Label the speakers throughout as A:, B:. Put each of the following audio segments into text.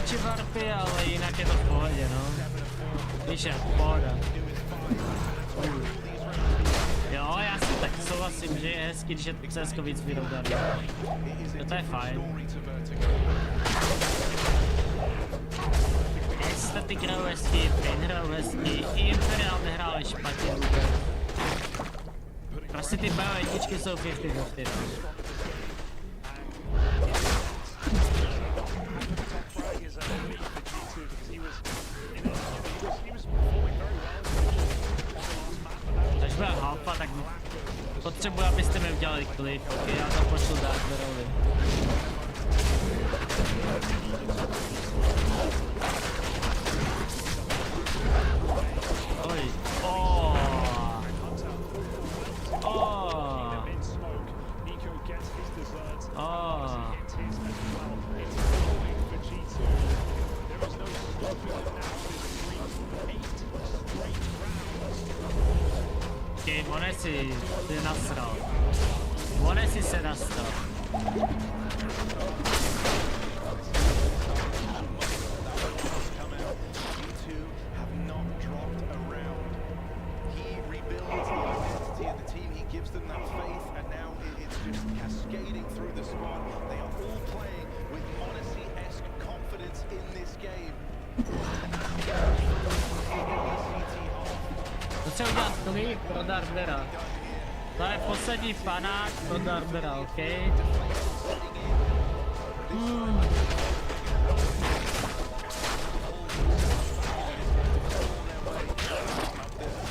A: radši warpy, ale jinak je to v pohodě, no. Víš jak, pohoda. Jo, já si taky souhlasím, že je hezký, když je CSko víc vyrovnaný. To je fajn. Estetik hrajou hezký, Pain hrajou hezký, i Imperial nehráli špatně vůbec. Prostě ty bojovetičky jsou 50-50. Až bude halfa, tak potřebuji, abyste mi udělali klip, ok, já to pošlu Darkberovi. Oj, Monesi se nasral. Monesi se nasral. Potřebuji udělat klip pro Darbera. To je poslední panák pro Darbera, ok?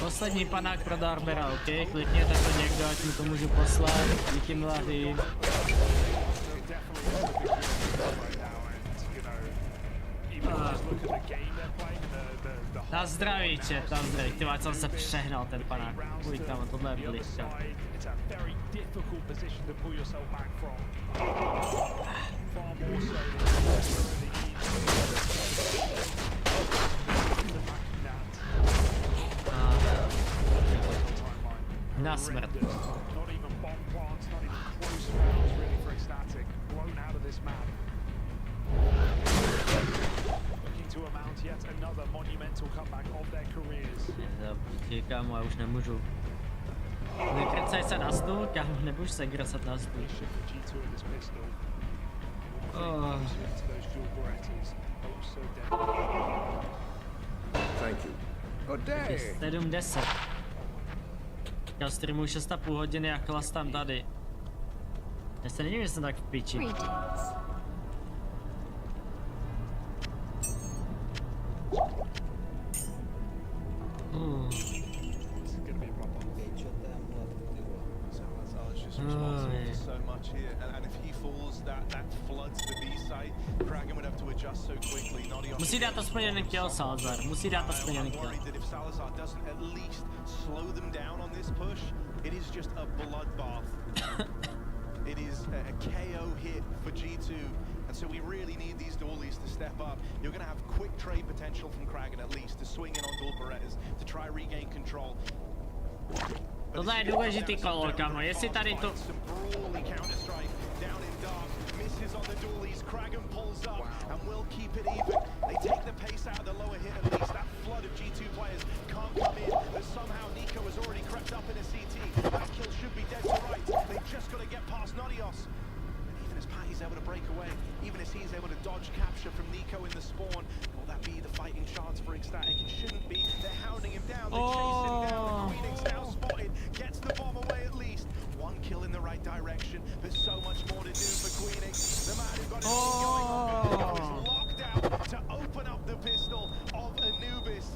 A: Poslední panák pro Darbera, ok? Klikněte to někdo, ať mu to můžu poslat. Díky mladý. Na zdraví, chat, na zdraví. Ty jsem se přehnal ten panák. Uj, tam, tohle je blízka. Na smrt. Kámo, já už nemůžu. Nekrcaj se na stůl, kámo, nemůžu se krcat na stůl. Oh.
B: Thank you. Good day.
A: 7:10. Já streamuji 6,5 hodiny a chlastám tady. Já se nevím, že jsem tak v piči. Musí dát aspoň jeden kill, Salazar. Musí dát aspoň jeden kill.
C: It is a KO hit for G2, and so we really need these dualies to step up. You're going to have quick trade potential from Kraken at least to swing in on dual Berettas to try regain control.
A: Tohle je důležitý kolo, kamo, jestli tady to...
C: Misses on the dualies, Kraken pulls up and will keep it even. They take the pace out of the lower hit at least. That flood of G2 players can't come in, but somehow Nico has already crept up in a CT. That kill should be dead to rights. They've just got to get past Nodios. And even as Patty's able to break away, even as he's able to dodge capture from Nico in the spawn, will that be the fighting chance for Ecstatic? It shouldn't be. They're hounding him down, they chase him down. Queenix now spotted, gets the bomb away at least. One kill in the right direction, but so much more to do for Queenix. The man who got his thing going on is locked out to open up the pistol of Anubis.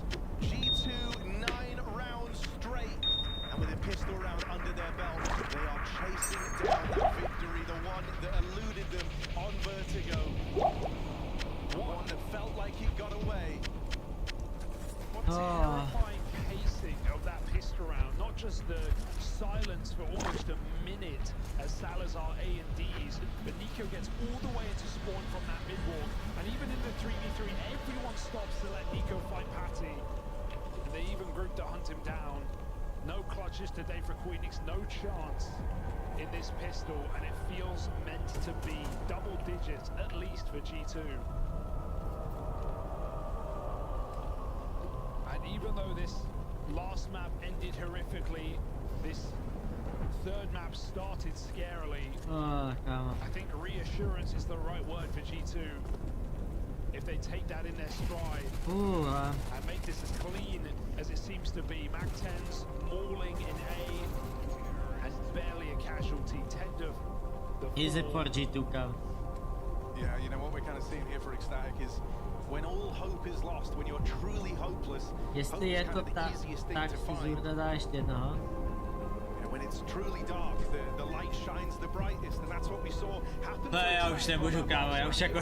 C: G2 9 rounds straight, and with a pistol round under their belt, they are chasing down that victory, the one that eluded them on Vertigo. One that felt like it got away. What terrifying pacing of that pistol round, not just the silence for almost a minute as Salazar A and D's, but Nico gets all the way into spawn from that mid-walk, and even in the 3v3, everyone stops to let Nico fight Patty. And they even group to hunt him down. No clutches today for Queenix, no chance in this pistol, and it feels meant to be double digits at least for G2. even though this last map ended horrifically, this third map started scarily.
A: Kámo.
C: I think reassurance is the right word for G2. If they take that in their stride and make this as clean as it seems to be. Mac 10's mauling in A and barely a casualty. 10 of the
A: Easy
C: four.
A: for G2, kámo.
B: Yeah, you know what we're kind of seeing here for Ecstatic is when all hope is lost, when you're truly hopeless, hope
A: Jestli
B: is
A: je
B: kind
A: to
B: of the
A: tak,
B: easiest thing
A: tak
B: to
A: si
B: find.
A: Zurda dá ještě jednoho.
B: And when it's truly dark, the light shines the brightest, and that's what we saw happen.
A: No, já už nemůžu, kámo, já už jako,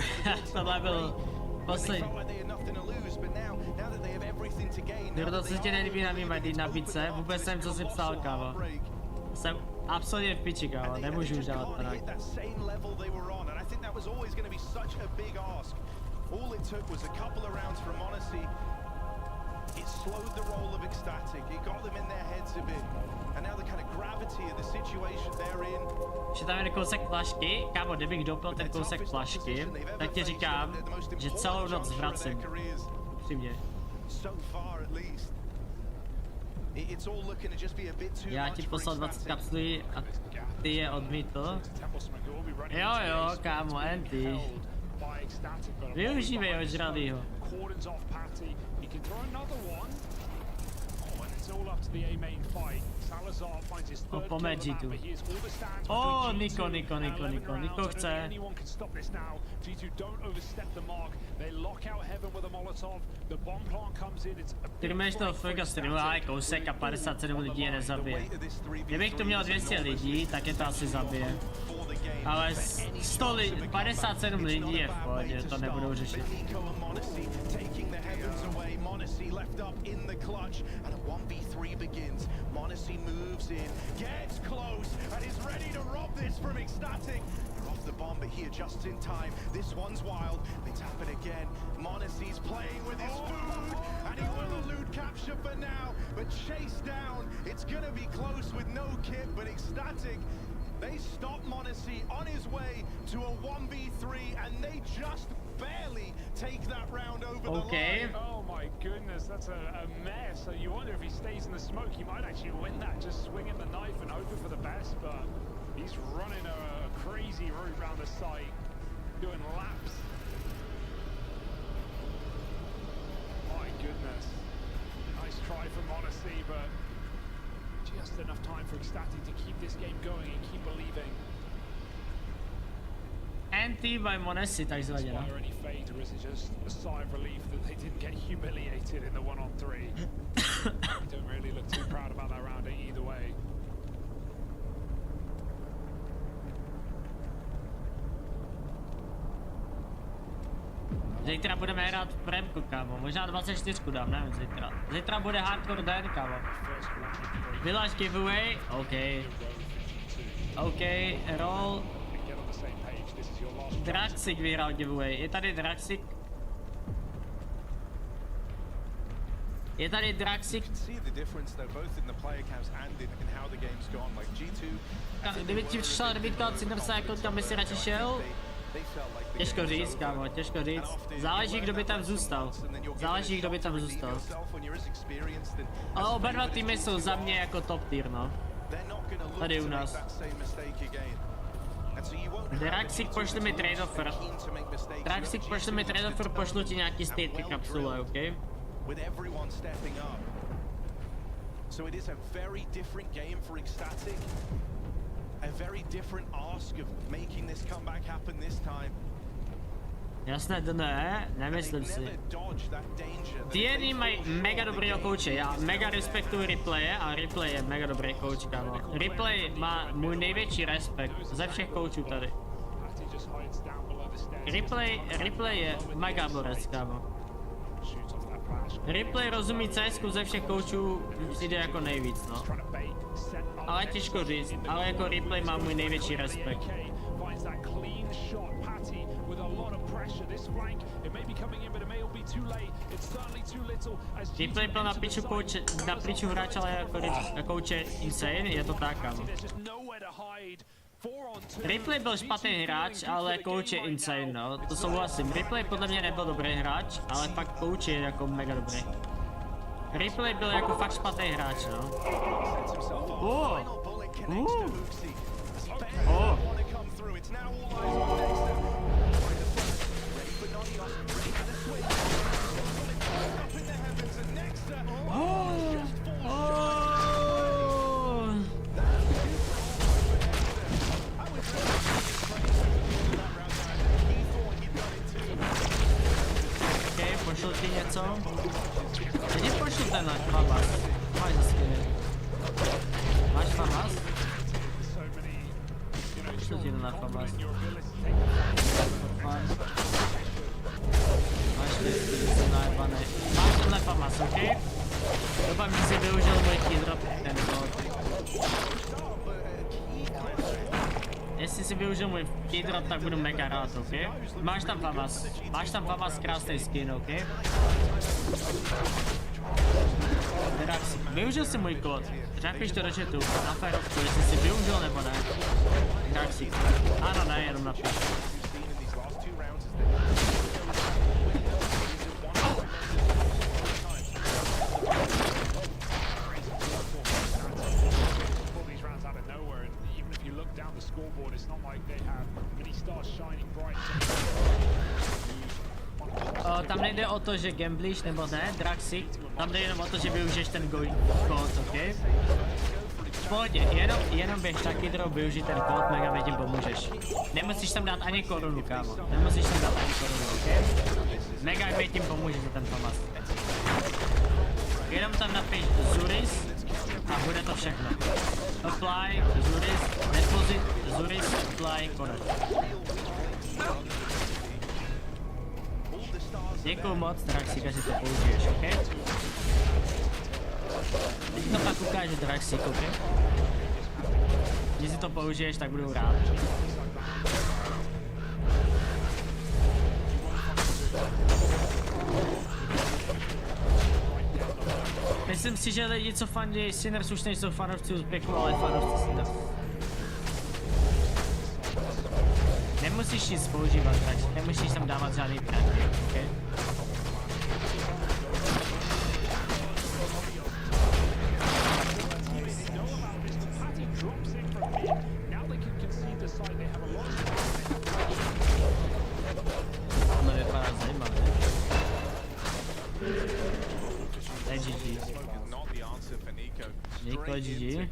A: tohle byl poslední. Zurda, co tě nelíbí na mým ID nabídce, vůbec nevím, co jsi psal, kámo. Jsem absolutně v piči, kámo, nemůžu už dělat tak.
B: All it took was a couple of rounds from Monacy. It slowed the roll of Ecstatic. It got them in their heads a bit. And now the kind of gravity of the situation they're in.
A: Že tam je kousek flašky, kámo, kdybych dopil ten kousek flašky, tak ti říkám, že celou noc zvracím. Upřímně. Já ti poslal 20 kapslí a ty je odmítl. Jo, kámo, anti. Využívej ho, žralýho. Opome G2. Niko chce. Streamuješ toho fojka streamuje kousek a 57 lidí je nezabije. Kdybych tu měl 200 lidí, tak je to asi zabije. Ale 57 lidí je v pohodě, to nebudou řešit.
B: Left up in the clutch, and a 1v3 begins. Monacy moves in, gets close, and is ready to rob this from Ecstatic. They're off the bomb, but he adjusts in time. This one's wild. They tap it again. Monacy's playing with his food, and he will elude capture for now, but chased down. It's gonna be close with no kit, but Ecstatic, they stop Monacy on his way to a 1v3, and they just barely take that round over the line.
C: Oh my goodness, that's a mess. So you wonder if he stays in the smoke, he might actually win that, just swinging the knife and hoping for the best, but he's running a crazy route around the site, doing laps. My goodness. Nice try from Monacy, but just enough time for Ecstatic to keep this game going and keep believing.
A: Anti by Monacy, takzvaně, no.
C: Any fate, or is it just a sigh of relief that they didn't get humiliated in the 1-on-3? Don't really look too proud about that round either way.
A: Zítra budeme hrát v premku, kámo. Možná 24 dám, nevím, zítra. Zítra bude hardcore den, kámo. Vyláš giveaway? OK, roll. Draxik vyhrál giveaway. Je tady Draxik. Kdyby ti přišla debitka od Cindersa, jako tam by si radši šel? Těžko říct, kámo, těžko říct. Záleží, kdo by tam zůstal. Ale oba dva týmy jsou za mě jako top tier, no. Tady u nás. Draxik, pošli mi trade offer. Pošlu ti nějaký state kapsule, OK?
B: So it is a very different game for Ecstatic. A very different ask of making this comeback happen this time.
A: Jasné, to ne, nemyslím si. TNE mají mega dobrýho kouče, já mega respektuju Replaye a Replay je mega dobrý kouč, kámo. Replay má můj největší respekt ze všech koučů tady. Replay je mega borec, kámo. Replay rozumí CSku ze všech koučů, jde jako nejvíc, no. Ale těžko říct, ale jako Replay má můj největší respekt. Replay byl na piču kouče, na piču hráč, ale jako kouče insane, je to tak, kámo. Replay byl špatný hráč, ale coach je insane, no, to souhlasím. Replay podle mě nebyl dobrý hráč, ale fakt coach je jako mega dobrý. Replay byl jako fakt špatný hráč, no. Pošlu ti něco? Teď pošlu tenhle famas. Máš za skiny. Máš famas? Pošlu ti tenhle famas. Máš ty, jsem najebaný. Máš tenhle famas, ok? Doufám, že jsi využil můj keydrop, ten kód. Jestli si využil můj keydrop, tak budu mega rád, ok? Máš tam famas, krásný skin, ok? Draxi, využil si můj kód, napiš to do chatu, na férovku, jestli si využil nebo ne. Draxi, ano, ne, jenom napiš. Tam nejde o to, že gamblíš nebo ne, Draxi, tam jde jenom o to, že využiješ ten kód, ok? V pohodě, jenom běž taky drou, využij ten kód, mega mi tím pomůžeš. Nemusíš tam dát ani korunu, kámo, nemusíš tam dát ani korunu, ok? Mega mi tím pomůže za ten famas. Jenom tam napiš Zuris a bude to všechno. Apply, Zuris, deposit, Zuris, apply, konec. Děkuju moc, Draxíka, že to použiješ, ok? Teď to pak ukážu, Draxík, ok? Když si to použiješ, tak budu rád. Myslím si, že lidi, co fandí Sinners, už nejsou fanovci úspěchu, ale fanovci Sinners. Nemusíš nic používat, takže nemusíš tam dávat žádný brandy, ok? Ono vypadá zajímavě. To je GG. Niko GG.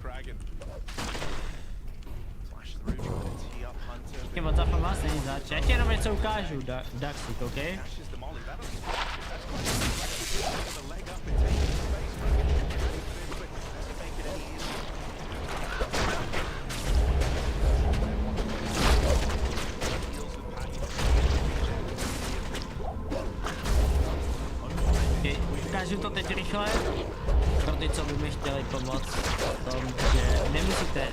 A: Díky moc za famas, není zač. Já ti jenom něco ukážu, Daxik, ok? Ukážu to teď rychle, pro ty, co by mi chtěli pomoct v tom, že nemusíte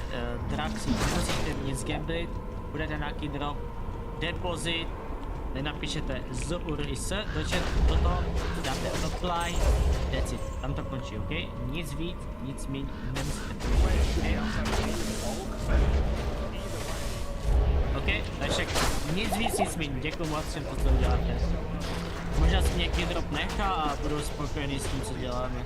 A: Draxi, nemusíte nic gamblit, budete nějaký drop, deposit, nenapíšete zuris, do toho dáte apply, that's it, tam to končí, ok? Nic víc, nic míň, nemusíte použít, ok? Takže nic víc, nic míň, děkuju moc všem, co uděláte. Možná si někdy drop nechá a budou spokojení s tím, co děláme.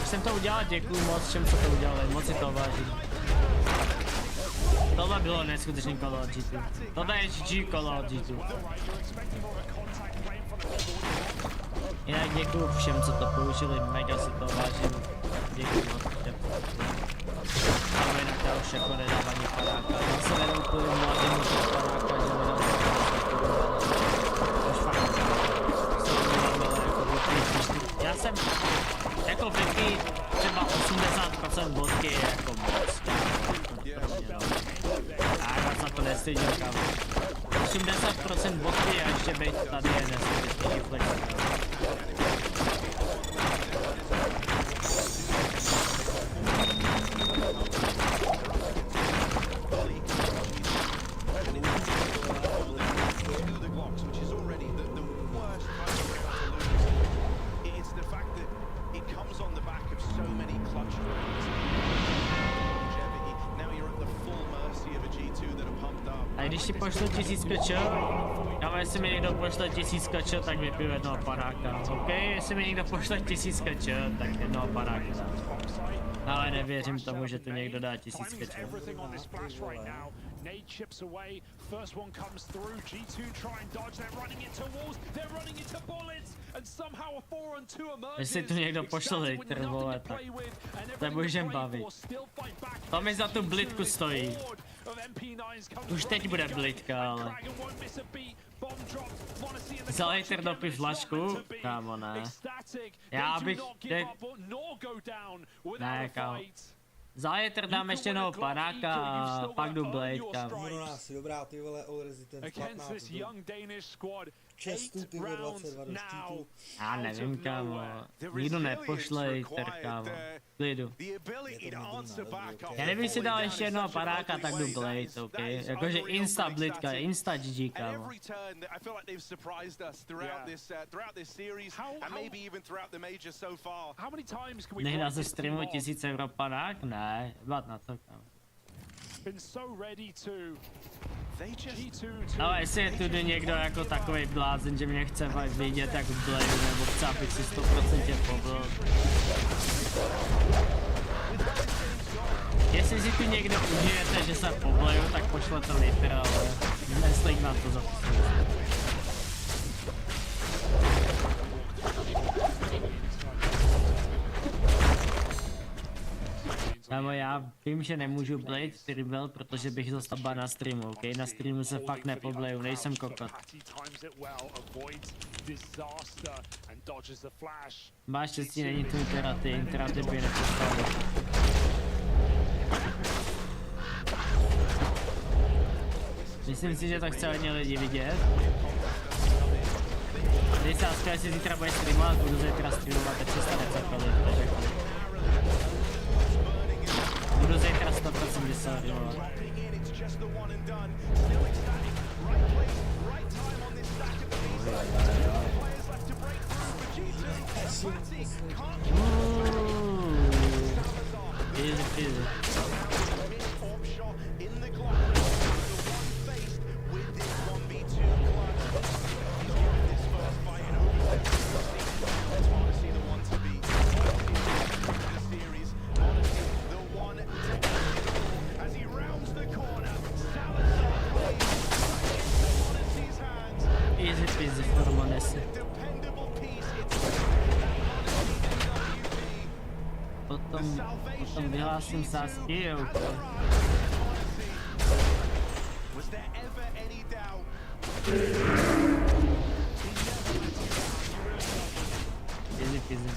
A: Jsem to udělal, děkuju moc všem, co to udělali, moc si to vážím. tohle bylo neskutečný kolo od G2. Tohle je G kolo od G2. Jinak děkuju všem, co to použili, mega si to vážím. Děkuju moc všem. Ale jinak ta už jako nedává ani padáka. Já se vedou kvůli mladému toho padáka, že nedám se už fakt já jsem jako vypí třeba 80% vodky je jako moc. A já za to nestydím, kámo. 80% vodky a ještě být tady je neskutečný reflex. A když si pošlu 1000 kačo, kámo, jestli mi někdo pošle 1000 kačo, tak vypiju jednoho panáka, ok? Jestli mi někdo pošle 1000 kačo, tak jednoho panáka. Ale nevěřím tomu, že tu někdo dá 1000 kačo.
C: Nade chips away. First one comes through. G2 try and dodge. They're running into walls. They're running into bullets. And somehow a 4-on-2 emerges.
A: Jestli tu někdo pošle liter, vole, tak to můžem bavit. To mi za tu blitku stojí. Už teď bude blitka, ale... Za liter dopij flašku? Kámo, ne. Já bych... Ne, kámo. Za liter dám ještě jednoho panáka a pak jdu blade, kámo.
D: Dobrá, ty vole, all resistance 15. Čestu, ty vole, 22 do štítu.
A: Já nevím, kámo. Nikdo nepošle liter, kámo. Klidu. Já nevím, si dal ještě jednoho panáka, tak jdu blade, ok? Jakože insta blitka, insta GG, kámo. Nehdá se streamu 1000 euro panák? Ne, bát na to, kámo. Ale jestli je tu někdo jako takovej blázen, že mě chce vidět jak v bladu, nebo chce, abych si 100% poblil. Jestli si tu někdo užijete, že se pobleju, tak pošlete liter, ale neslik na to zapustit. Kámo, já vím, že nemůžu blade tribal, protože bych dostal ban na streamu, ok? Na streamu se fakt nepobleju, nejsem kokot. Máš štěstí, není tu interaty by nepostavil. Myslím si, že to chce hodně lidi vidět. Když se aspoň, jestli zítra bude streamovat, budu zítra streamovat, tak se stane cokoliv, takže budu zítra 100% vysávovat. Easy. Easy peasy for Monesi. Potom vyhlásím sázky, jo. Easy peasy.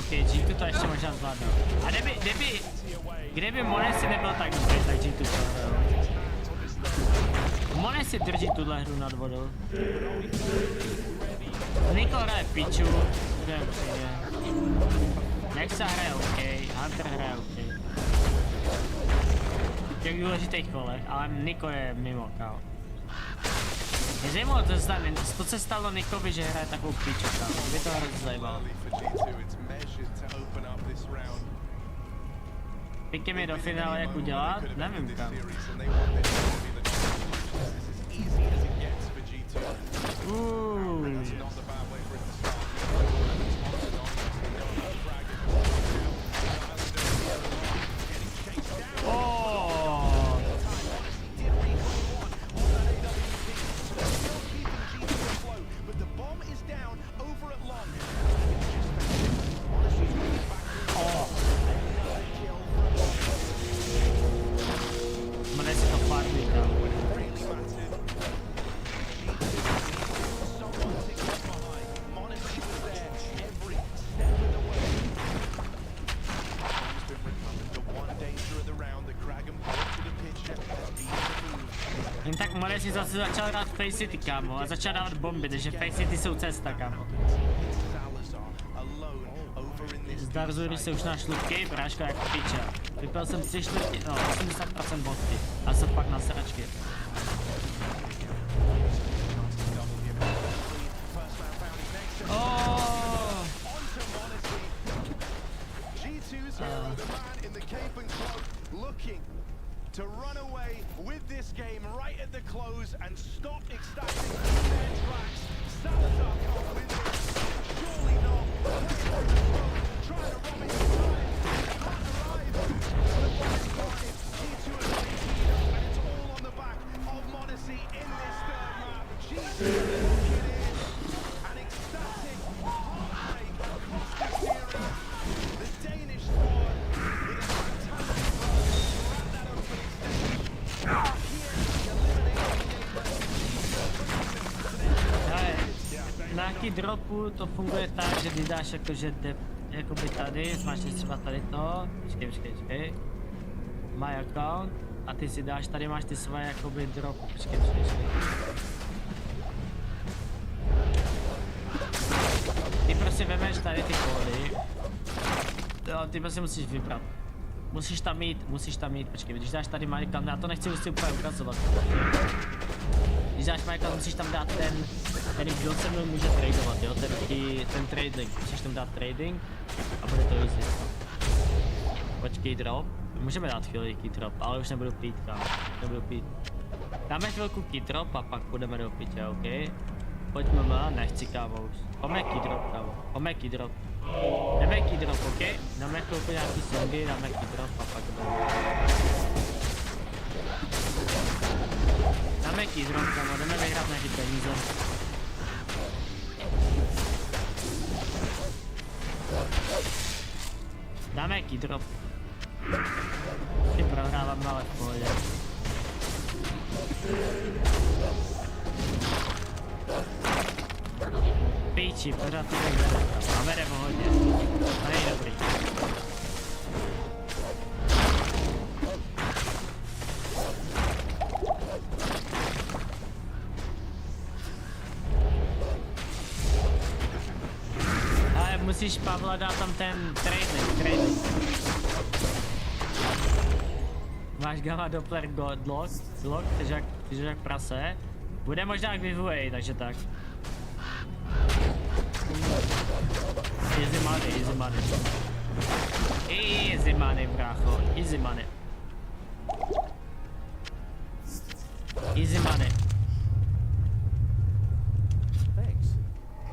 A: G2 to ještě možná zvládnou. A kdyby Monesi nebyl tak dobrý, tak G2 prohrál. Monesi drží tuhle hru nad vodou. Niko hraje piču, budeme přijde. Nexa hraje OK, Hunter hraje OK. těch důležitých kolech, ale Niko je mimo, kámo. Mě zajímalo, co se stalo Nikovi, že hraje takovou píču, kámo. Mě to hrozně zajímalo. Piky mi do finále jak udělat? Nevím, kámo. Jen tak Mole si zase začal dát Face City, kámo, a začal dávat bomby, takže Face City jsou cesta, kámo. Z Darzury se už na šlupky, bráška jako piča. Vypil jsem 3/4, no 80% vodky, a jsem pak na sračky.
B: To run away with this game right at the close and stop ecstatic in their tracks. Salazar can't win this. Surely not. Trying to rob it in time. Can't arrive. The ball is gone. G2 is keyed up and it's all on the back of Modesty in this third map. G2 walking in. An ecstatic heartbreak across the series. The Danish squad with a fantastic
A: Na jaký dropu to funguje tak, že když dáš jakože jakoby tady, zmáčneš třeba tady to, počkej, my account, a ty si dáš, tady máš ty svoje jakoby dropy, počkej. Ty prostě vemeš tady ty kódy, jo, ty prostě musíš vybrat. Musíš tam mít, počkej, když dáš tady my account, já to nechci už si úplně ukazovat. Když dáš my account, musíš tam dát ten kdo se mnou může tradovat, jo, ten trading, musíš tam dát trading a bude to easy. Počkej drop, můžeme dát chvíli key drop, ale už nebudu pít, kámo, nebudu pít. Dáme chvilku key drop a pak půjdeme do pitě, ok? Pojďme, nechci, kámo už. Pojďme key drop, kámo, pojďme key drop. Jdeme key drop, ok? Dáme chvilku nějaký songy, dáme key drop a pak jdeme. Dáme key drop, kámo, jdeme vyhrát nějaký peníze. Dáme key drop. Ty prohrávám, ale v pohodě. Píči, pořád to tak vede. A vedeme hodně. To není dobrý. Ale musíš, Pavla, dát tam ten trading. Máš gamma doppler lock, takže jak prase. Bude možná jak giveaway, takže tak. Easy money, brácho, easy money.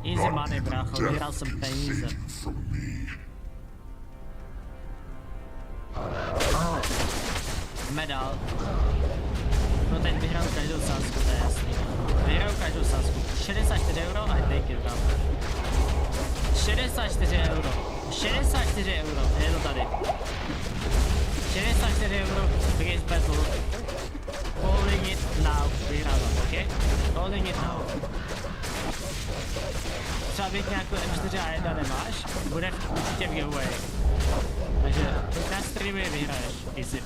A: Easy money, brácho, vyhrál jsem peníze. Medal. No teď vyhraju každou sázku, to je jasný. Vyhraju každou sázku. 64 euro a take it, brácho. 64 euro, je to tady. 64 euro, freeze battle. Holding it now, vyhrávám, ok? Holding it now. Třeba bych nějakou M4 a 1 nemáš, bude určitě v giveaway. Takže na streamu je vyhraješ, easy.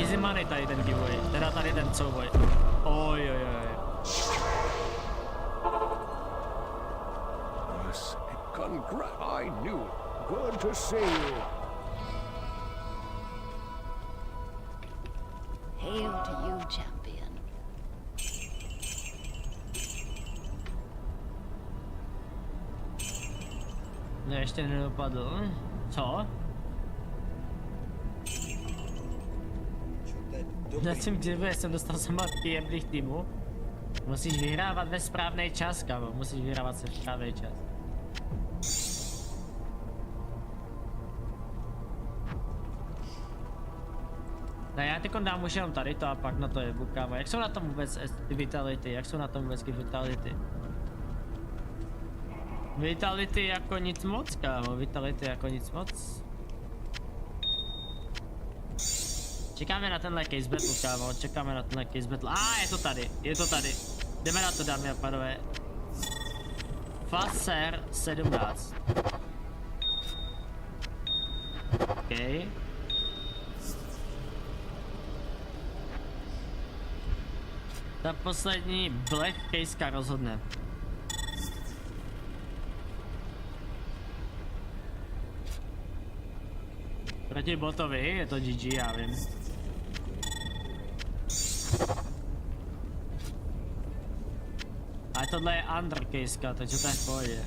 A: Easy money tady ten giveaway, teda tady ten souboj. Oj.
E: I knew it. Good to see you.
F: Hail to you, champion.
A: No, ještě nedopadl. Co?
D: Čo teď?
A: Na
D: Dobrý.
A: tím dílu jsem dostal samotky jemných týmů. Musíš vyhrávat ve správný čas, kámo. Musíš vyhrávat ve správný čas. No já teď dám už jenom tady to a pak na to jebu, kámo. Jak jsou na tom vůbec ty vitality? Jak jsou na tom vůbec ty vitality? Vitality jako nic moc, kámo. Vitality jako nic moc. Čekáme na tenhle case battle, kámo. Čekáme na tenhle case battle. Je to tady. Je to tady. Jdeme na to, dámy a pánové. Faser 17. OK. Ta poslední black caseka rozhodne. Proti botovi je to GG, já vím. A tohle je under caseka, takže to je v pohodě.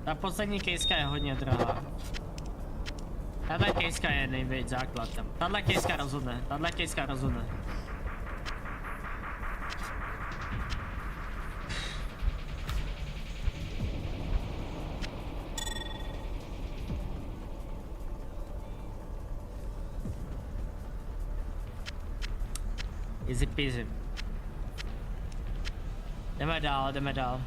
A: Ta poslední caseka je hodně drahá. Tahle caseka je největší základ tam. Tahle caseka rozhodne, tahle caseka rozhodne. Easy peasy. Jdeme dál, jdeme dál.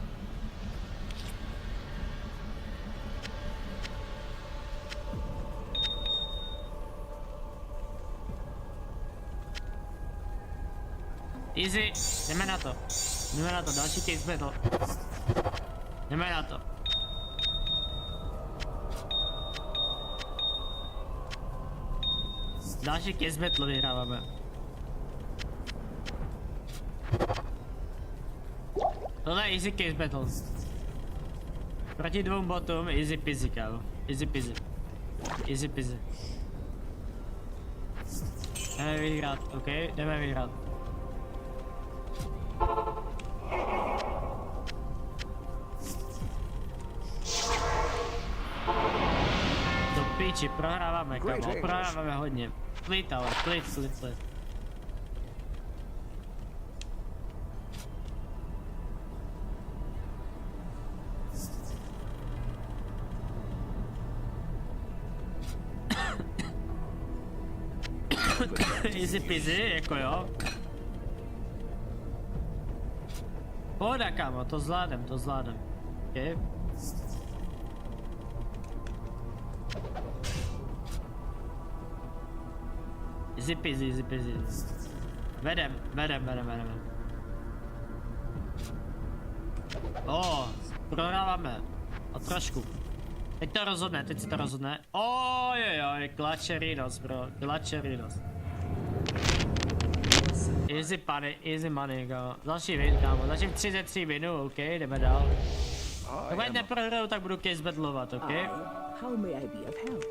A: Easy, jdeme na to. Jdeme na to, další case battle. Jdeme na to. Další case battle vyhráváme. Tohle je easy case battle. Proti dvou botům easy peasy, kámo. Easy peasy. Easy peasy. Jdeme vyhrát, ok? Jdeme vyhrát. To píči, prohráváme, kámo. Prohráváme hodně. Klid, ale klid. Easy peasy, jako jo. Pohoda, kámo, to zvládem. Okay. Easy peasy. Vedem. Prohráváme. A trošku. Teď se to rozhodne. Ojojoj, klačerinos, bro, klačerinos. Easy party, easy money, kámo. Další win, kámo. Další 33 winů, ok, jdeme dál. Pokud neprohraju, tak budu case battlovat, ok?
F: How may I be of help?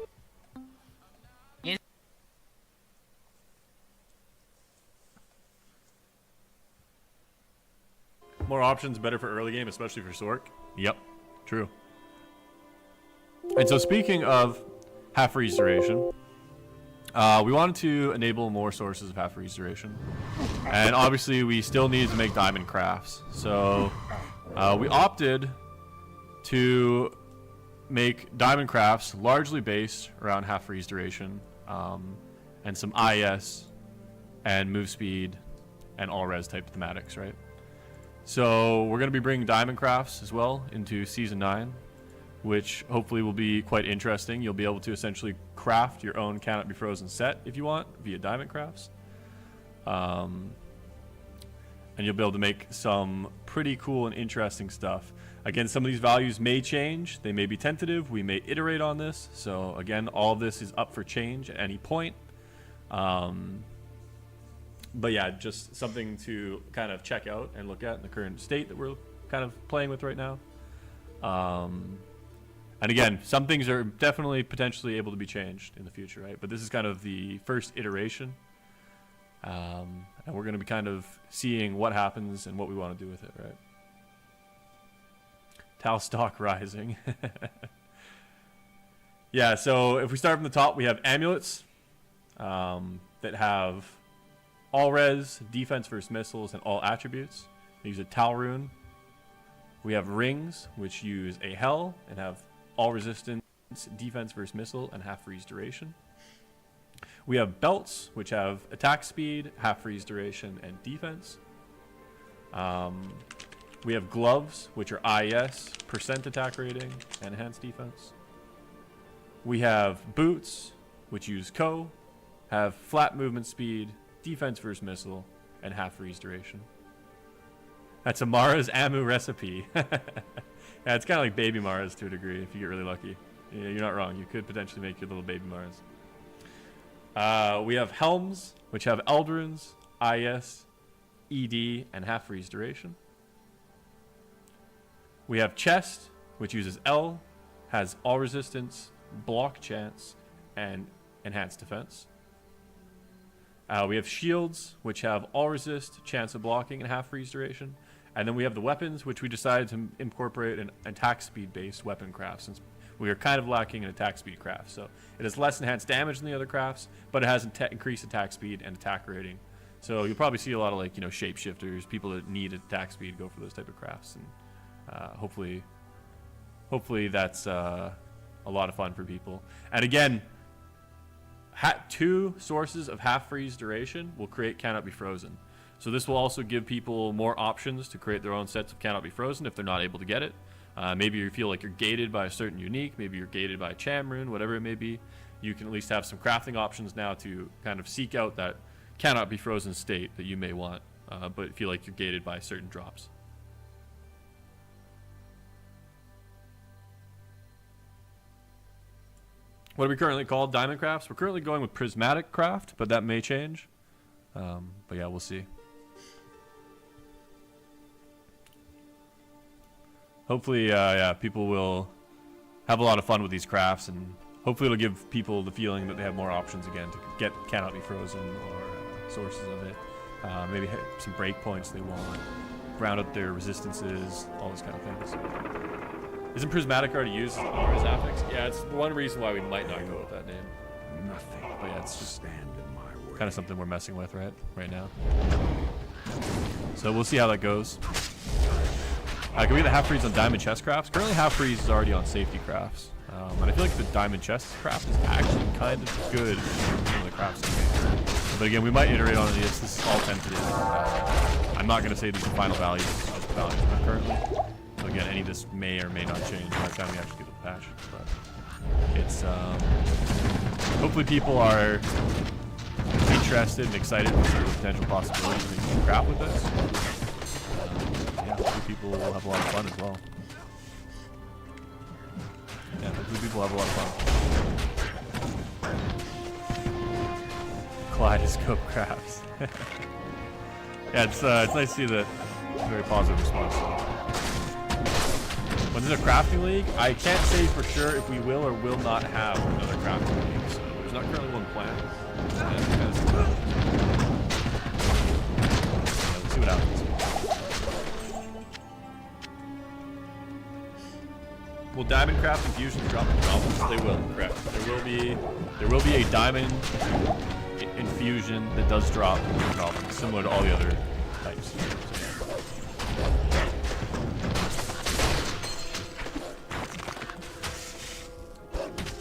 G: More options, better for early game, especially for Sork. Yep, true. And so speaking of half freeze duration, we wanted to enable more sources of half freeze duration. And obviously we still need to make diamond crafts. So we opted to make diamond crafts largely based around half freeze duration, and some IS and move speed and all res type thematics, right? So we're going to be bringing diamond crafts as well into season 9, which hopefully will be quite interesting. You'll be able to essentially craft your own cannot be frozen set if you want via diamond crafts. And you'll be able to make some pretty cool and interesting stuff. Again, some of these values may change. They may be tentative. We may iterate on this. So again, all of this is up for change at any point. But yeah, just something to kind of check out and look at in the current state that we're kind of playing with right now. And again, some things are definitely potentially able to be changed in the future, right? But this is kind of the first iteration. And we're going to be kind of seeing what happens and what we want to do with it, right? Tau stock rising. Yeah, so if we start from the top, we have amulets that have all res, defense versus missiles, and all attributes. They use a Tau rune. We have rings, which use a hell and have all resistance, defense versus missile, and half freeze duration. We have belts, which have attack speed, half freeze duration, and defense. We have gloves, which are IS, % attack rating, and enhanced defense. We have boots, which use Co, have flat movement speed, defense versus missile, and half freeze duration. That's a Mara's Amu recipe. Yeah, it's kind of like baby Maras to a degree if you get really lucky. Yeah, you're not wrong. You could potentially make your little baby Maras. We have helms, which have Eldruns, IS, ED, and half freeze duration. We have chest, which uses L, has all resistance, block chance, and enhanced defense. We have shields, which have all resist, chance of blocking, and half freeze duration. And then we have the weapons, which we decided to incorporate an attack speed based weapon craft, since we are kind of lacking an attack speed craft. So it has less enhanced damage than the other crafts, but it has increased attack speed and attack rating. So you'll probably see a lot of, like, you know, shapeshifters, people that need attack speed go for those type of crafts, and hopefully that's a lot of fun for people. And again, 2 sources of half freeze duration will create cannot be frozen. So this will also give people more options to create their own sets of cannot be frozen if they're not able to get it. Maybe you feel like you're gated by a certain unique, maybe you're gated by a cham rune, whatever it may be. You can at least have some crafting options now to kind of seek out that cannot be frozen state that you may want, but feel like you're gated by certain drops. What are we currently called? Diamond crafts? We're currently going with prismatic craft, but that may change. But yeah, we'll see. Hopefully, yeah, people will have a lot of fun with these crafts, and hopefully it'll give people the feeling that they have more options again to get cannot be frozen or sources of it. Maybe some breakpoints they want, round up their resistances, all those kind of things. Isn't prismatic already used as affix? Yeah, it's one reason why we might not go with that name.
E: Nothing.
G: But yeah, it's just kind of something we're messing with right now. So we'll see how that goes. Can we get the half freeze on diamond chest crafts? Currently half freeze is already on safety crafts. And I feel like the diamond chest craft is actually kind of good in some of the crafts. But again, we might iterate on this. This is all tentative. I'm not going to say these are final values of the values currently. So again, any of this may or may not change by the time we actually get the patch. But it's hopefully people are interested and excited for some of the potential possibilities of making craft with this. Yeah, hopefully people will have a lot of fun as well. Yeah, hopefully people have a lot of fun. Kaleidoscope crafts. Yeah, it's nice to see that very positive response. When there's a crafting league, I can't say for sure if we will or will not have another crafting league. So there's not currently one planned. Yeah, let's see what happens. Will diamond craft infusions drop in goblins? They will, correct. There will be a diamond infusion that does drop in goblins, similar to all the other types.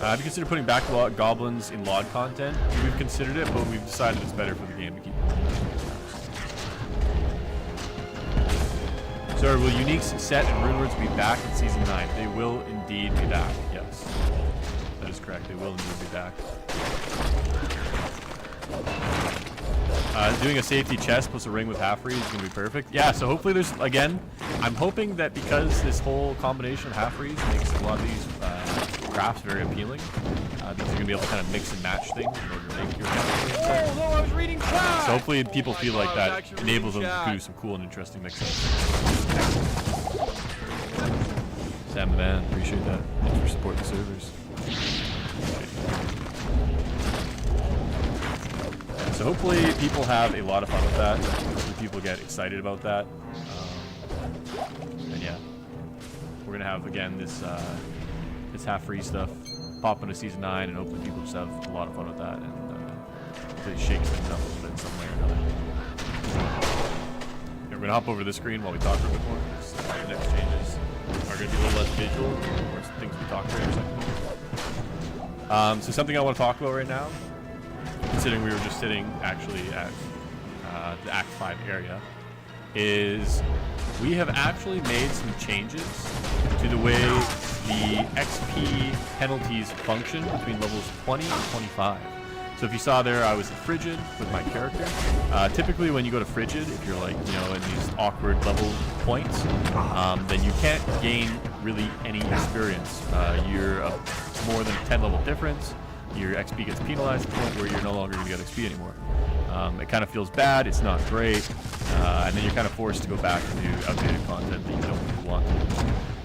G: Have you considered putting back goblins in LOD content? We've considered it, but we've decided it's better for the game to keep it. So will uniques set and rune words be back in season 9? They will indeed be back, yes. That is correct, they will indeed be back. Doing a safety chest plus a ring with half freeze is going to be perfect. Yeah, so hopefully there's, again, I'm hoping that because this whole combination of half freeze makes a lot of these crafts very appealing, because you're going to be able to kind of mix and match things in order to make your crafts.
C: Oh, no, I was reading chat!
G: So hopefully people feel like that enables them to do some cool and interesting mixing. Sam man, appreciate that. Thanks for supporting the servers. So hopefully people have a lot of fun with that. Hopefully people get excited about that. And yeah, we're gonna have again this half free stuff pop into season 9, and hopefully people just have a lot of fun with that, and hopefully it shakes things up a little bit in some way or another. Yeah, we're gonna hop over this screen while we talk for a bit more. The next changes are gonna be a little less visual, more things we talk about in a second. So something I want to talk about right now, considering we were just sitting actually at the Act 5 area, is we have actually made some changes to the way the XP penalties function between levels 20 and 25. So if you saw there, I was at Frigid with my character. Typically when you go to Frigid, if you're like, you know, in these awkward level points, then you can't gain really any experience. You're a more than 10 level difference. Your XP gets penalized to the point where you're no longer going to get XP anymore. It kind of feels bad, it's not great, and then you're kind of forced to go back and do outdated content that you don't really want to.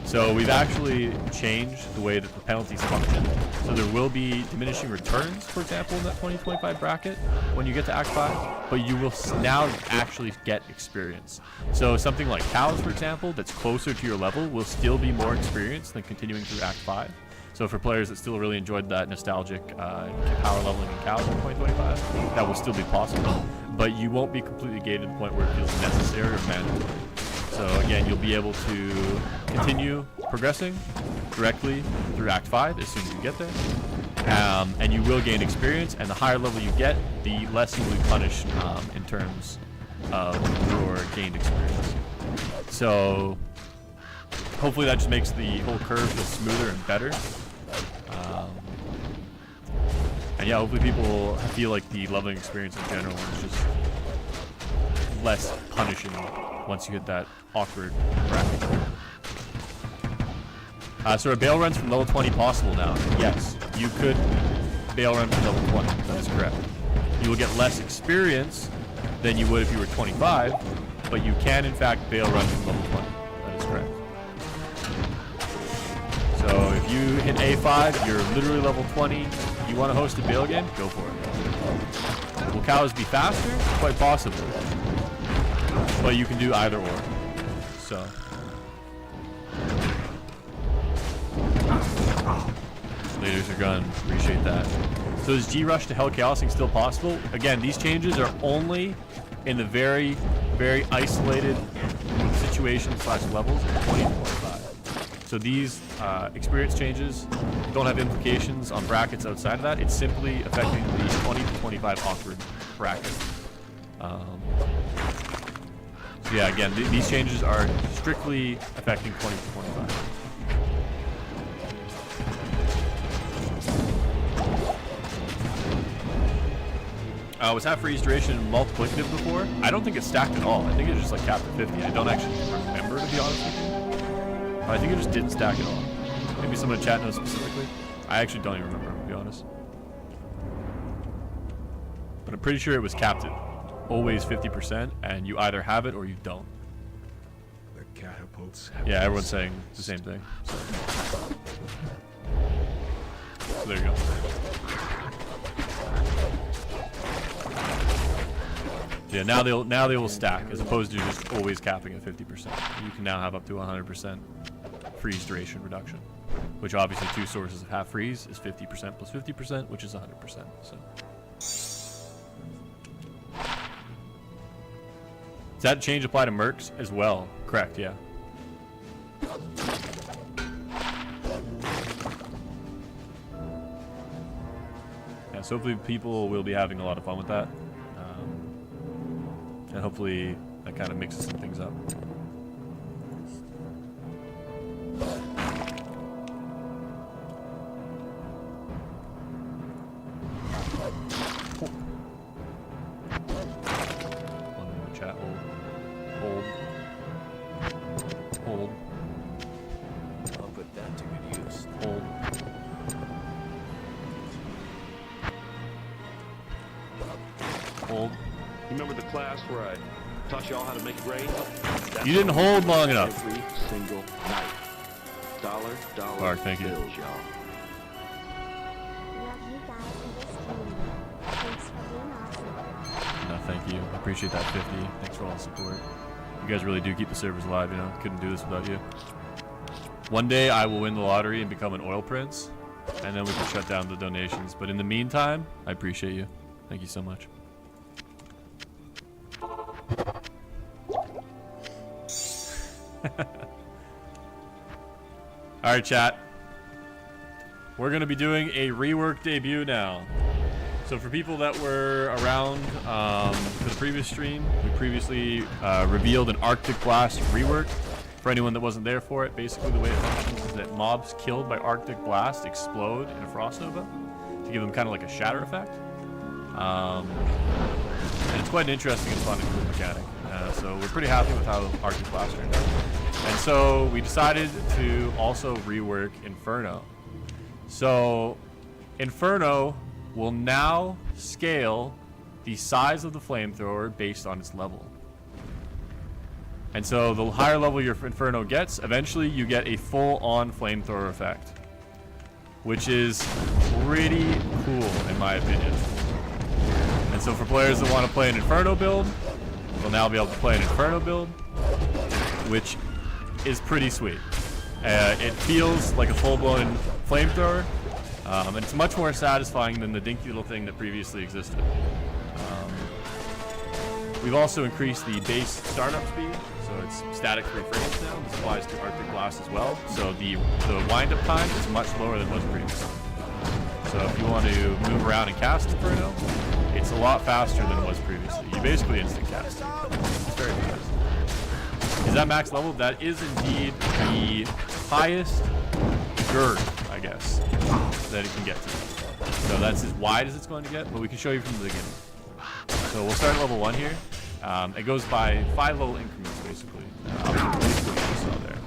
G: So we've actually changed the way that the penalties function. So there will be diminishing returns, for example, in that 2025 bracket when you get to Act 5, but you will now actually get experience. So something like cows, for example, that's closer to your level will still be more experience than continuing through Act 5. So for players that still really enjoyed that nostalgic power leveling in cows in 2025, that will still be possible. But you won't be completely gated to the point where it feels necessary or mandatory. So again, you'll be able to continue progressing directly through Act 5 as soon as you get there. And you will gain experience, and the higher level you get, the less you will be punished in terms of your gained experience. So hopefully that just makes the whole curve feel smoother and better. And yeah, hopefully people feel like the leveling experience in general is just less punishing once you hit that awkward bracket. So are bail runs from level 20 possible now? Yes, you could bail run from level 20, that is correct. You will get less experience than you would if you were 25, but you can in fact bail run from level 20, that is correct. So if you hit A5, you're literally level 20, you want to host a bail game, go for it. Will cows be faster? Quite possibly. But you can do either or. So. Leaders are gone. Appreciate that. So is G-Rush to Hell Chaosing still possible? Again, these changes are only in the very, very isolated situations / levels of 20 to 25. So these experience changes don't have implications on brackets outside of that. It's simply affecting the 20 to 25 awkward brackets. So yeah, again, these changes are strictly affecting 20 to 25. Was half freeze duration multiplicative before? I don't think it's stacked at all. I think it's just like capped at 50. I don't actually remember, to be honest with you. I think it just didn't stack at all. Maybe someone in chat knows specifically. I actually don't even remember, to be honest. But I'm pretty sure it was capped at always 50%, and you either have it or you don't.
E: The catapults.
G: Yeah, everyone's saying the same thing. So there you go. Yeah, now they will stack as opposed to just always capping at 50%. You can now have up to 100% freeze duration reduction, which obviously two sources of half freeze is 50% plus 50%, which is 100%. So does that change apply to mercs as well? Correct, yeah. Yeah, so hopefully people will be having a lot of fun with that. And hopefully that kind of mixes some things up. Chat, hold. I'll put that to good use. Hold. Hold.
H: Remember the class where I taught you all how to make it rain?
G: You didn't hold long enough.
H: Every single night. Dollar
G: Mark, thank you.
H: bills, y'all.
I: Love you guys in this community. Thanks for being awesome.
G: No, thank you. I appreciate that 50. Thanks for all the support. You guys really do keep the servers alive, you know. Couldn't do this without you. One day I will win the lottery and become an oil prince, and then we can shut down the donations. But in the meantime, I appreciate you. Thank you so much. Alright, chat. We're going to be doing a rework debut now. So for people that were around for the previous stream, we previously revealed an Arctic Blast rework. For anyone that wasn't there for it, basically the way it functions is that mobs killed by Arctic Blast explode in a frost nova to give them kind of like a shatter effect. And it's quite an interesting and fun and cool mechanic. So we're pretty happy with how Arctic Blast turned out. And so we decided to also rework Inferno. So Inferno will now scale the size of the flamethrower based on its level. And so the higher level your Inferno gets, eventually you get a full-on flamethrower effect, which is pretty cool in my opinion. And so for players that want to play an Inferno build, they'll now be able to play an Inferno build, which is pretty sweet. It feels like a full-blown flamethrower, and it's much more satisfying than the dinky little thing that previously existed. We've also increased the base startup speed, so it's static 3 frames now. This applies to Arctic Blast as well. So the wind-up time is much lower than it was previously. So if you want to move around and cast Inferno, it's a lot faster than it was previously. You basically instant cast. It's very fast. Is that max level? That is indeed the highest girth, I guess, that it can get to. So that's as wide as it's going to get, but we can show you from the beginning. So we'll start at level 1 here. It goes by 5 level increments, basically. Basically what you saw there.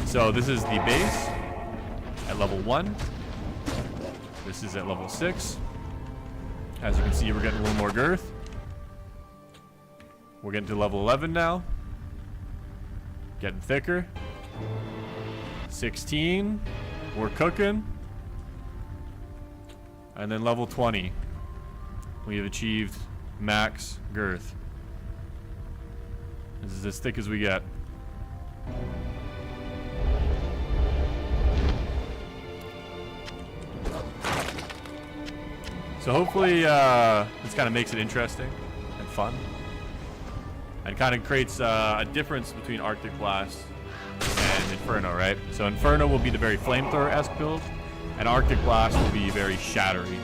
G: So this is the base at level 1. This is at level 6. As you can see, we're getting a little more girth. We're getting to level 11 now. Getting thicker. 16. We're cooking. And then level 20. We have achieved max girth. This is as thick as we get. So hopefully this kind of makes it interesting and fun. And kind of creates a difference between Arctic Blast and Inferno, right? So Inferno will be the very flamethrower-esque build, and Arctic Blast will be very shattery.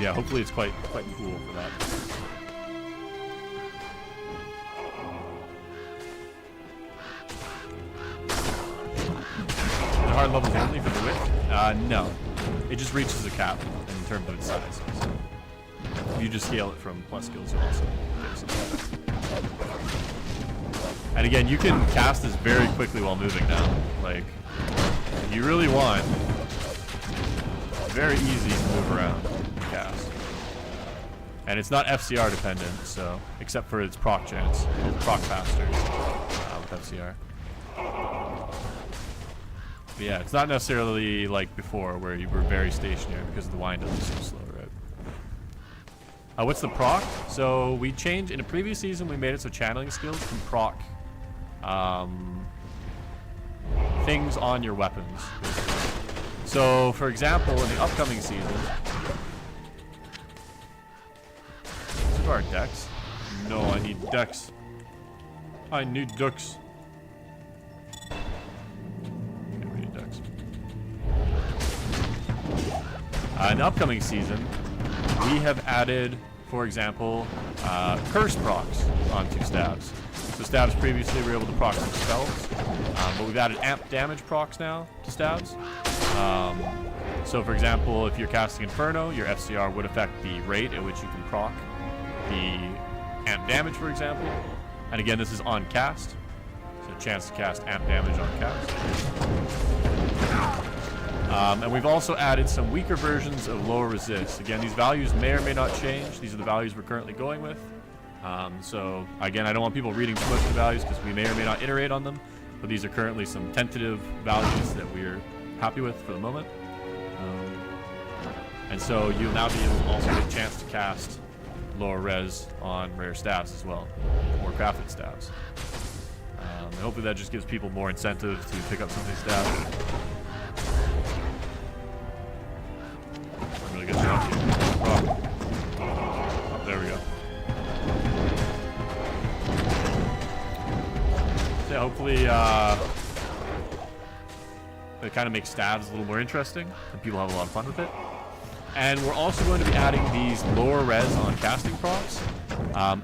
G: Yeah, hopefully it's quite cool for that. The hard levels only for the width? No. It just reaches a cap in terms of its size. So if you just scale it from plus skills, you'll also get some. And again, you can cast this very quickly while moving now. Like, if you really want, it's very easy to move around. Cast. And it's not FCR dependent, so except for its proc chance. It'll proc faster with FCR. But yeah, it's not necessarily like before where you were very stationary because the wind-up is so slow, right? What's the proc? So we changed, in a previous season we made it so channeling skills can proc things on your weapons. So for example, in the upcoming season, our dex? No, I need dex. I need dex. Okay, we need dex. In the upcoming season, we have added, for example, curse procs onto stabs. So stabs previously were able to proc some spells, but we've added amp damage procs now to stabs. So for example, if you're casting Inferno, your FCR would affect the rate at which you can proc the amp damage, for example. And again, this is on cast. So a chance to cast amp damage on cast. And we've also added some weaker versions of lower resist. Again, these values may or may not change. These are the values we're currently going with. So again, I don't want people reading too much of the values because we may or may not iterate on them, but these are currently some tentative values that we're happy with for the moment. And so you'll now be able to also get a chance to cast lower res on rare staves as well, more crafted staves. And hopefully that just gives people more incentive to pick up some of these staves. Really good shot here. Oh, there we go. So yeah, hopefully it kind of makes staves a little more interesting and people have a lot of fun with it. And we're also going to be adding these lower res on casting procs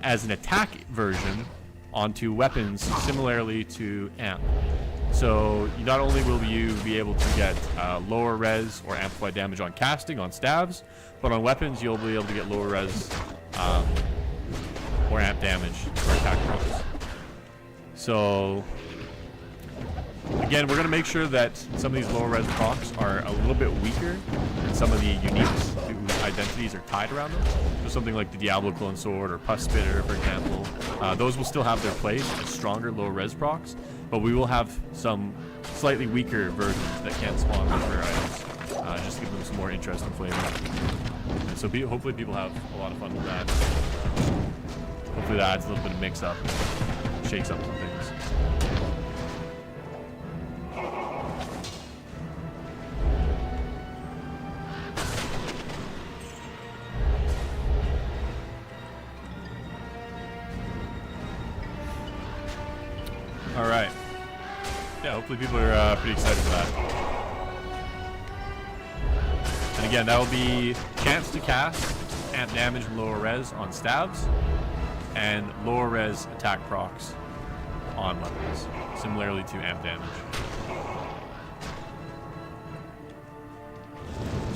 G: as an attack version onto weapons similarly to amp. So not only will you be able to get lower res or amplified damage on casting on staves, but on weapons you'll be able to get lower res or amp damage for attack procs. So again, we're going to make sure that some of these lower res procs are a little bit weaker than some of the uniques whose identities are tied around them. So something like the Diablo clone sword or pus spitter, for example. Those will still have their place as stronger lower res procs, but we will have some slightly weaker versions that can't spawn with rare items, just to give them some more interest and flavor. And so hopefully people have a lot of fun with that. Hopefully that adds a little bit of mix up and shakes up some things. All right. Yeah, hopefully people are pretty excited for that. And again, that will be chance to cast amp damage and lower res on staves, and lower res attack procs on weapons, similarly to amp damage.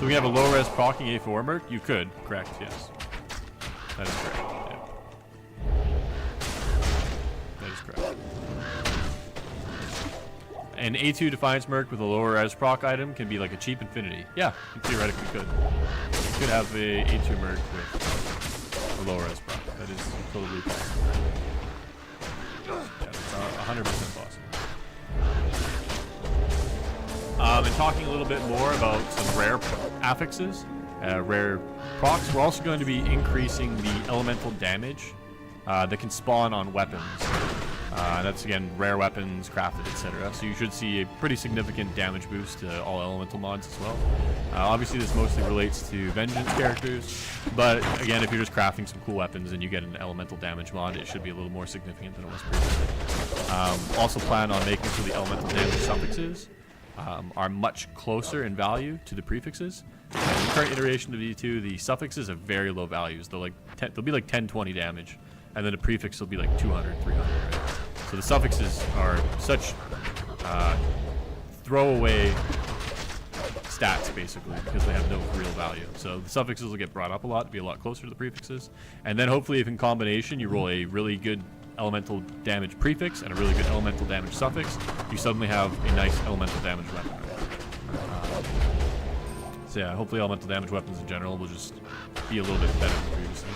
G: So we have a low res procking A4 merc? You could, correct, yes. That is correct, yeah. That is correct. An A2 Defiance Merc with a lower res proc item can be like a cheap Infinity. Yeah, you theoretically could. You could have a A2 Merc with a lower res proc. That is totally possible. Yeah, it's 100% possible. And talking a little bit more about some rare affixes, rare procs, we're also going to be increasing the elemental damage that can spawn on weapons. That's again rare weapons, crafted, etc. So you should see a pretty significant damage boost to all elemental mods as well. Obviously this mostly relates to vengeance characters, but again if you're just crafting some cool weapons and you get an elemental damage mod, it should be a little more significant than it was previously. Also plan on making sure the elemental damage suffixes are much closer in value to the prefixes. In the current iteration of D2, the suffixes have very low values. They'll be like 10-20 damage, and then the prefix will be like 200, 300, right? So the suffixes are such throwaway stats, basically, because they have no real value. So the suffixes will get brought up a lot to be a lot closer to the prefixes. And then hopefully if in combination you roll a really good elemental damage prefix and a really good elemental damage suffix, you suddenly have a nice elemental damage weapon. So yeah, hopefully elemental damage weapons in general will just be a little bit better than previously.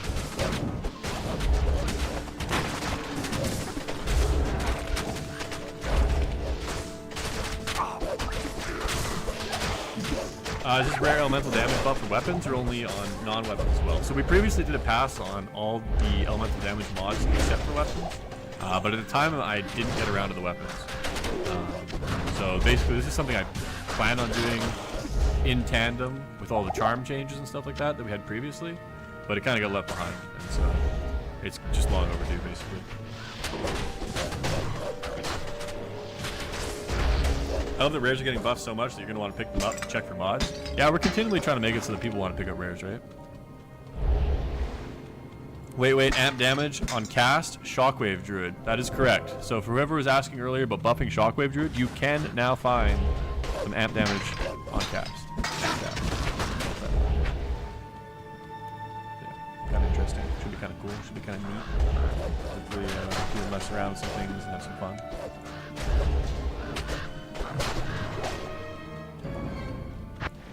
G: Is this rare elemental damage buff for weapons or only on non-weapons as well? So we previously did a pass on all the elemental damage mods except for weapons, but at the time I didn't get around to the weapons. So basically this is something I plan on doing in tandem with all the charm changes and stuff like that we had previously, but it kind of got left behind, and so it's just long overdue basically. I love that rares are getting buffed so much that you're going to want to pick them up and check for mods. Yeah, we're continually trying to make it so that people want to pick up rares, right? Wait, amp damage on cast, Shockwave Druid. That is correct. So for whoever was asking earlier about buffing Shockwave Druid, you can now find some amp damage on cast. Yeah, kind of interesting. Should be kind of cool. Should be kind of neat. Hopefully people mess around with some things and have some fun.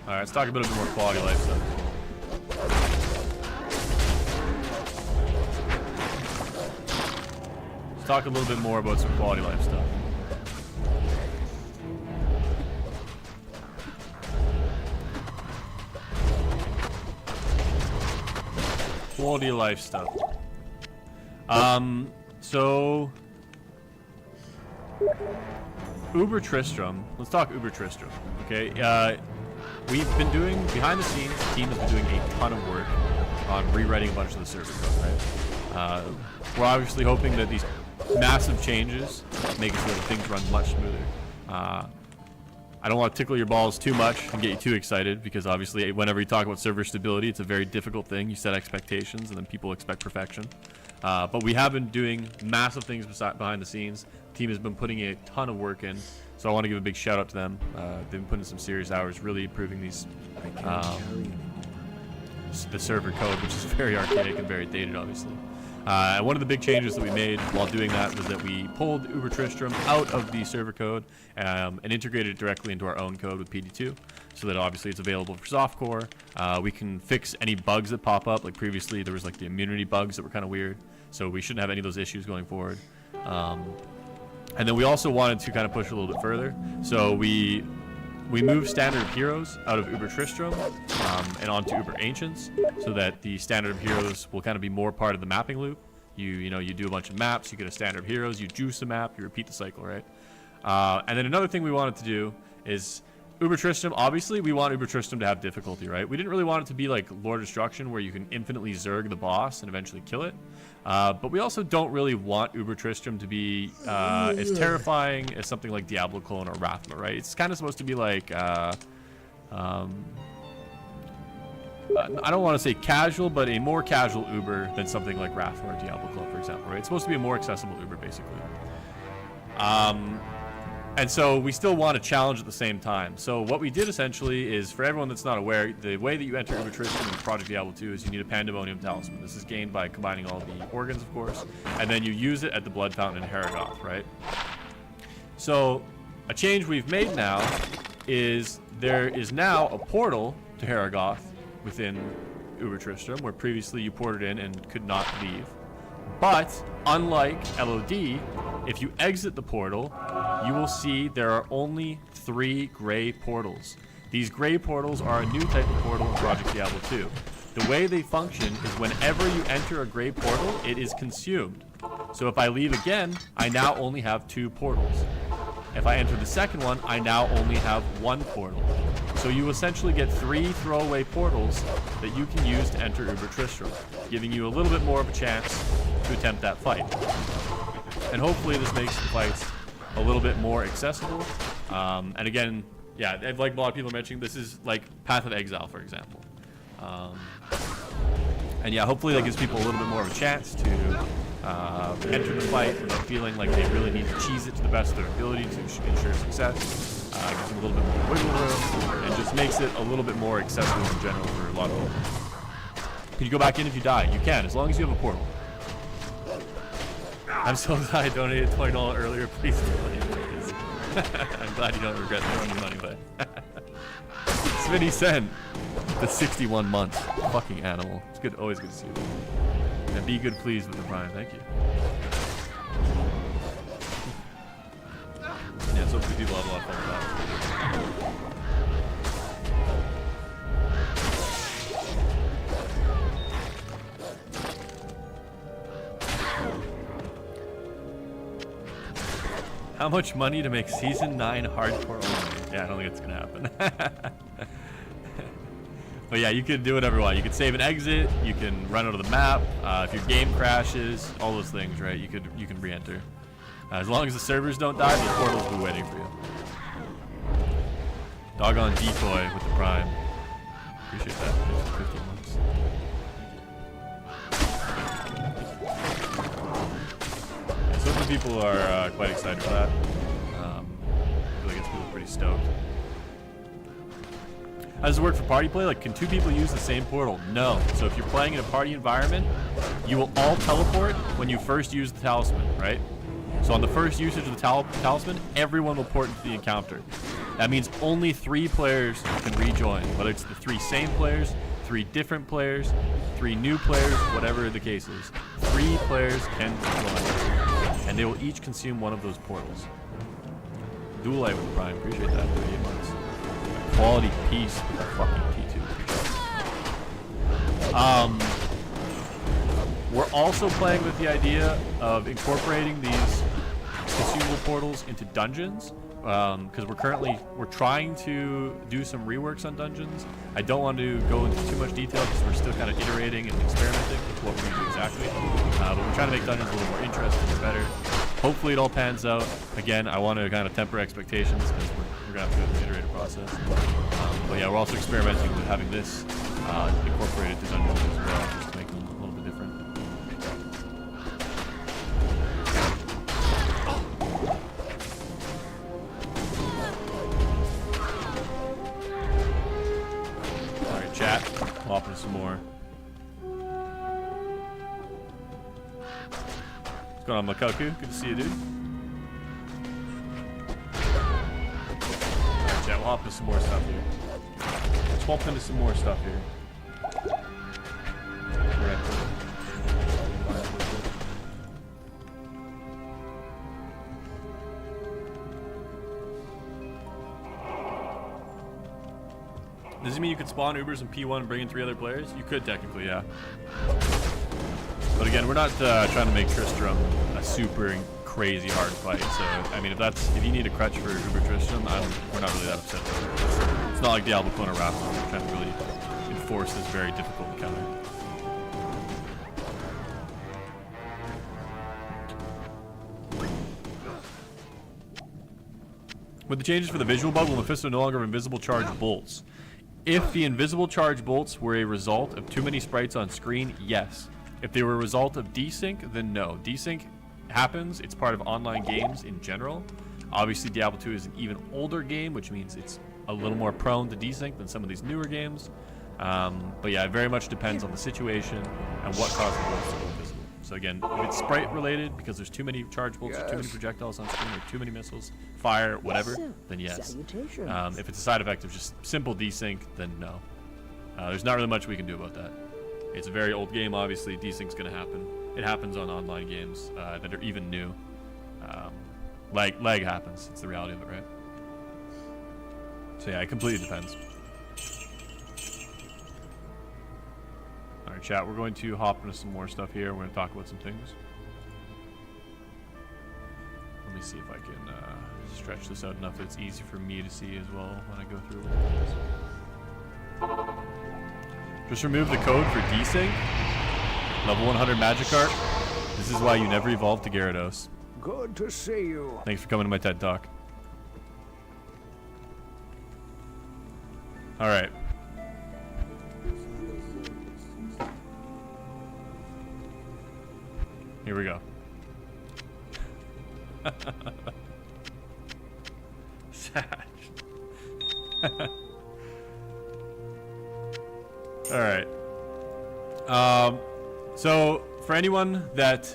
G: Alright, let's talk a bit more quality of life stuff. talk a little bit more about some quality of life stuff. Quality of life stuff. So Uber Tristram. Let's talk Uber Tristram. Okay. We've been doing behind the scenes. The team has been doing a ton of work on rewriting a bunch of the server code. Right. We're obviously hoping that these massive changes make it so that things run much smoother. I don't want to tickle your balls too much and get you too excited, because obviously whenever you talk about server stability, it's a very difficult thing. You set expectations and then people expect perfection. But we have been doing massive things behind the scenes. The team has been putting a ton of work in, so I want to give a big shout out to them. They've been putting some serious hours really improving these the server code, which is very archaic and very dated, obviously. And one of the big changes that we made while doing that was that we pulled Uber Tristram out of the server code and integrated it directly into our own code with PD2, so that obviously it's available for softcore. We can fix any bugs that pop up. Like previously there was like the immunity bugs that were kind of weird, so we shouldn't have any of those issues going forward. And then we also wanted to kind of push a little bit further, so we moved standard of heroes out of Uber Tristram and onto Uber Ancients, so that the standard of heroes will kind of be more part of the mapping loop. You do a bunch of maps, you get a standard of heroes, you juice a map, you repeat the cycle, right? And then another thing we wanted to do is Uber Tristram. Obviously, we want Uber Tristram to have difficulty, right? We didn't really want it to be like Lord Destruction, where you can infinitely zerg the boss and eventually kill it. But we also don't really want Uber Tristram to be as terrifying as something like Diablo Clone or Rathma, right? It's kind of supposed to be like, I don't want to say casual, but a more casual Uber than something like Rathma or Diablo Clone, for example, right? It's supposed to be a more accessible Uber, basically. And so we still want to challenge at the same time. So what we did essentially is, for everyone that's not aware, the way that you enter Uber Tristram in Project Diablo 2 is you need a Pandemonium Talisman. This is gained by combining all the organs, of course, and then you use it at the Blood Fountain in Haragoth, right? So a change we've made now is there is now a portal to Haragoth within Uber Tristram, where previously you ported in and could not leave. But unlike LOD, if you exit the portal, you will see there are only 3 gray portals. These gray portals are a new type of portal in Project Diablo 2. The way they function is whenever you enter a gray portal, it is consumed. So if I leave again, I now only have 2 portals. If I enter the second one, I now only have 1 portal. So you essentially get 3 throwaway portals that you can use to enter Uber Tristram, giving you a little bit more of a chance to attempt that fight. And hopefully this makes the fights a little bit more accessible. And again, yeah, like a lot of people are mentioning, this is like Path of Exile, for example. And yeah, hopefully that gives people a little bit more of a chance to enter the fight without feeling like they really need to cheese it to the best of their ability to ensure success. Gives them a little bit more wiggle room, and just makes it a little bit more accessible in general for a lot of people. Can you go back in if you die? You can, as long as you have a portal. I'm so glad I donated $20 earlier. Please don't leave it. I'm glad you don't regret throwing your money, but Smitty sent the 61 months. Fucking animal. It's good, always good to see you. And be good, please, with the Prime. Thank you. Yeah, so hopefully people have a lot of fun with that. How much money to make Season 9 hardcore only? Yeah, I don't think it's gonna happen. But yeah, you could do whatever you want. You could save and exit, you can run out of the map, if your game crashes, all those things, right? You can re-enter. As long as the servers don't die, the portals will be waiting for you. Doggone decoy with the Prime. Appreciate that. 15 months. Yeah, so many people are quite excited for that. I feel like it's people pretty stoked. How does it work for party play? Like, can 2 people use the same portal? No. So if you're playing in a party environment, you will all teleport when you first use the talisman, right? So on the first usage of the talisman, everyone will port into the encounter. That means only 3 players can rejoin, whether it's the 3 same players, 3 different players, 3 new players, whatever the case is. 3 players can join. and they will each consume one of those portals. Duelite with the Prime, appreciate that. 38 months. Quality piece with the fucking T2. We're also playing with the idea of incorporating these consumable portals into dungeons, because we're trying to do some reworks on dungeons. I don't want to go into too much detail because we're still kind of iterating and experimenting with what we're going to do exactly. But we're trying to make dungeons a little more interesting and better. Hopefully it all pans out. Again, I want to kind of temper expectations because we're going to have to go through the iterative process. But yeah, we're also experimenting with having this incorporated to dungeons as well, just to make them a little bit different. Alright, chat. I'll open some more. What's going on, Makaku? Good to see you, dude. Alright, chat. We'll hop into some more stuff here. Let's hop into some more stuff here. Does it mean you could spawn Ubers in P1 and bring in 3 other players? You could technically, yeah. But again, we're not trying to make Tristram a super crazy hard fight. So I mean, if you need a crutch for Uber Tristram, we're not really that upset with it. It's not like Diablo Clone or Raffle. We're trying to really enforce this very difficult encounter. With the changes for the visual bug, will Mephisto no longer have invisible charge bolts? If the invisible charge bolts were a result of too many sprites on screen, yes. If they were a result of desync, then no. Desync happens. It's part of online games in general. Obviously, Diablo 2 is an even older game, which means it's a little more prone to desync than some of these newer games. But yeah, it very much depends on the situation and what causes the bolts to go invisible. So again, if it's sprite related because there's too many charge bolts or too many projectiles on screen or too many missiles, fire, whatever, then yes. If it's a side effect of just simple desync, then no. There's not really much we can do about that. It's a very old game, obviously. Desync's going to happen. It happens on online games that are even new. Lag happens. It's the reality of it, right? So yeah, it completely depends. Alright, chat, we're going to hop into some more stuff here. We're going to talk about some things. Let me see if I can stretch this out enough that it's easy for me to see as well when I go through it. Just remove the code for desync. Level 100 Magikarp. This is why you never evolved to Gyarados.
J: Good to see you.
G: Thanks for coming to my TED Talk. Alright. Here we go. Sad. Alright. So, for anyone that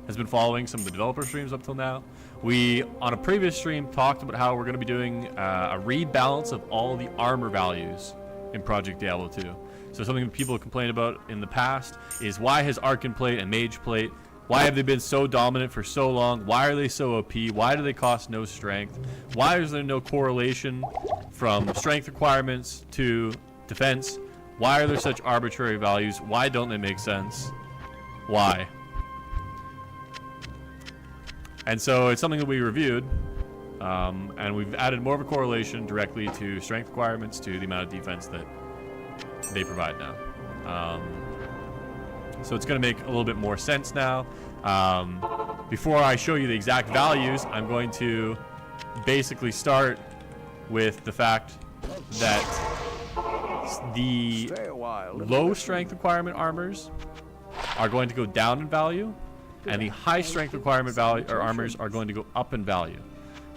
G: has been following some of the developer streams up till now, we, on a previous stream, talked about how we're going to be doing a rebalance of all the armor values in Project Diablo 2. So something that people have complained about in the past is why has Arcane Plate and Mage Plate, why have they been so dominant for so long? Why are they so OP? Why do they cost no strength? Why is there no correlation from strength requirements to defense? Why are there such arbitrary values? Why don't they make sense? Why? And so it's something that we reviewed, and we've added more of a correlation directly to strength requirements to the amount of defense that they provide now. So it's going to make a little bit more sense now. Before I show you the exact values, I'm going to basically start with the fact that the low strength requirement armors are going to go down in value, and the high strength requirement value or armors are going to go up in value.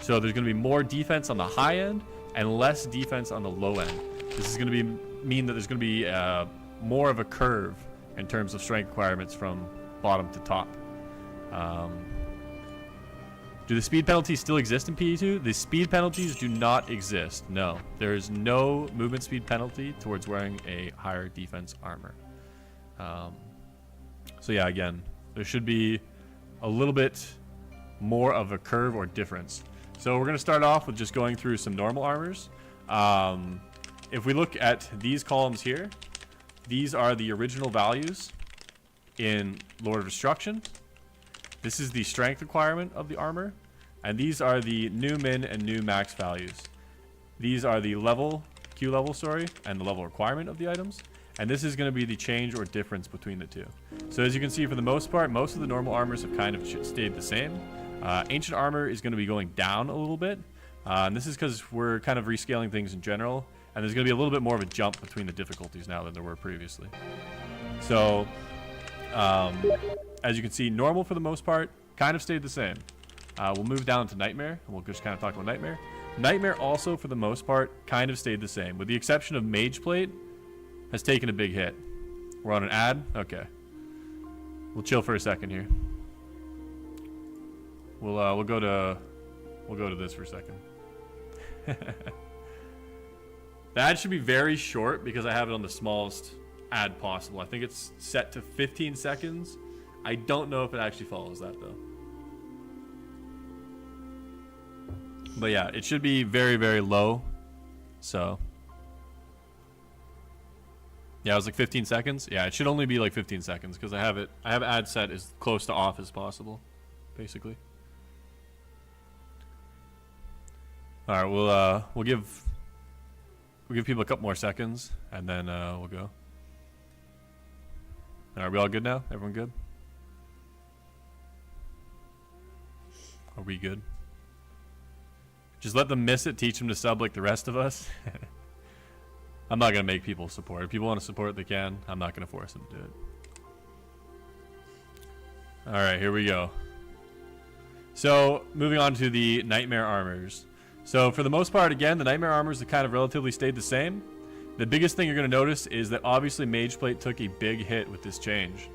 G: So there's going to be more defense on the high end and less defense on the low end. This is going to mean that there's going to be more of a curve in terms of strength requirements from bottom to top. Do the speed penalties still exist in PE2? The speed penalties do not exist. No, there is no movement speed penalty towards wearing a higher defense armor. So yeah, again, there should be a little bit more of a curve or difference. So we're going to start off with just going through some normal armors. If we look at these columns here, these are the original values in Lord of Destruction. This is the strength requirement of the armor, and these are the new min and new max values. These are the Q level, sorry, and the level requirement of the items. And this is going to be the change or difference between the two. So as you can see, for the most part, most of the normal armors have kind of stayed the same. Ancient armor is going to be going down a little bit. And this is because we're kind of rescaling things in general. And there's going to be a little bit more of a jump between the difficulties now than there were previously. So, as you can see, normal for the most part kind of stayed the same. We'll move down to Nightmare, and we'll just kind of talk about Nightmare. Nightmare also, for the most part, kind of stayed the same, with the exception of Mage Plate has taken a big hit. We're on an ad? Okay. We'll chill for a second here. We'll go to this for a second. The ad should be very short because I have it on the smallest ad possible. I think it's set to 15 seconds. I don't know if it actually follows that though. But yeah, it should be very, very low. So yeah, it was like 15 seconds. Yeah, it should only be like 15 seconds because I have ad set as close to off as possible, basically. All right, we'll give people a couple more seconds and then we'll go. Are we all good now? Everyone good? Are we good? Just let them miss it, teach them to sub like the rest of us. I'm not going to make people support. If people want to support, they can. I'm not going to force them to do it. Alright, here we go. So, moving on to the Nightmare armors. So, for the most part, again, the Nightmare armors have kind of relatively stayed the same. The biggest thing you're going to notice is that obviously Mage Plate took a big hit with this change.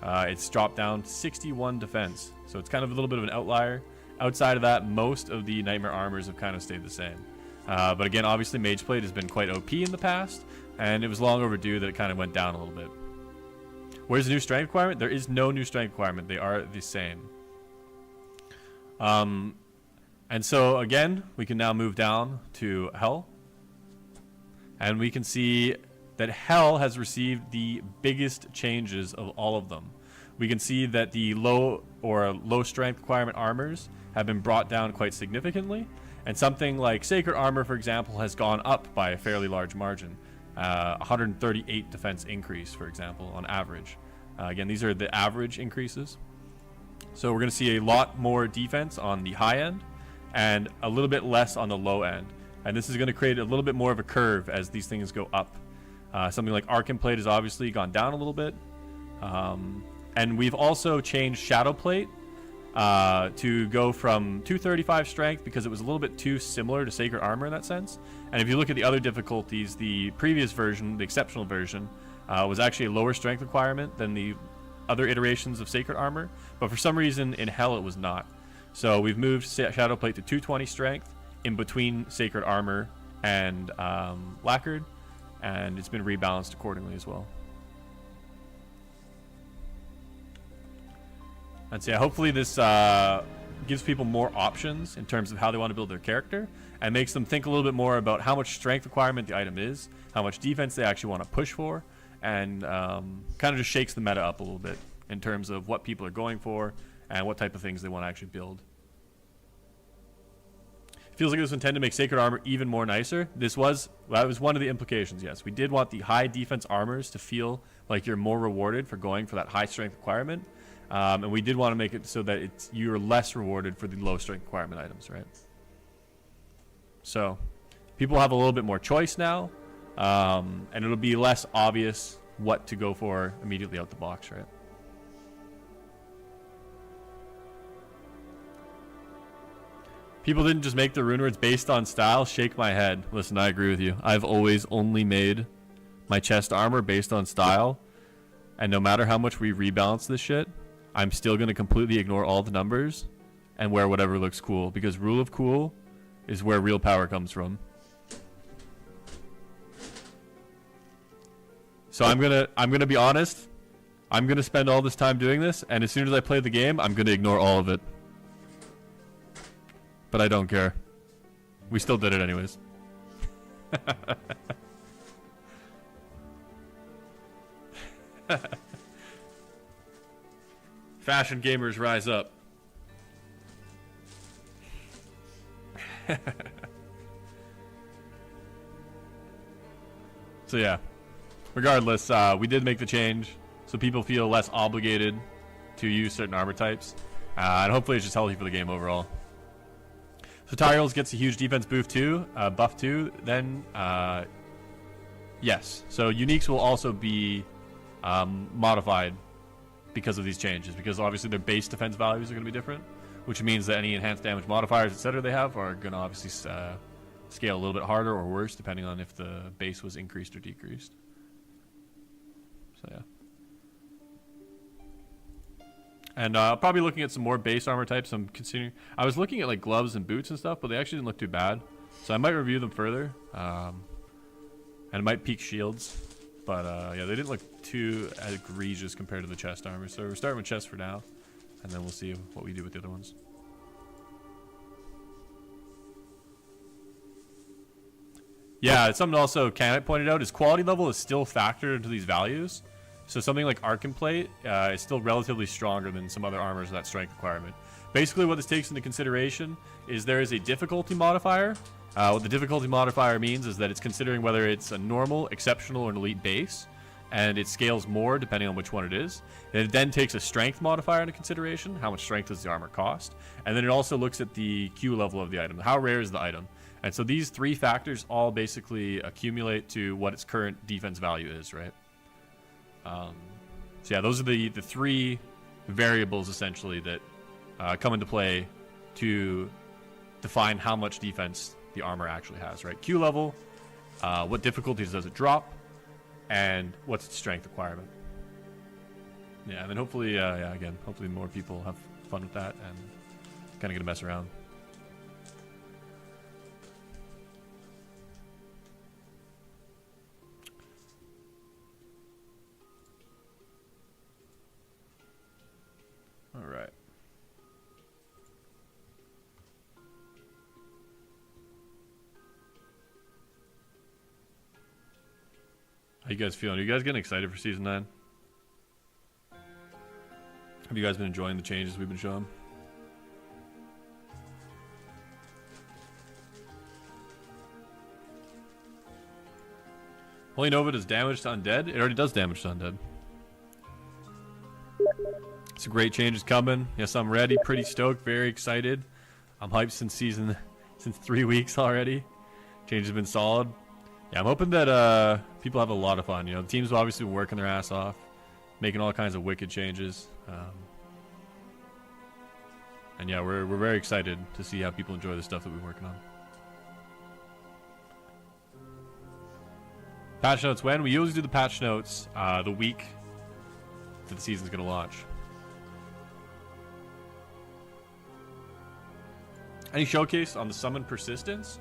G: It's dropped down 61 defense. So, it's kind of a little bit of an outlier. Outside of that, most of the Nightmare armors have kind of stayed the same. But again, obviously Mage Plate has been quite OP in the past, and it was long overdue that it kind of went down a little bit. Where's the new strength requirement? There is no new strength requirement. They are the same. And so again, we can now move down to Hell. And we can see that Hell has received the biggest changes of all of them. We can see that the low strength requirement armors have been brought down quite significantly. And something like Sacred Armor, for example, has gone up by a fairly large margin. 138 defense increase, for example, on average. Again, these are the average increases. So we're going to see a lot more defense on the high end and a little bit less on the low end. And this is going to create a little bit more of a curve as these things go up. Something like Arcane Plate has obviously gone down a little bit. And we've also changed Shadow Plate to go from 235 strength because it was a little bit too similar to Sacred Armor in that sense. And if you look at the other difficulties, the previous version, the exceptional version, was actually a lower strength requirement than the other iterations of Sacred Armor. But for some reason in Hell it was not. So we've moved Shadow Plate to 220 strength in between Sacred Armor and Lacquered, and it's been rebalanced accordingly as well. And so yeah, hopefully this gives people more options in terms of how they want to build their character and makes them think a little bit more about how much strength requirement the item is, how much defense they actually want to push for, and kind of just shakes the meta up a little bit in terms of what people are going for and what type of things they want to actually build. Feels like this was intended to make Sacred Armor even more nicer. That was one of the implications, yes. We did want the high defense armors to feel like you're more rewarded for going for that high strength requirement. And we did want to make it so that you're less rewarded for the low strength requirement items, right? So people have a little bit more choice now, and it'll be less obvious what to go for immediately out the box, right? People didn't just make the rune words based on style. Shake my head. Listen, I agree with you. I've always only made my chest armor based on style, and no matter how much we rebalance this shit, I'm still going to completely ignore all the numbers and wear whatever looks cool, because rule of cool is where real power comes from. So I'm gonna be honest. I'm going to spend all this time doing this, and as soon as I play the game, I'm going to ignore all of it. But I don't care. We still did it anyways. Fashion gamers rise up. So yeah, regardless, we did make the change so people feel less obligated to use certain armor types, and hopefully it's just healthy for the game overall. So Tyrells gets a huge defense buff too, then yes. So uniques will also be modified because of these changes, because obviously their base defense values are going to be different, which means that any enhanced damage modifiers, etc. they have are going to obviously scale a little bit harder or worse depending on if the base was increased or decreased. So yeah. And probably looking at some more base armor types. I'm considering. I was looking at like gloves and boots and stuff, but they actually didn't look too bad. So I might review them further. And it might peak shields. But yeah, they didn't look too egregious compared to the chest armor. So we're starting with chest for now, and then we'll see what we do with the other ones. Yeah, it's something also Canet pointed out is quality level is still factored into these values. So something like Archon Plate is still relatively stronger than some other armors with that strength requirement. Basically what this takes into consideration is there is a difficulty modifier. What the difficulty modifier means is that it's considering whether it's a normal, exceptional, or an elite base. And it scales more depending on which one it is. And it then takes a strength modifier into consideration. How much strength does the armor cost? And then it also looks at the Q level of the item. How rare is the item? And so these three factors all basically accumulate to what its current defense value is, right? So yeah, those are the three variables essentially that come into play to define how much defense the armor actually has, right? Q level, what difficulties does it drop, and what's its strength requirement. Yeah, and then hopefully, yeah, again, hopefully more people have fun with that and kind of get to mess around. All right. How you guys feeling? Are you guys getting excited for Season 9? Have you guys been enjoying the changes we've been showing? Holy Nova does damage to undead? It already does damage to undead. Some great changes coming. Yes, I'm ready. Pretty stoked. Very excited. I'm hyped since 3 weeks already. Changes have been solid. Yeah, I'm hoping that people have a lot of fun. You know, the team's obviously been working their ass off, making all kinds of wicked changes. And yeah, we're very excited to see how people enjoy the stuff that we're working on. Patch notes when? We usually do the patch notes the week that the season's going to launch. Any showcase on the summon persistence?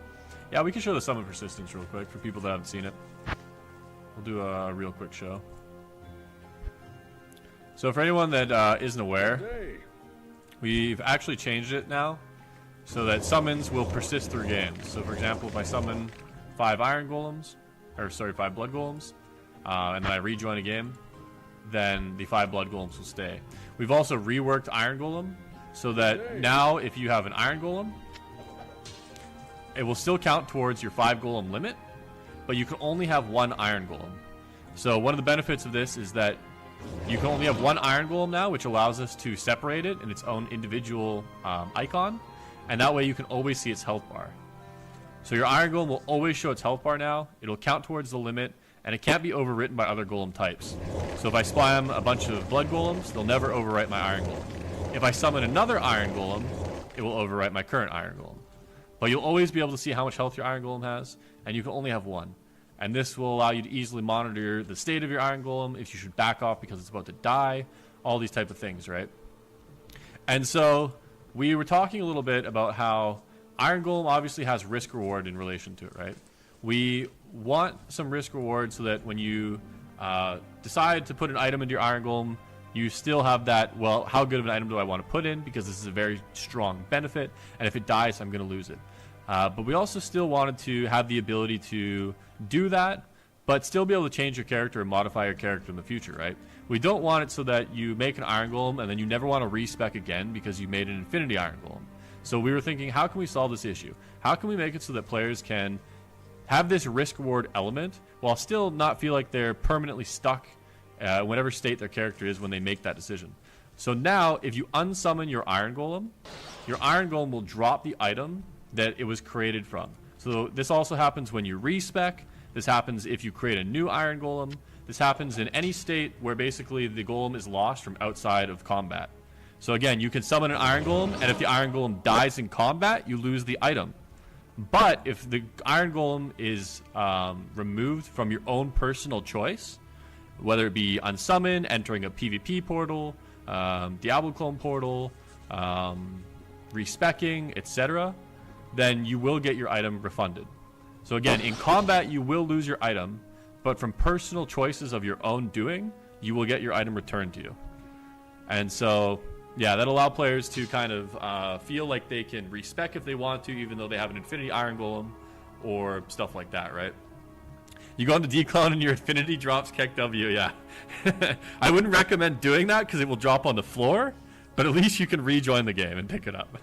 G: Yeah, we can show the summon persistence real quick for people that haven't seen it. We'll do a real quick show. So for anyone that isn't aware, we've actually changed it now so that summons will persist through games. So for example, if I summon 5 blood golems, and then I rejoin a game, then the 5 blood golems will stay. We've also reworked Iron Golem so that now if you have an Iron Golem, it will still count towards your 5 golem limit, but you can only have 1 Iron Golem. So one of the benefits of this is that you can only have 1 Iron Golem now, which allows us to separate it in its own individual icon, and that way you can always see its health bar. So your Iron Golem will always show its health bar now, it'll count towards the limit, and it can't be overwritten by other golem types. So if I spam a bunch of blood golems, they'll never overwrite my Iron Golem. If I summon another Iron Golem, it will overwrite my current Iron Golem. But you'll always be able to see how much health your Iron Golem has, and you can only have 1. And this will allow you to easily monitor the state of your Iron Golem, if you should back off because it's about to die, all these type of things, right? And so we were talking a little bit about how Iron Golem obviously has risk reward in relation to it, right? We want some risk reward so that when you decide to put an item into your Iron Golem, you still have that, well, how good of an item do I want to put in? Because this is a very strong benefit, and if it dies, I'm going to lose it. But we also still wanted to have the ability to do that, but still be able to change your character and modify your character in the future, right? We don't want it so that you make an Iron Golem and then you never want to respec again because you made an Infinity Iron Golem. So we were thinking, how can we solve this issue? How can we make it so that players can have this risk-reward element while still not feel like they're permanently stuck whatever state their character is when they make that decision? So now, if you unsummon your Iron Golem will drop the item that it was created from. So this also happens when you respec. This happens if you create a new Iron Golem. This happens in any state where basically the golem is lost from outside of combat. So again, you can summon an Iron Golem, and if the Iron Golem dies in combat, you lose the item. But if the Iron Golem is removed from your own personal choice, whether it be unsummon, entering a PvP portal, Diablo clone portal, respecking, etc., then you will get your item refunded. So again, in combat, you will lose your item, but from personal choices of your own doing, you will get your item returned to you. And so, yeah, that'll allow players to kind of feel like they can respec if they want to, even though they have an Infinity Iron Golem, or stuff like that, right? You go into declone and your Infinity drops Keck W, yeah. I wouldn't recommend doing that because it will drop on the floor, but at least you can rejoin the game and pick it up.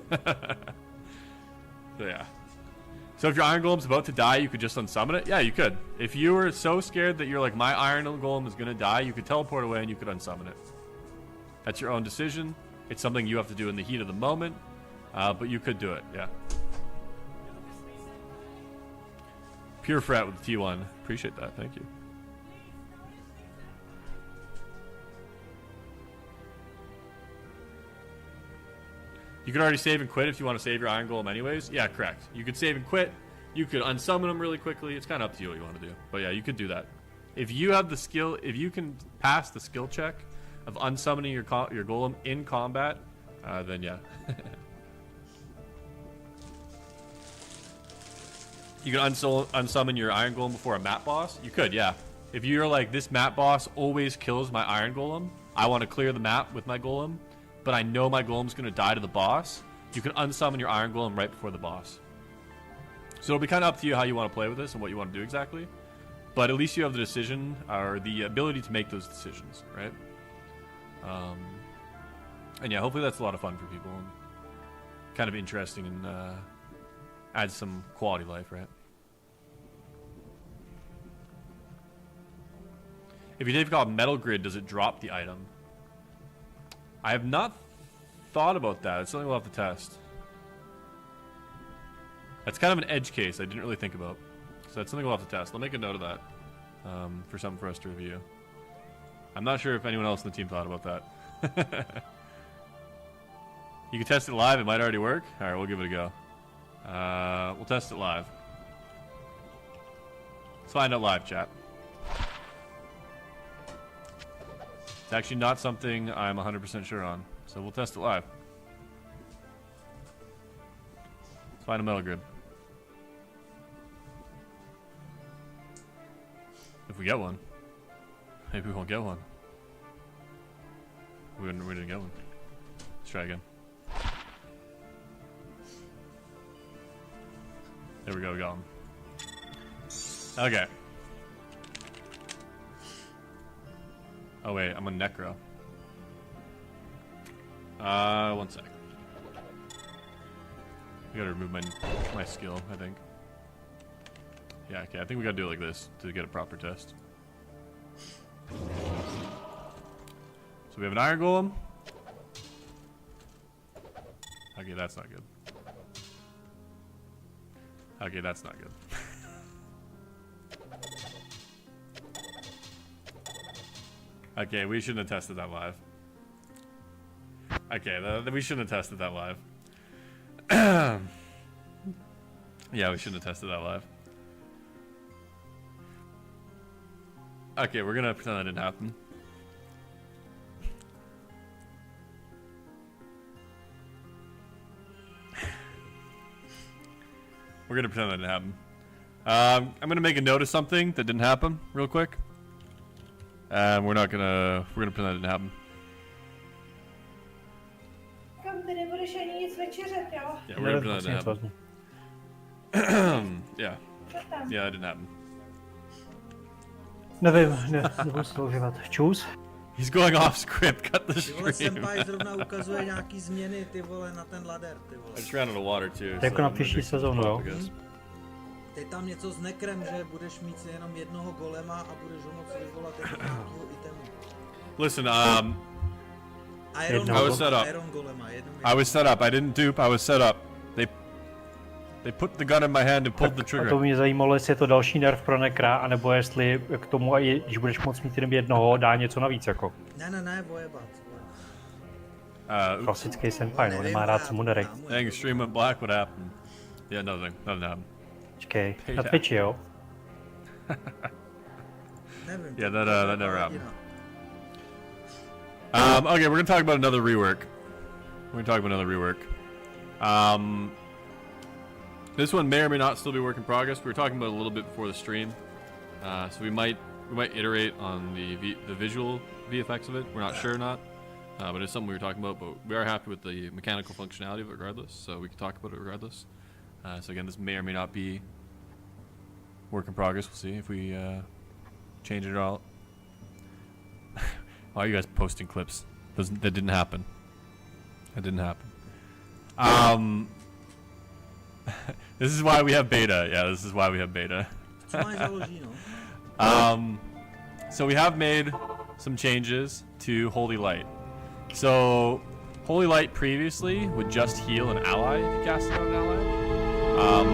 G: So yeah. So if your Iron Golem's about to die, you could just unsummon it? Yeah, you could. If you were so scared that you're like, my Iron Golem is going to die, you could teleport away and you could unsummon it. That's your own decision. It's something you have to do in the heat of the moment, but you could do it, yeah. Pure Fret with the T1. Appreciate that, thank you. You could already save and quit if you want to save your Iron Golem anyways. Yeah, correct. You could save and quit. You could unsummon them really quickly. It's kind of up to you what you want to do. But yeah, you could do that. If you have the skill, if you can pass the skill check of unsummoning your Golem in combat, then yeah. You can unsummon your Iron Golem before a map boss? You could, yeah. If you're like, this map boss always kills my Iron Golem, I want to clear the map with my Golem, but I know my Golem's going to die to the boss, you can unsummon your Iron Golem right before the boss. So it'll be kind of up to you how you want to play with this and what you want to do exactly. But at least you have the decision, or the ability to make those decisions, right? And yeah, hopefully that's a lot of fun for people. And kind of interesting and adds some quality life, right? If you take out Metal Grid, does it drop the item? I have not thought about that. It's something we'll have to test. That's kind of an edge case I didn't really think about. So that's something we'll have to test. I'll make a note of that for something for us to review. I'm not sure if anyone else in the team thought about that. You can test it live. It might already work. All right, we'll give it a go. We'll test it live. Let's find out live, chat. It's actually not something I'm 100% sure on, so we'll test it live. Let's find a Metal Grid. If we get one. Maybe we won't get one. We didn't get one. Let's try again. There we go, we got one. Okay. Oh wait, I'm on Necro. 1 sec. I gotta remove my skill, I think. Yeah, okay, I think we gotta do it like this to get a proper test. So we have an Iron Golem. Okay, that's not good. Okay, that's not good. Okay, we shouldn't have tested that live. Okay, we shouldn't have tested that live. Yeah, we shouldn't have tested that live. Okay, we're gonna pretend that didn't happen. We're gonna pretend that didn't happen. I'm gonna make a note of something that didn't happen real quick. We're gonna pretend that didn't happen. Yeah, we're gonna pretend that didn't happen. Yeah, that didn't happen.
K: Nevím, nebudu se používat. Čus?
G: He's going off script, cut the stream.
D: Senpai zrovna ukazuje nějaký změny, ty vole, na ten ladder, ty vole.
G: I just ran out of water too.
K: To jako na příští sezónu, jo?
D: Teď tam něco s nekrem, že budeš mít jenom jednoho golema a budeš ho moc vyvolat jako nějakýho itemu.
G: Listen,
D: Iron golema,
G: I was set up. I didn't dupe. I was set up. They put the gun in my hand and pulled the trigger.
K: A to mě zajímalo, jestli je to další nerv pro nekra, anebo jestli k tomu, když budeš moc mít jenom jednoho, dá něco navíc jako.
D: Ne, bojebat.
K: Klasický senpai, no, nemá rád summonery.
G: Dang, stream went black, what happened? Yeah, nothing happened.
K: Počkej, na Twitchi, jo?
G: Yeah, that never happened. Okay, we're gonna talk about another rework. This one may or may not still be work in progress. We were talking about it a little bit before the stream, so we might iterate on the visual VFX of it. We're not sure or not, but it's something we were talking about. But we are happy with the mechanical functionality of it regardless, so we can talk about it regardless. So again, this may or may not be work in progress. We'll see if we change it at all. Why are you guys posting clips? That didn't happen. This is why we have beta. Yeah, this is why we have beta. So we have made some changes to Holy Light. So Holy Light previously would just heal an ally if you cast it on an ally.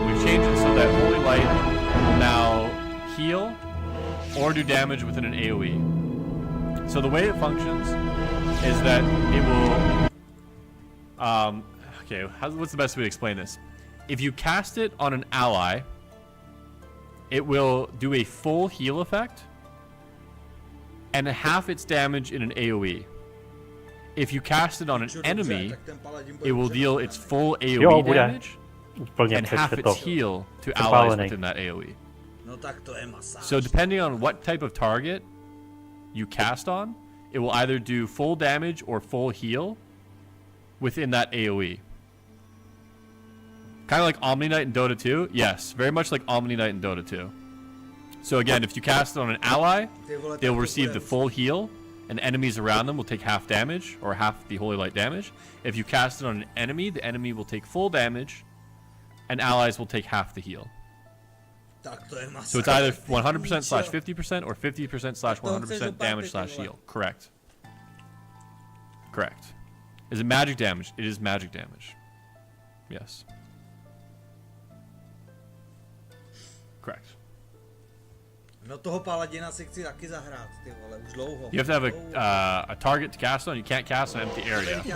G: We've changed it so that Holy Light will now heal or do damage within an AoE. So the way it functions is that it will... okay, what's the best way to explain this? If you cast it on an ally, it will do a full heal effect and half its damage in an AoE. If you cast it on an enemy, it will deal its full AoE damage and half its heal to allies within that AoE. So depending on what type of target you cast on, it will either do full damage or full heal within that AoE. Kind of like Omni Knight in Dota 2? Yes, very much like Omni Knight in Dota 2. So again, if you cast it on an ally, they will receive the full heal, and enemies around them will take half damage, or half the Holy Light damage. If you cast it on an enemy, the enemy will take full damage, and allies will take half the heal. So it's either 100%/50% or 50%/100% damage/heal. Correct. Is it magic damage? It is magic damage. Yes. Correct.
D: No toho paladina si chci taky zahrát, ty vole, už dlouho.
G: You have to have a target to cast on. You can't cast an empty area. You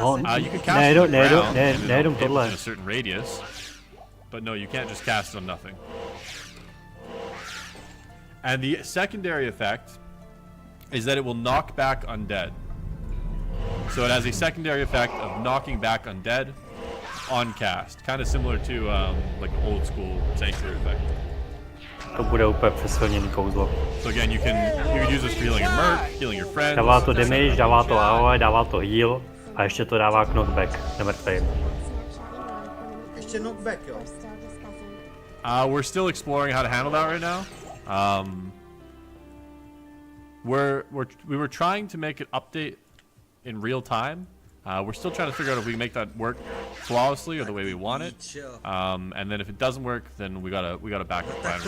G: can cast it in a certain radius, but no, you can't just cast it on nothing. And the secondary effect is that it will knock back undead. So it has a secondary effect of knocking back undead on cast, kind of similar to like old school sanctuary effect.
K: To bude úplně přesilněný kouzlo.
G: So again, you can use this for healing your merc, healing your friends.
K: Dává to damage, dává to AoE, dává to heal a ještě to dává knockback nemrtvým.
D: Ještě knockback, jo.
G: We're still exploring how to handle that right now. We were trying to make it update in real time. We're still trying to figure out if we can make that work flawlessly or the way we want it. And then if it doesn't work, then we got a backup plan.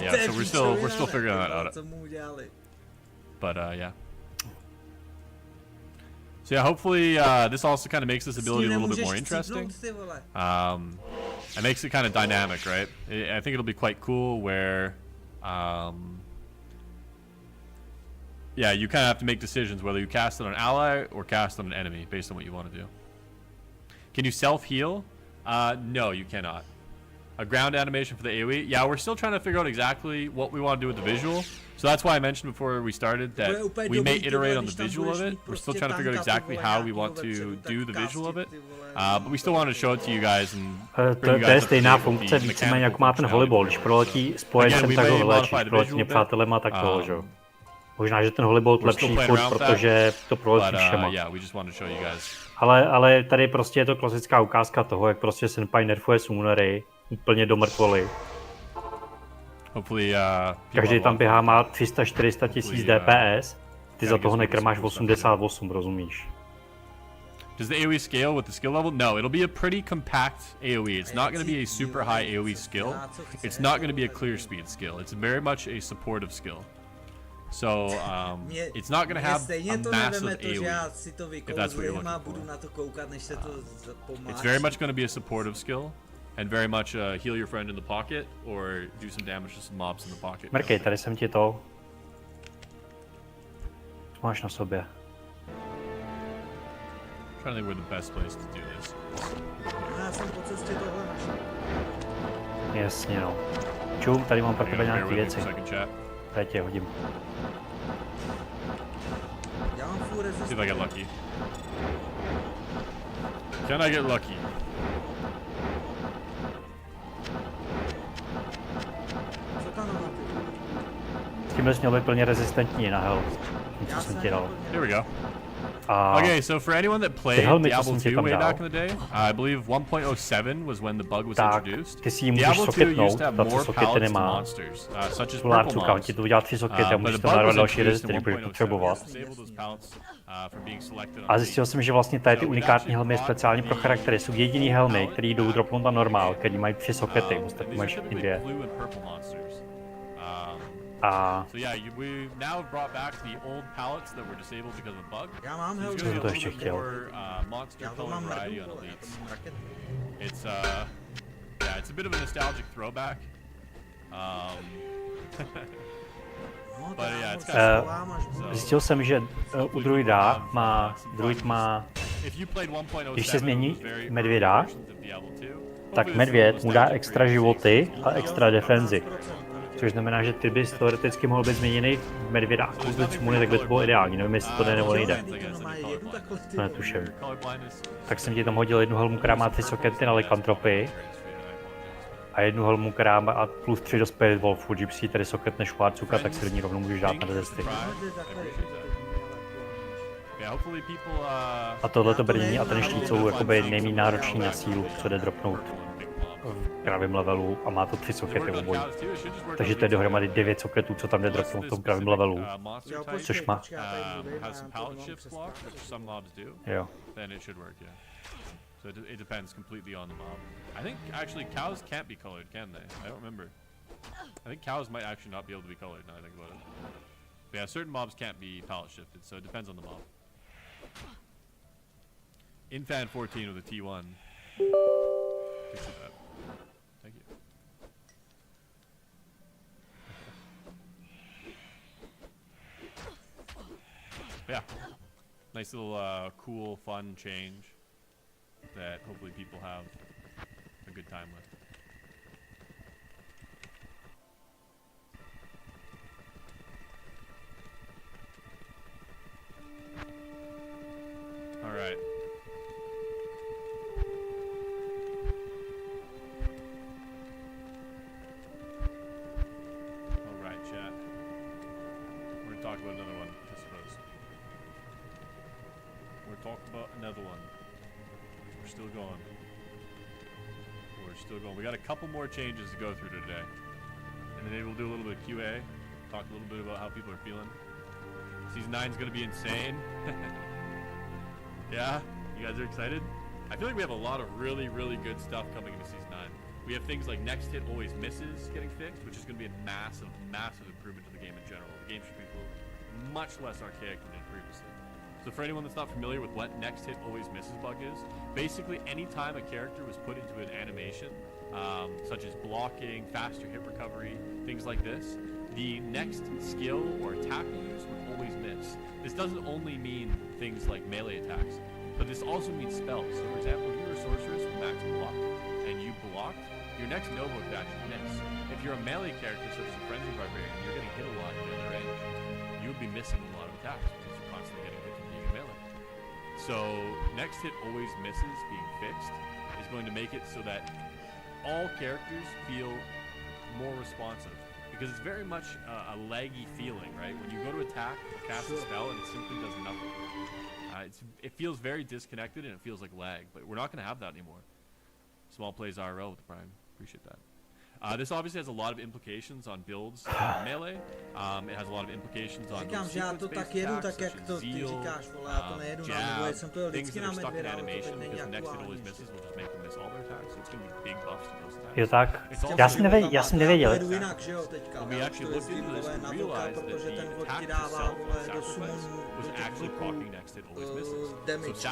G: Yeah, so we're still figuring that out. But yeah. So yeah, hopefully this also kind of makes this ability a little bit more interesting. It makes it kind of dynamic, right? I think it'll be quite cool where yeah, you kind of have to make decisions whether you cast it on an ally or cast on an enemy based on what you want to do. Can you self-heal? No, you cannot. A ground animation for the AoE? Yeah, we're still trying to figure out exactly what we want to do with the visual. So that's why I mentioned before we started that we may iterate on the visual of it. We're still trying to figure out exactly how we want to do the visual of it. But we still want to show it to you guys and
K: to je stejná funkce, víceméně jak má ten volleyball, když proletí spojencem, tak ho vylečíš, proletí nepřátelema, tak toho, že jo. Možná, že ten Holybolt lepší furt, protože to proletí všema. Ale tady prostě je to klasická ukázka toho, jak prostě Senpai nerfuje summonery úplně do mrtvoly. Každý tam běhá, má 300-400 tisíc DPS, ty za toho nekr máš 88, rozumíš?
G: Does the AoE scale with the skill level? No, it'll be a pretty compact AoE. It's not going to be a super high AoE skill. It's not going to be a clear speed skill. It's very much a supportive skill. So, it's not going to have a massive AoE, if that's what you're looking for. It's very much going to be a supportive skill, and very much heal your friend in the pocket, or do some damage to some mobs in the pocket.
K: Mrkej, tady jsem ti to. Máš na sobě.
G: I'm trying to think where the best place to do this.
D: Já jsem po cestě tohle našel.
K: Jasně no. Čum, tady mám pro tebe nějaký věci. Tady tě hodím.
D: Já mám full resistance.
G: See if I get lucky. Can I get lucky?
D: Co tam mám ty?
K: S tímhle jsi měl být plně rezistentní na hell. Co jsem ti dal.
G: Here we go. Okay, so for anyone that played Diablo 2 way back in the day, I believe 1.07 was when the bug was introduced. Diablo 2 used to have more pallets to monsters, such as purple mobs.
K: Ti to udělá 3 sokety a můžeš tam narvat další rezistenty, budeš potřebovat. A zjistil jsem, že vlastně tady ty unikátní helmy speciálně pro charaktery jsou jediný helmy, které jdou dropnout na normál, který mají 3 sokety, ostatní mají všechny 2.
G: So yeah, we now brought back the old pallets that were disabled because of a bug.
D: Já mám helmu.
K: To ještě chtěl.
G: Monster color variety on elites. It's yeah, it's a bit of a nostalgic throwback. But yeah, it's kind of
K: zjistil jsem, že u druida druid má, když se změní medvěda, tak medvěd mu dá extra životy a extra defenzi. Což znamená, že ty bys teoreticky mohl být změněný v medvěda. Pokud mu tak by to bylo ideální, nevím, jestli to jde nebo nejde. To netuším. Tak jsem ti tam hodil jednu helmu, která má 3 sokety na likantropy. A jednu helmu, která má plus 3 do Spirit Wolfu, že si tady soket než Švárcuka, tak si do ní rovnou můžeš dát na rezisty. A tohleto brnění a ten štít jsou jakoby nejméně náročný na sílu, co jde dropnout v kravém levelu a má to 3 sokety obojí. Takže to je dohromady 9 soketů, co tam jde dropnout v tom kravém levelu, což má. Jo.
G: So it depends completely on the mob. I think actually cows can't be colored, can they? I don't remember. I think cows might actually not be able to be colored now I think about it. But yeah, certain mobs can't be palette shifted, so it depends on the mob. Infan 14 with a T1. Thank you. Yeah, nice little cool, fun change that hopefully people have a good time with. All right. All right, chat. We're gonna talk about another one, I suppose. We're talking about another one. We're still going. We're still going. We got a couple more changes to go through today. And then maybe we'll do a little bit of QA. Talk a little bit about how people are feeling. Season 9 is going to be insane. Yeah? You guys are excited? I feel like we have a lot of really, really good stuff coming into Season 9. We have things like Next Hit Always Misses getting fixed, which is going to be a massive, massive improvement to the game in general. The game should be much less archaic than it previously. So for anyone that's not familiar with what Next Hit Always Misses bug is, basically anytime a character was put into an animation, such as blocking, faster hit recovery, things like this, the next skill or attack you use would always miss. This doesn't only mean things like melee attacks, but this also means spells. So for example, if you're a sorceress with max block, and you blocked, your next Nova could actually miss. If you're a melee character such as a Frenzy Barbarian, you're getting hit a lot in the other range, you would be missing a lot of attacks because you're constantly getting hit from being a melee. So Next Hit Always Misses being fixed is going to make it so that all characters feel more responsive. because it's very much a laggy feeling, right? When you go to attack or cast a spell and it simply does nothing. It feels very disconnected and it feels like lag, but we're not going to have that anymore. Small plays IRL with the Prime. Appreciate that. This obviously has a lot of implications on builds melee. It has a lot of implications on
D: Říkám, že já to tak jedu, tak jak to ty říkáš, vole, já to nejedu na nebo jsem to vždycky na medvěda, ale to teď není aktuální.
K: Jo tak, já jsem nevěděl.
D: Já to jedu jinak, že jo, teďka. Já to jezdím, vole, na vlka, protože ten vlk ti dává, vole, do summonu, damage.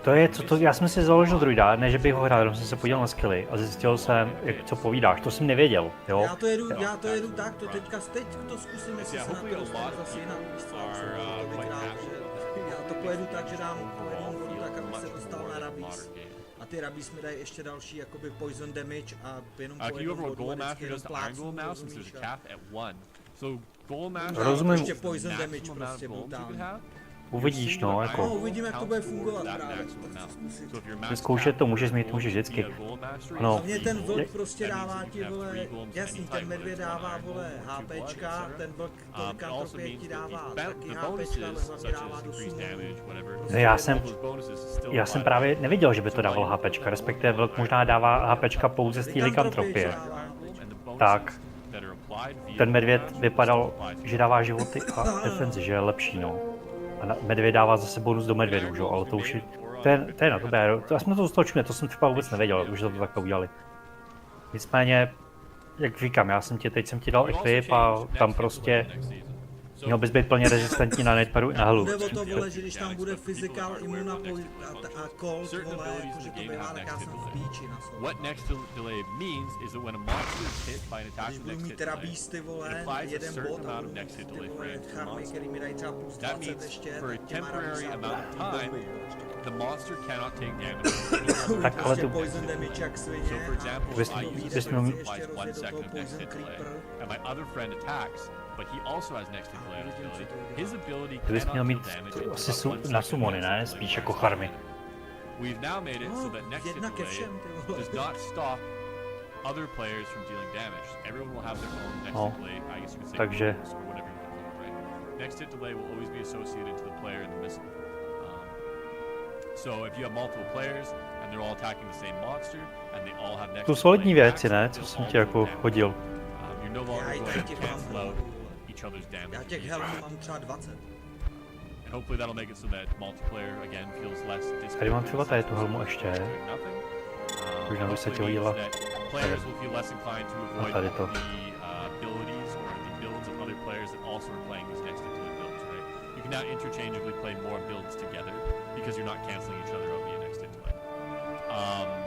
K: To je, já jsem si založil druida, ne že bych ho hrál, jenom jsem se podíval na skilly a zjistil jsem, co povídáš, to jsem nevěděl, jo.
D: Já to jedu tak, to teď to zkusím, jestli se na to dostanu zase jinak, víš co, já to pojedu tak, že dám po jednom vodu tak, aby se dostal na rabís. A ty rabís mi dají ještě další jakoby poison damage a jenom po jednom vodu a vždycky jenom plácnu, rozumíš?
K: Rozumím.
D: Ještě poison damage prostě brutální.
K: Uvidíš, no, jako.
D: No, uvidím, jak to bude fungovat právě.
K: Zkoušet to můžeš mít, můžeš vždycky. No.
D: Hlavně ten vlk prostě dává ti, vole, jasný, ten medvěd dává, vole, HPčka, ten vlk tolika antropie ti dává taky HPčka, ale hlavně dává do sumu.
K: No já jsem právě neviděl, že by to dával HPčka, respektive vlk možná dává HPčka pouze z té likantropie. Tak. Ten medvěd vypadal, že dává životy a defenzi, že je lepší, no. A medvěd dává zase bonus do medvědů, že? Ale to už je, to je na tebe, já jsem to stočně, to jsem třeba vůbec nevěděl, už to takhle udělali. Nicméně, jak říkám, teď jsem ti dal equip a tam prostě měl bys být plně rezistentní na netpadu i na helu.
D: Bude o to, vole, že když tam bude physical, immuna a cold, vole, jakože to bývá, tak já jsem v píči na sobě. Když budu mít rabísty, vole, jeden bod a budu mít ty vole charmy, který mi dají třeba plus 20 ještě, tak těma rabísama
K: tak ale
D: to poison damage jak svině a
K: bys měl mít
D: ještě rozjet do toho poison creeper.
K: Ty bys měl mít asi na summony, ne? Spíš jako charmy.
D: Jedna ke všem, ty vole.
K: No, takže... Tu solidní věci, ne? Co jsem ti jako hodil.
D: Já těch helmů mám třeba 20.
K: Tady mám třeba tady tu helmu ještě. Možná by se ti hodila. A tady to.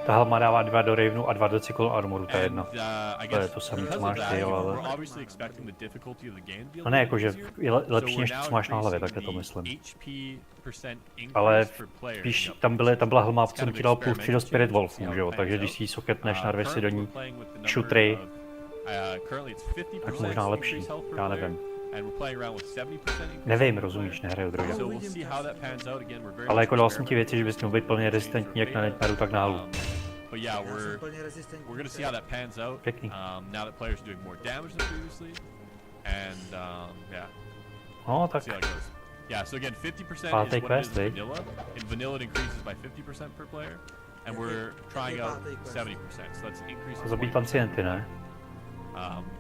K: Ta helma dává 2 do Ravenu a 2 do Cyclone Armoru, ta jedna. To je to samé, co máš ty, ale... No ne, jakože je lepší, než co máš na hlavě, takhle to myslím. Ale spíš tam byla helma, co jsem ti dal plus 3 do Spirit Wolfů, že jo, takže když si ji soketneš, narveš si do ní šutry, tak možná lepší, já nevím. Nevím, rozumíš, nehraju druida. Ale jako dal jsem ti věci, že bys měl být plně rezistentní jak na netmeru, tak na hlu. Pěkný. No tak. Pátý quest, viď? Zabít pacienty, ne?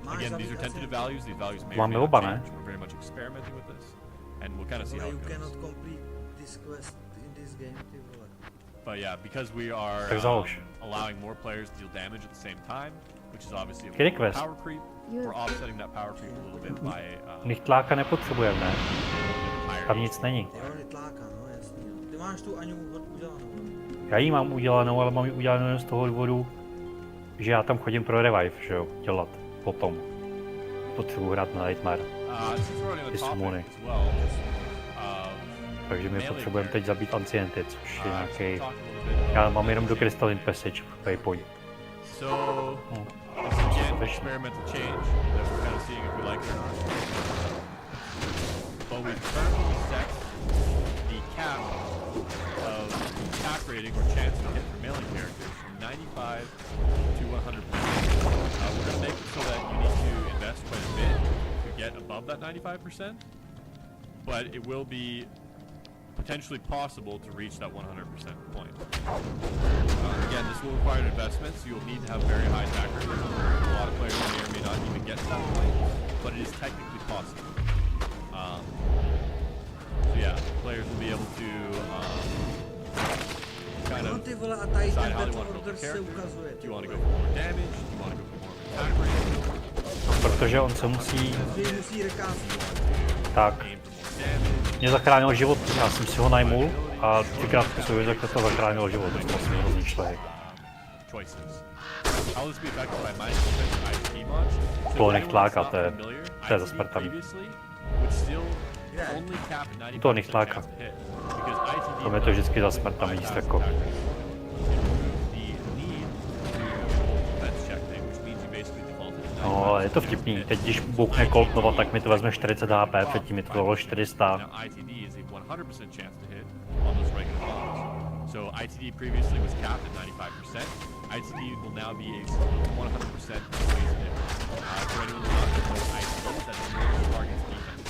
G: Again, these are tentative values. These values may or
K: Máme
G: may not
K: oba,
G: change.
K: ne?
G: We're very much experimenting with this, and we'll kind of see how it goes. But yeah, because we are allowing more players to deal damage at the same time, which is obviously a power creep, we're offsetting that power creep a little bit by...
K: Nichtláka nepotřebujeme, ne? Tam nic není.
D: Ty máš tu Aňu udělanou.
K: Já ji mám udělanou, ale mám ji udělanou jen z toho důvodu, že já tam chodím pro revive, že jo, dělat potom. Potřebuji hrát na Nightmare. Ty summony. Takže my potřebujeme teď zabít ancienty, což je nějaký... Já mám jenom do Crystalline Passage, waypoint.
G: Attack rating or chance to hit for melee characters from 95 to 100%. We're going to make it so that you need to invest invest quite a bit to get above that 95%, but it will be potentially possible to reach that 100% point. Again, this will require an investment, so you'll need to have very high attack rate. A lot of players may or may not even get to that point, but it is technically possible. So yeah, players will be able to kind of decide how they want to build their character. Do you want to go for more damage? Do you want to go for more attack rate?
K: Protože on se musí... Tak. Mě zachránil život, já jsem si ho najmul a třikrát po sobě tak to zachránil život, takže to jsem hrozný člověk. To nechtláka, to je za Spartaný. To nechtláka. To mě to vždycky za Spartaný jíst jako. No, ale je to vtipný. Teď, když bouchne Colt Nova, tak mi to vezme 40 HP, předtím mi to dalo 400. So ITD previously was capped at 95%. ITD will now be a 100% for anyone who wants to play ITD, that's ignore target's defense.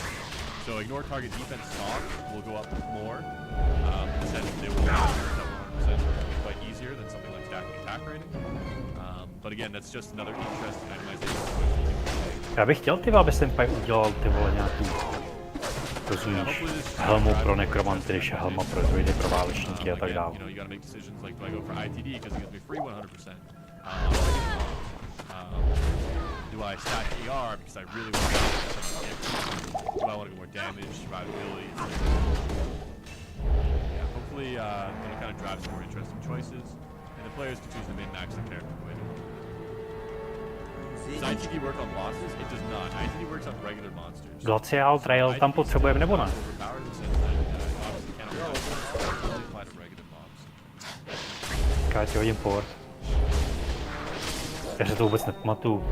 K: So ignore target defense stock will go up more. In the sense they will that 100% quite easier than something like stacking attack rating. But again, that's just another interesting itemization. Já bych chtěl, aby jsem pak udělal ty vole nějaký, rozumíš, helmu pro nekromanty, ještě helma pro druidy, pro válečníky a tak dále. Do I stack AR because I really want to do I want to go more damage, survivability? Yeah, hopefully it'll kind of drive some more interesting choices, and the players can choose to min-max their character the way they want. Does ITD work on bosses? It does not. ITD works on regular monsters. Glacial Trail tam potřebujeme nebo ne? Já ti hodím port. Já se to vůbec nepamatuju.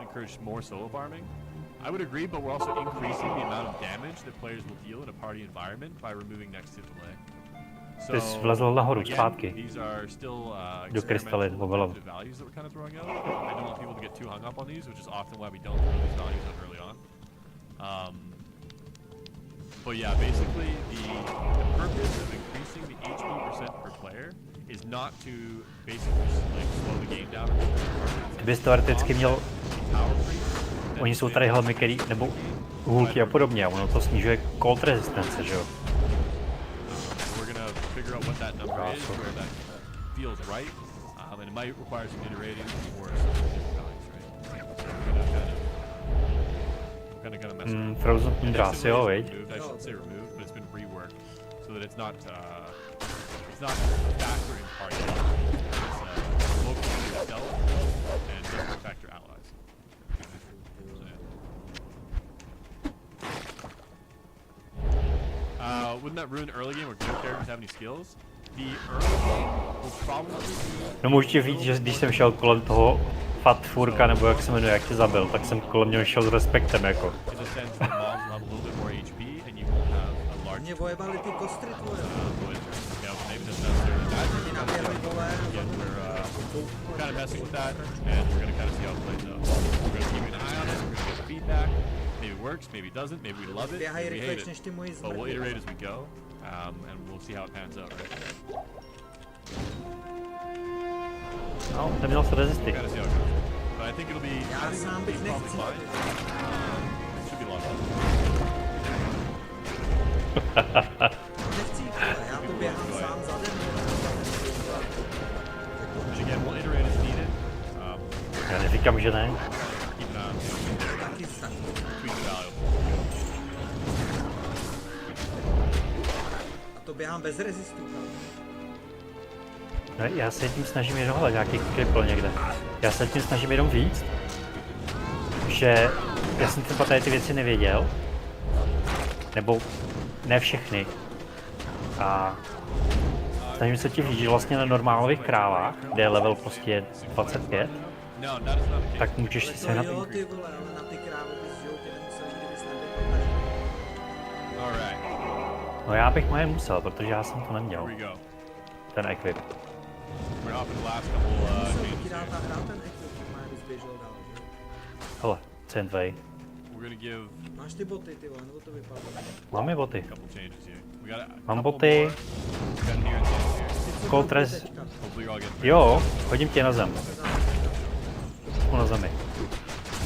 K: Encourage more solo farming. I would agree, but we're also increasing the amount of damage that players will deal in a party environment by removing next to delay. So, ty jsi vlezl nahoru, zpátky. Do krystalin, mobilem. Values that we're kind of throwing out. I don't want people to get too hung up on these, which is often why we don't throw these values out early on. But yeah, basically the purpose of increasing the HP percent per player is not to basically like slow the game down. Ty bys teoreticky měl... Oni jsou tady helmy, který, nebo hůlky a podobně, a ono to snižuje cold resistance, že jo? Frozen Tundra asi jo, viď? Wouldn't that ruin early game where no characters have any skills? The early game will probably be... No můžu ti říct, že když jsem šel kolem toho Fatfurka, nebo jak se jmenuje, jak tě zabil, tak jsem kolem něho šel s respektem jako.
D: Mě vojebali ty kostry tvoje.
G: Kind of messing with that, and we're gonna kind of see how it plays out. We're gonna keep an eye on it, we're gonna get feedback. Maybe it works, maybe it doesn't, maybe we love it, maybe we hate it. But we'll iterate as we go, and we'll see how it pans out, right?
K: No, neměl se rezisty.
G: Gotta see how it goes. But I think it'll be, probably fine. It should be a lot of fun.
D: Nechcípnu, já to běhám sám za den.
G: Again, we'll iterate as needed.
K: Já neříkám, že ne.
D: A to běhám bez rezistů.
K: No, já se tím snažím jenom hledat nějaký kripl někde. Já se tím snažím jenom říct, že já jsem třeba tady ty věci nevěděl. Nebo ne všechny. A snažím se ti říct, že vlastně na normálových krávách, kde je level prostě 25, tak můžeš si sehnat...
D: No jo, ty vole, ale na ty krávy bys životě nemusel, kdybys nebyl.
K: No já bych moje musel, protože já jsem to neměl. Ten equip.
G: We're off in the last couple
D: Ti dá ta hra ten equip, že má, abys běžel dál, že?
K: Hele, centvej.
G: We're gonna give
D: Máš ty boty, ty vole, nebo to vypadá?
K: Máme boty.
G: a couple changes here. We got a
K: Mám
G: couple
K: boty.
G: more. We got here and here.
K: Koltres.
G: Hopefully you're all getting
K: Jo, hodím tě na zem. Jdu na zemi.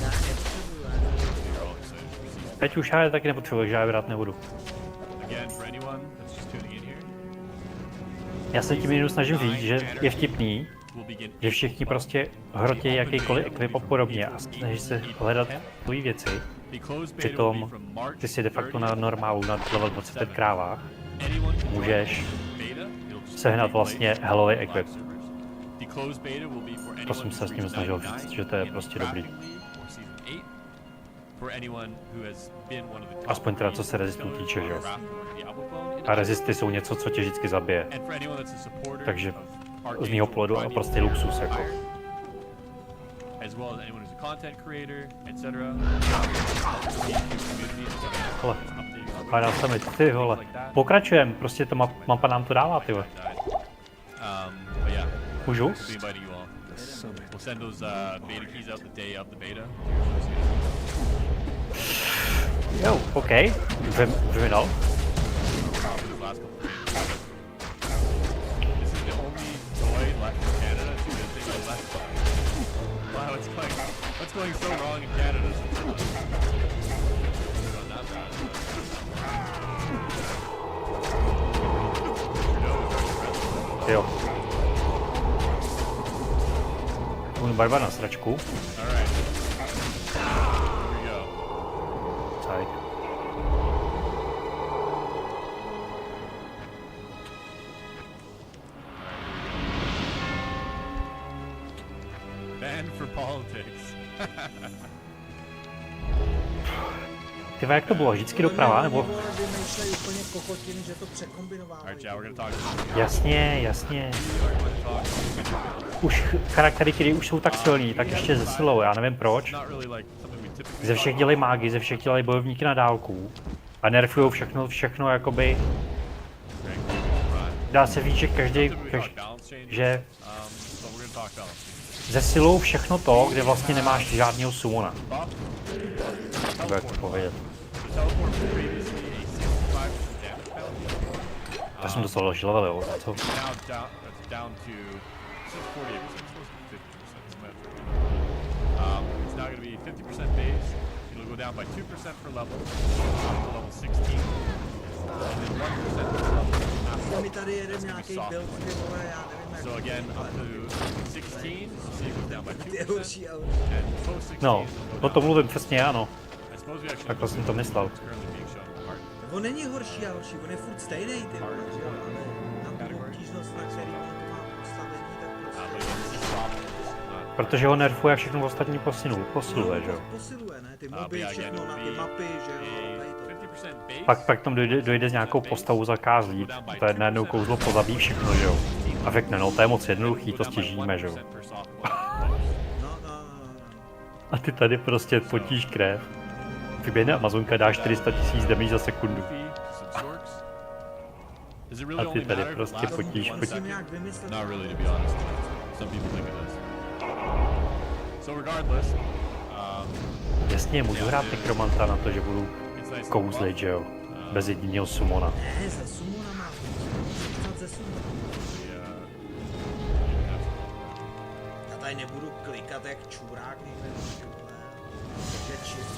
D: Já nepotřebuji,
G: you're all excited to receive.
K: Teď už já taky nepotřebuji, že já brát nebudu.
G: Again, for anyone that's just tuning in here,
K: Já se tím jenom snažím říct, že je vtipný,
G: we'll begin
K: že všichni prostě hrotí jakýkoliv ekvip a podobně a snaží se hledat tvojí věci.
G: the closed beta will be
K: Přitom
G: from March
K: ty si de facto na
G: 30th.
K: normálu na level 25 krávách
G: Anyone who
K: můžeš
G: joins beta, it'll just
K: sehnat
G: take
K: vlastně
G: place
K: hellový
G: on live
K: equip.
G: servers. The closed beta will be for anyone
K: To jsem
G: who's
K: se s tím
G: reached
K: snažil
G: 99
K: říct, že to je
G: in the
K: prostě
G: Crafting
K: dobrý.
G: League or Season 8. For anyone who has been one of the top
K: Aspoň teda co se
G: 3
K: rezistů týče, že jo.
G: Wrath or Diablo clone.
K: A rezisty jsou něco, co tě vždycky zabije.
G: And for anyone that's a supporter
K: Takže
G: of
K: z mýho pohledu a prostě luxus jako.
G: as well as anyone who's a content creator, etc.
K: Hele, hádá se mi, ty vole. Pokračujem, prostě to mapa nám to dává, ty vole.
G: But yeah,
K: Můžu?
G: we'll be inviting you all. We'll send those beta keys out the day of the beta.
K: Jo, OK. Vyvinal.
G: This is the only toy left in Canada to get things left. Wow, what's going so wrong in Canada? Not that bad.
K: Jo. Budu barva na sračku.
G: Alright. Here we go.
K: Tady.
G: Banned for politics.
K: Ty jak to bylo? Vždycky doprava, nebo?
D: Vymýšlej úplně kokotiny, že to překombinovávají.
G: Alright, yeah, we're gonna talk.
K: Jasně, jasně. Už charaktery, které už jsou tak silný, tak ještě zesilou, já nevím proč.
G: Not really like something we typically
K: Ze všech dělají mágy, ze všech dělají bojovníky na dálku. A nerfujou všechno jakoby... Dá se říct, že že
G: so we're gonna talk balance.
K: zesilou všechno to, kde vlastně nemáš žádného summona. Nebo jak to povědět.
G: The teleport was previously a 65% damage penalty.
K: Já jsem dostal další level, jo. Co?
G: Now that's down to 48%, supposed to be 50%. It's now going to be 50% base. It'll go down by 2% per level, to level 16, and then 1% per level after.
D: Mi tady jeden nějaký build, ty vole, já nevím jak.
G: So again, up to 16, you see it goes down by 2%,
D: Ty horší, ale...
G: and post 16
K: No,
G: it'll
K: o
G: go
K: tom
G: down.
K: mluvím přesně, ano.
G: I suppose we actually
K: Tak to jsem to myslel.
G: it's currently being shown in the market.
D: On není horší a horší, on je furt stejný, ty vole, že jo, ale na tu obtížnost, na který on to má postavení, tak
G: But
D: prostě...
G: again, this is soft, not
K: Protože ho nerfuje a všechno ostatní posiluje, že jo.
D: Posiluje, ne, ty moby, všechno na ty mapy, že jo, tady to.
G: 50% base.
K: Pak tam dojde s nějakou postavou zakázlí, to je najednou kouzlo pozabí všechno, že jo. A řekne, no to je moc jednoduchý, to stěžíme, že jo.
D: No.
K: A ty tady prostě potíš krev. Vyběhne Amazonka, dá 400 000 damage za sekundu. A ty tady prostě potíš.
D: Musím nějak vymyslet.
G: Not really, to be honest. Some people think it does. So regardless,
K: Jasně, můžu hrát nekromanta na to, že budu kouzlit, že jo. Bez jediného summona.
D: Ne, ze sumona má. Snad ze sumona. Já tady nebudu klikat jak čurák někde na ty vole.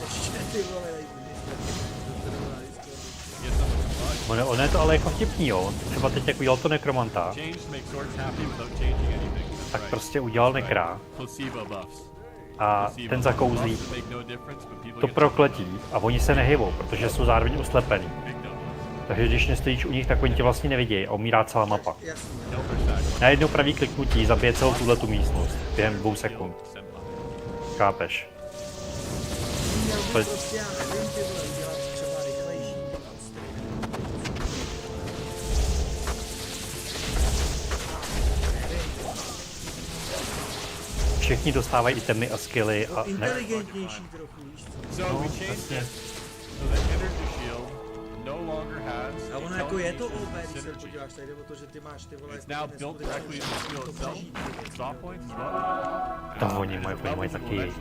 D: Ještě ty vole,
K: Ono je to ale jako vtipný, jo. Třeba teď jak udělal to nekromanta, tak prostě udělal nekra a ten zakouzlí to prokletí a oni se nehybou, protože jsou zároveň uslepený. Takže když nestojíš u nich, tak oni tě vlastně nevidějí a umírá celá mapa. Na jedno pravý kliknutí zabije celou tuhletu místnost během 2 sekund. Chápeš? To je...
D: prostě já nevím, ty vole, udělat třeba rychlejší
K: Všichni dostávají itemy a skilly a ne...
D: inteligentnější trochu, víš co?
K: No, jasně.
G: no longer has.
D: A ono jako je to OP, když se podíváš, tady jde o to, že ty máš ty vole...
G: It's now built directly into the skill itself. Stop points as well.
K: Tam oni mají taky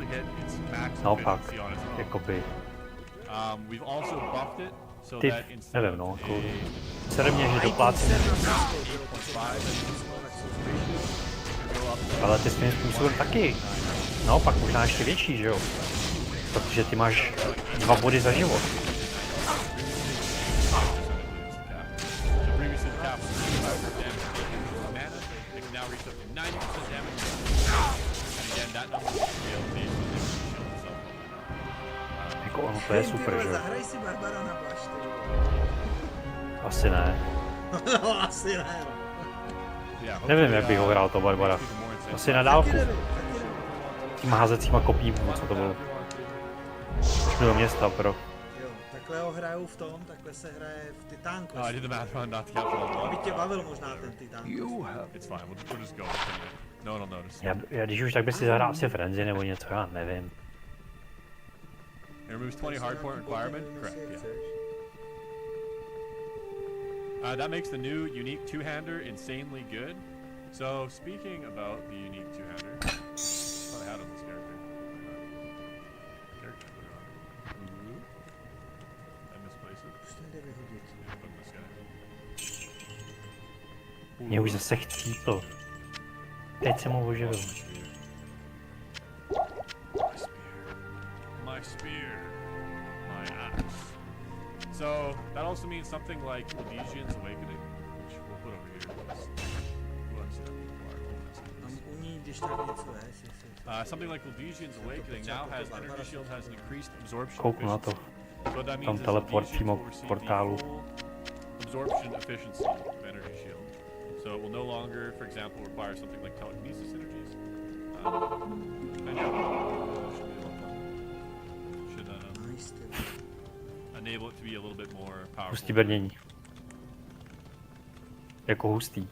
K: naopak, jakoby.
G: We've also buffed it so
K: Ty,
G: that
K: nevím no, jako... Sere mě, že doplácím. Ale ty svým způsobem taky. Naopak, možná ještě větší, že jo? Protože ty máš 2 body za život. Jako ono to je super, že jo?
D: Zahraj si Barbara na baš, ty.
K: Asi ne.
D: No, asi ne.
K: Nevím, jak bych ho hrál to Barbara. Asi na dálku. Těma házecíma kopíma, co to bylo. Do města, pro.
D: Jo, takhle ho hrajou v tom, takhle se hraje v Titánku. Aby tě bavil možná ten Titán.
K: Já když už, tak by si zahrál asi Frenzy nebo něco, já nevím.
G: It removes 20 hardpoint requirement? Correct, yeah. That makes the new unique two-hander insanely good. So, speaking about the unique two-hander, I thought I had on this character. I misplaced it. Put this guy.
K: Mě už zase chcípl. Teď jsem ho oživil.
G: My spear, my axe. So that also means something like Ladesian's Awakening, which we'll put over here. Something like Ladesian's Awakening now has energy shield, has an increased absorption.
K: Kouknu na to.
G: So that means
K: Tam teleport přímo k portálu.
G: Absorption efficiency of energy shield. So it will no longer, for example, require something like telekinesis energies. And enable it to be a little bit more powerful.
K: Hustý brnění. Jako hustý.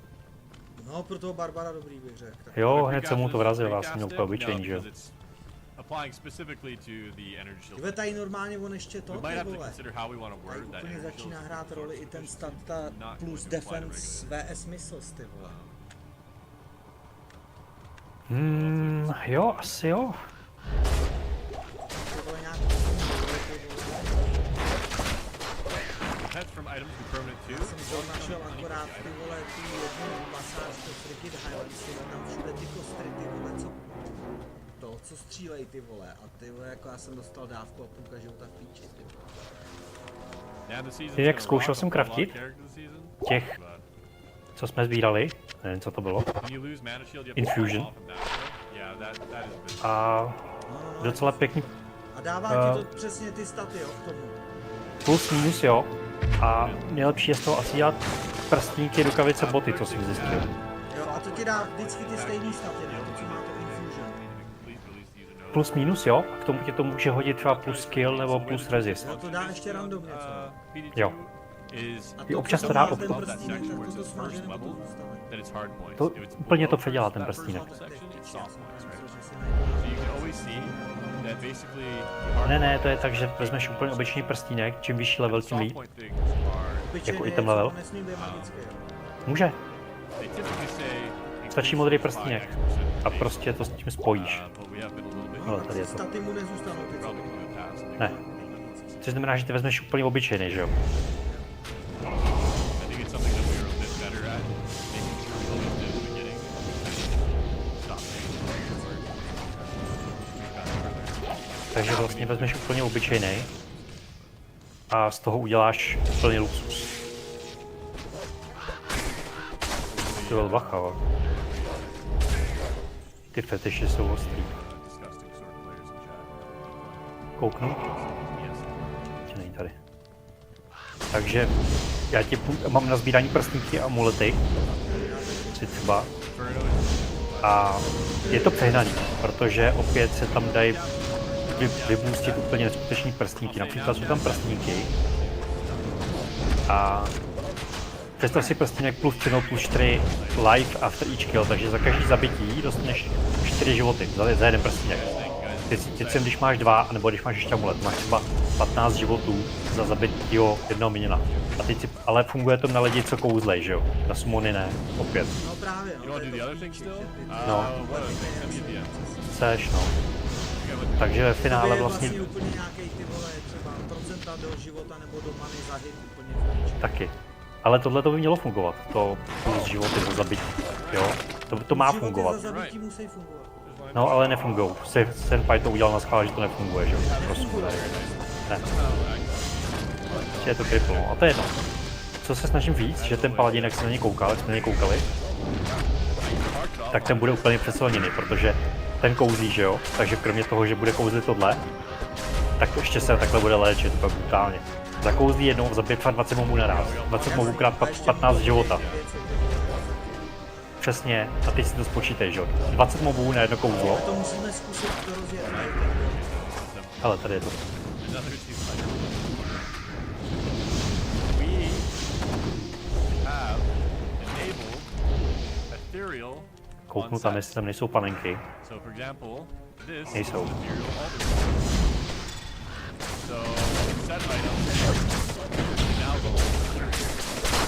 D: No, pro toho Barbara dobrý bych řekl.
K: Jo, hned jsem mu to vrazil, vlastně měl úplně obyčejný, že jo.
D: Tyhle tady normálně on ještě to, ty vole. Tady úplně začíná hrát roli i ten stat plus defense VS missiles, ty vole.
K: Jo, asi jo.
D: Já jsem to našel akorát, ty vole, tu jednu masáž, to Project Diablo, tam všude ty kostry, ty vole, co střílej, ty vole, a ty vole, jako já jsem dostal dávku a půlka života v píči, ty vole.
K: Jak zkoušel jsem craftit těch, co jsme sbírali, nevím, co to bylo, Infusion, a docela pěkný.
D: A dává ti to přesně ty staty, jo, k tomu.
K: Plus minus, jo. A nejlepší je z toho asi dělat prstníky, rukavice, boty, co jsem zjistil.
D: Jo, a to ti dá vždycky ty stejný staty, ne? To, co má to Infusion.
K: Plus minus, jo. A k tomu tě to může hodit třeba plus skill nebo plus resist.
D: No to dá ještě randomně, co?
K: Jo.
D: A
K: občas to dá
D: ten prstínek, tak to smaže nebo to zůstane.
K: To úplně to předělá ten prstínek. Ne, to je tak, že vezmeš úplně obyčejný prstínek, čím vyšší level, tím líp. Jako i ten level. Může. Stačí modrý prstínek. A prostě to s tím spojíš. No, tady je to.
D: Staty mu nezůstanou ty, co?
K: Ne. Což znamená, že ty vezmeš úplně obyčejný, že jo? Takže vlastně vezmeš úplně obyčejný a z toho uděláš plný luxus. To byl bacha, jo. Ty fetiše jsou ostrý. Kouknu? Tě není tady. Takže já ti mám na sbírání prstníky a amulety. Si třeba. A je to přehnaný, protože opět se tam dají vyboostit úplně neskutečný prstníky. Například jsou tam prstníky a představ si prstínek plus 3 plus 4 life after each kill, takže za každý zabití dostaneš 4 životy za jeden prstínek. Teď jsem, když máš 2, nebo když máš ještě amulet, máš třeba 15 životů za zabitýho jednoho miniona. A teď si, ale funguje to na lidi, co kouzlej, že jo? Na summony ne, opět.
D: No právě, no.
K: No. Chceš, no. Takže ve finále vlastně...
D: úplně nějaký ty vole, třeba procenta do života nebo do many za hit úplně.
K: Taky. Ale tohle to by mělo fungovat, to z životy za zabití, jo? To má fungovat.
D: Za zabití musí fungovat.
K: No, ale nefungujou. Senpai to udělal na schvál, že to nefunguje, že jo? Prostě ne. Je to cripple, no. A to je jedno. Co se snažím víc, že ten paladin, jak se na něj koukal, jak jsme na něj koukali, tak ten bude úplně přesilněný, protože ten kouzí, že jo? Takže kromě toho, že bude kouzlit tohle, tak ještě se takhle bude léčit, to brutálně. Zakouzlí jednou, zabije 20 mobů naraz. 20 mobů krát 15 života. Přesně, a teď si to spočítej, že jo? 20 mobů na jedno kouzlo.
D: To musíme zkusit to rozjet.
K: Ale tady je to. Kouknu tam, jestli tam nejsou panenky. Nejsou.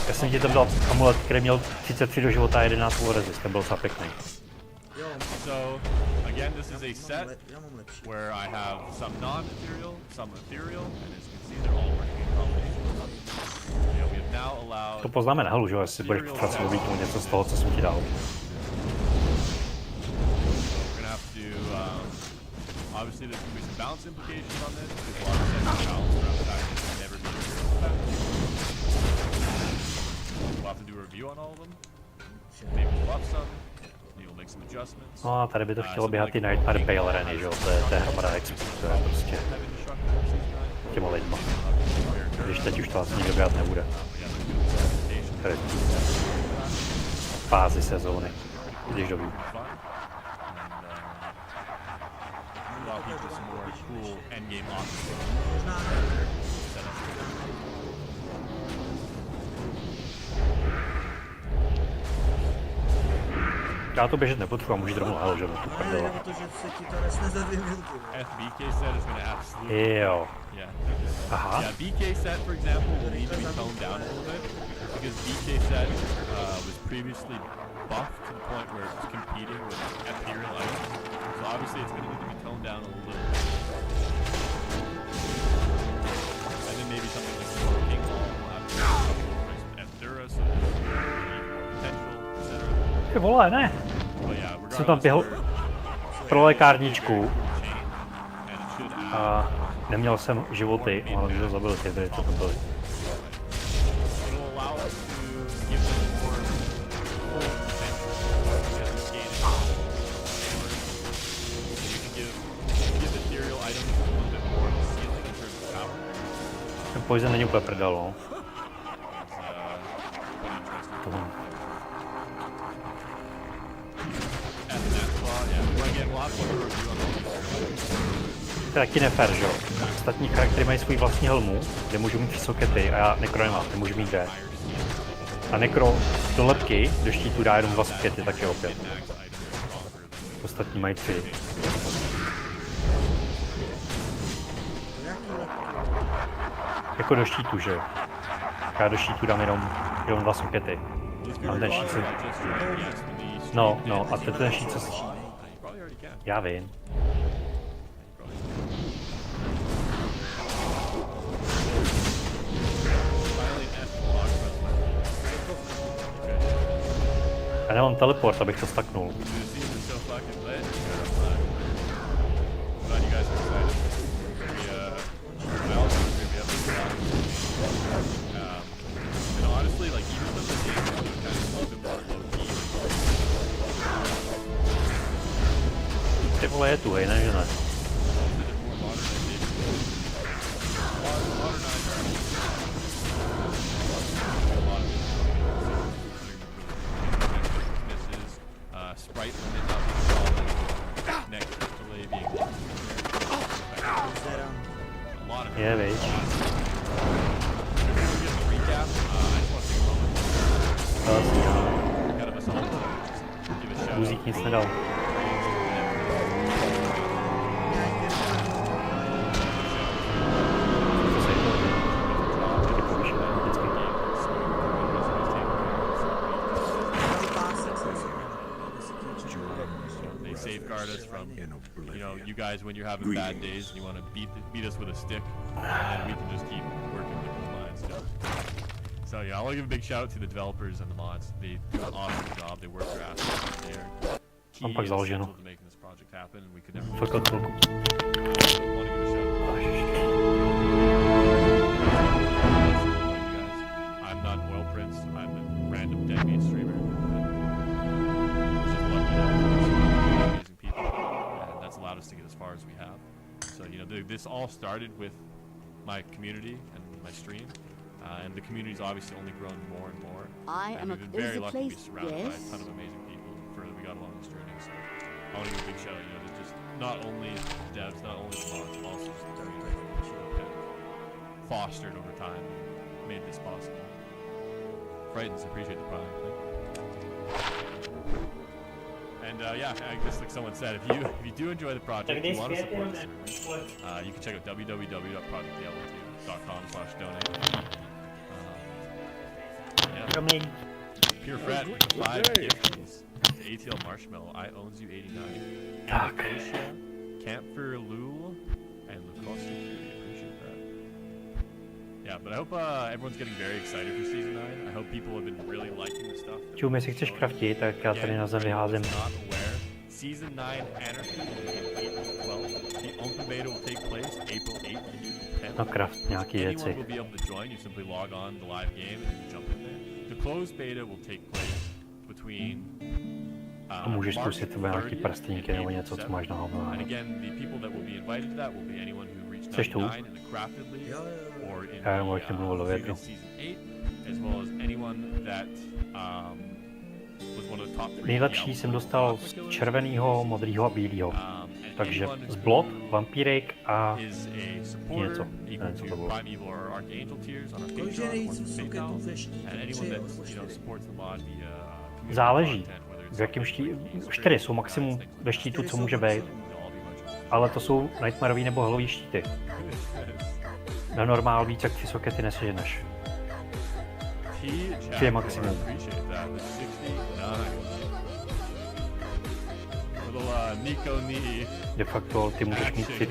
K: Já jsem ti tam dal amulet, který měl 33 do života a 11 resist, ten byl docela pěkný.
G: So, again, this is a set where I have some non-ethereal, some ethereal, and as you can see, they're all working in combination. Yeah, we have now allowed...
K: To poznáme na helu, že jo, jestli budeš potřebovat mluvit něco z toho, co jsem ti dal.
G: We're gonna have to do, obviously there's gonna be some balance implications on this, because a lot of sets are balanced around the fact that they can never be effective. We'll have to do a review on all of them. Maybe we'll buff some.
K: No a tady by to chtělo běhat ty Nightmare Bailereny, že jo, to je hromada exp, to je prostě těma lidma. Když teď už to asi nikdo běhat nebude. Tady fázi sezóny, když dobrý. Já to běžet nepotřebuji a můžu rovnou hell, že to prdele. Jo. Aha.
G: Yeah, BK set, for example, will need to be toned down a little bit because BK set was previously buffed to the point where it was competing with ethereal items. So obviously it's going to need to be toned down a little bit. And then maybe something like the King Hall will have to replace with Endura, so there's more potential, etc.
K: Ty vole, ne? Jsem tam běhl pro lékárničku a neměl jsem životy, ale mě to zabili ty hry, co tam byly. Ten poison není úplně prdel, no. To je taky nefér, že jo? Ostatní charaktery mají svůj vlastní helmu, kde můžu mít 3 sokety a já nekro nemám, nemůžu mít 2. A nekro do lepky, do štítu dá jenom 2 sokety, taky opět. Ostatní mají 3. Jako do štítu, že jo? Já do štítu dám jenom 2 sokety. A ten štít se... No, a ten štít se... Já vím. Já nemám teleport, abych to staknul. Ty vole, je tu, hej, ne, že ne? Je, viď. Buzík nic nedal.
G: safeguard us from, you know, you guys when you're having bad days and you want to beat us with a stick, and we can just keep working with those lines. So yeah, I want to give a big shout out to the developers and the mods. They do an awesome job. They work their ass off. They're key and essential to making this project happen, and we could never.
K: Fakt od chvilku.
G: I'm not Oil Prince. I'm a random deadbeat streamer. It's just lucky that we're amazing people, and that's allowed us to get as far as we have. So you know, this all started with my community and my stream. And the community's obviously only grown more and more. And we've been very lucky to be surrounded by a ton of amazing people for we got along this journey. So I want to give a big shout out, you know, to just not only the devs, not only the mods, but also just the community that fostered over time and made this possible. Frightens, appreciate the product. And yeah, I guess like someone said, if you do enjoy the project, if you want to support the server, you can check out www.projectdiablo2.com/donate.
K: Promiň.
G: Pure Fred with the 5 gifts. ATL Marshmallow, I owns you 89.
K: Tak.
G: Camphor Lul and Lucosi. Appreciate that. Yeah, but I hope everyone's getting very excited for season 9. I hope people have been really liking the stuff.
K: Čum, jestli chceš kraftit, tak já tady na zem vyházím.
G: Season 9 Anarchy will begin April 12th. The open beta will take place April 8th.
K: No craft nějaký věci.
G: Anyone will be able to join. You simply log on the live game and jump in there. The closed beta will take place between
K: A můžeš zkusit třeba nějaký prstínky nebo něco, co máš na hovno.
G: And again, the people that will be invited to that will be anyone who reached 99 in the crafted league or in the previous season 8, as well as anyone that was one of the top 3.
K: Nejlepší jsem dostal z červeného, modrého a bílého. Takže z blot, vampírek a něco. Nevím, co to bylo. Záleží, v jakém štítu. 4 jsou maximum ve štítu, co může být. Ale to jsou nightmarový nebo helový štíty. Na normál víc jak ty sokety neseženeš. 3 je maximum. De facto ty můžeš mít 5.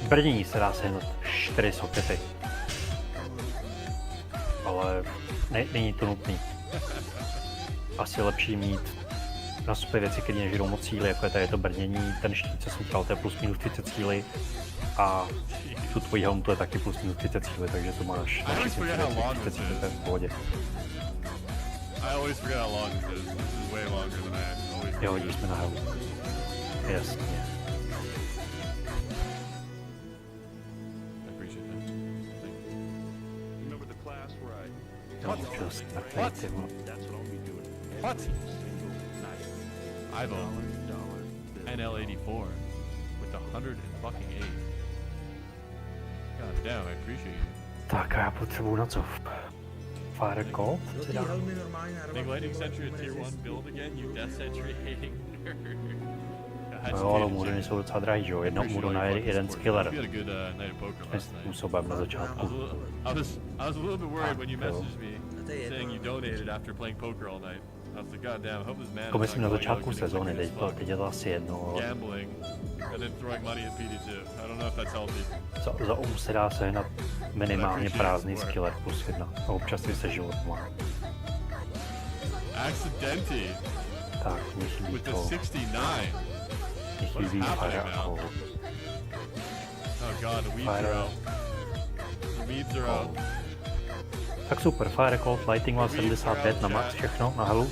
K: Brnění se dá sehnat 4 sokety. Ale není to nutný. Asi lepší mít na sobě věci, které nežerou moc síly, jako je tady to brnění, ten štít, co jsem dělal, to je plus minus 30 síly. A tu tvojí helmu to je taky plus minus 30 síly, takže to máš na 30 síly, to je v pohodě. Jo, když jsme na helmu. Jasně. No, just mrtvej,
G: What? Ivo NL84 with 108. God damn, I appreciate you.
K: Tak a já potřebuju na co? Fire Cold?
G: Make Lightning Sentry a tier 1 build again, you Death Sentry hating nerd.
K: No, ale můry jsou docela drahý, že jo? Jednou můru na jeden skiller.
G: S
K: způsobem na začátku.
G: I was a little bit worried when you messaged me saying you donated after playing poker all night. I was like, God damn, I hope this man
K: jako myslím na začátku sezóny, teď je to asi jedno.
G: Gambling and then throwing money at PD2. I don't know if that's healthy.
K: Za se dá sehnat minimálně prázdný skiller plus 1 a občas si se život má.
G: Accidenti.
K: Tak, mě chybí to. Mě chybí Fire Cold.
G: Oh god, the weeds are out. The weeds are out.
K: Tak super, Fire Cold, Lighting má 75 na max všechno, na helu.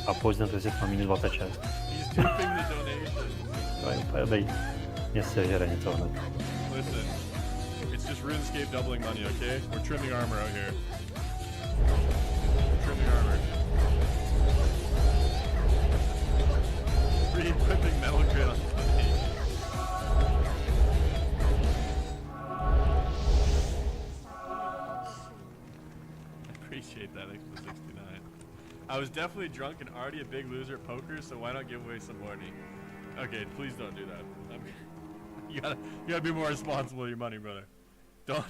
K: A Poison Resist má minus 26. To je úplně bej. Mně se žere něco hned.
G: Listen, it's just RuneScape doubling money, okay? We're trimming armor out here. We're trimming armor. Re-equipping Metal Grid on money. Appreciate that extra 69. I was definitely drunk and already a big loser at poker, so why not give away some money? Okay, please don't do that. I mean, you gotta be more responsible with your money, brother.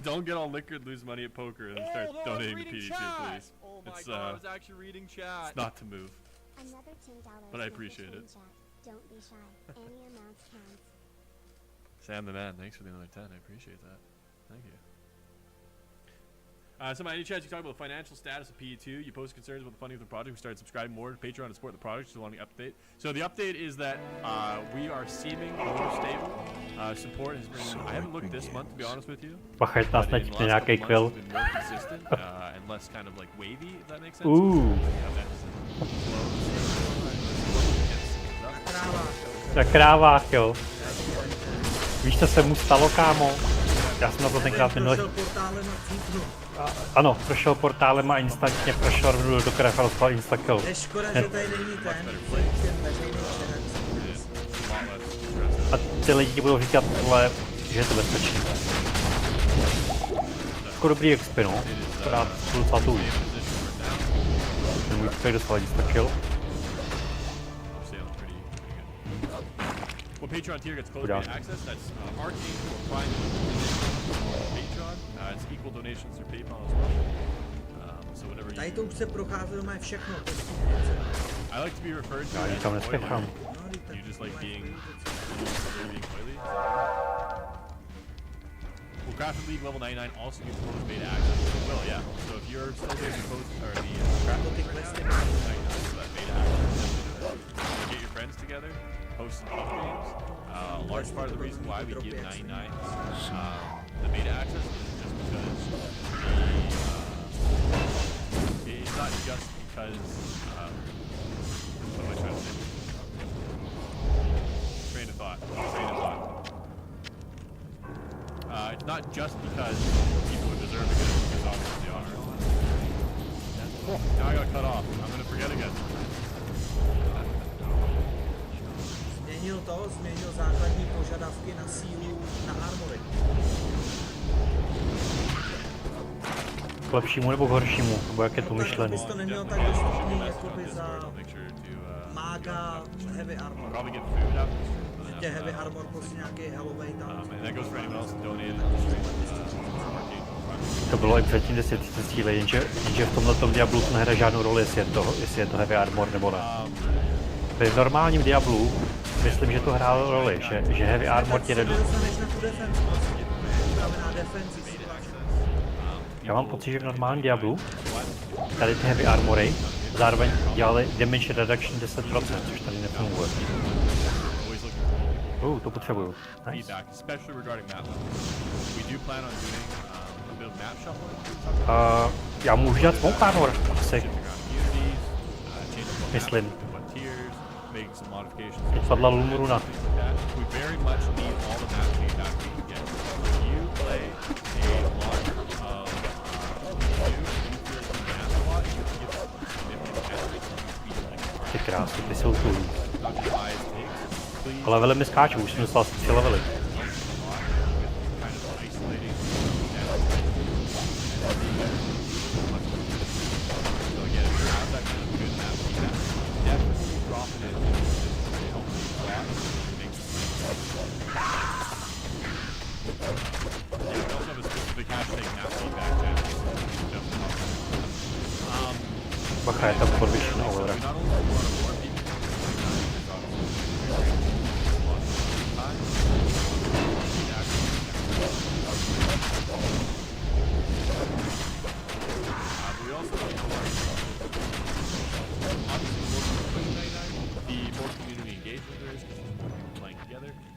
G: Don't get all liquored, lose money at poker, and start donating to PD2, please.
C: Oh my god, I was actually reading chat.
G: It's not to move.
I: Another $10
G: But I
I: message
G: appreciate
I: in
G: it.
I: chat. Don't be shy. Any amount counts.
G: Sam the man, thanks for the another 10. I appreciate that. Thank you. So my any chance you talk about the financial status of PE2, you post concerns about the funding of the project, we started subscribing more to Patreon to support the project, so wanting to update. So the update is that we are seeming more stable. Support has been, I haven't looked this month to be honest with you.
K: Bacha,
G: But in the last couple
K: nějaký
G: months
K: quill.
G: it's been more consistent and less kind of like wavy, if that makes sense.
K: Ooh. Na krávách, jo. Víš, co se mu stalo, kámo? Já jsem na to tenkrát minulý... Ano, prošel portálem a instantně prošel rovnou do krev a dostal instakill.
D: Je škoda, že tady není ten veřejný
K: A ty lidi budou říkat, vole, že je to bezpečný. Jako dobrý XP, no. Akorát budu docela tu. Ten můj XP dostal instakill.
G: Well, Patreon tier gets closed beta access. That's Arcane or Prime Patreon. It's equal donations through PayPal as well. So whatever.
D: Tady to už se procházelo, má všechno.
G: I like to be referred to
K: Já
G: as
K: nikam
G: oily.
K: nespěchám.
G: You just like being oily. Well, Crafted League level 99 also gets closed beta access. Well, yeah. So if you're still getting post or the Crafted League right now, 99 for that beta access. Get your friends together. Host some club games. A large part of the reason why we give 99 the beta access is just because it's not just because what am I trying to say? Train of thought. It's not just because people are deserving it, because obviously they are. Now I got cut off. I'm gonna forget again.
D: Změnil základní požadavky na sílu na armory.
K: K lepšímu nebo k horšímu? Nebo jak je to myšlený?
D: Abys to neměl tak dostupný jakoby za mága heavy armor. Tě heavy armor prostě nějaký hellovej tam.
K: To bylo i předtím 10 000 síly, jenže v tomhletom Diablu to nehraje žádnou roli, jestli je to heavy armor nebo ne. V normálním Diablu myslím, že to hrálo roli, že heavy armor ti redu... Já mám pocit, že v normálním Diablu tady ty heavy armory zároveň dělali damage reduction 10%, což tady nefunguje. To potřebuju. Nice. Já můžu dát smoke armor, asi. Myslím. Teď padla Lumuruna. Ty krásy, ty jsou tu. Ale levely mi skáčou, už jsem dostal asi 3 levely. Bacha, je tam podvyšená aura.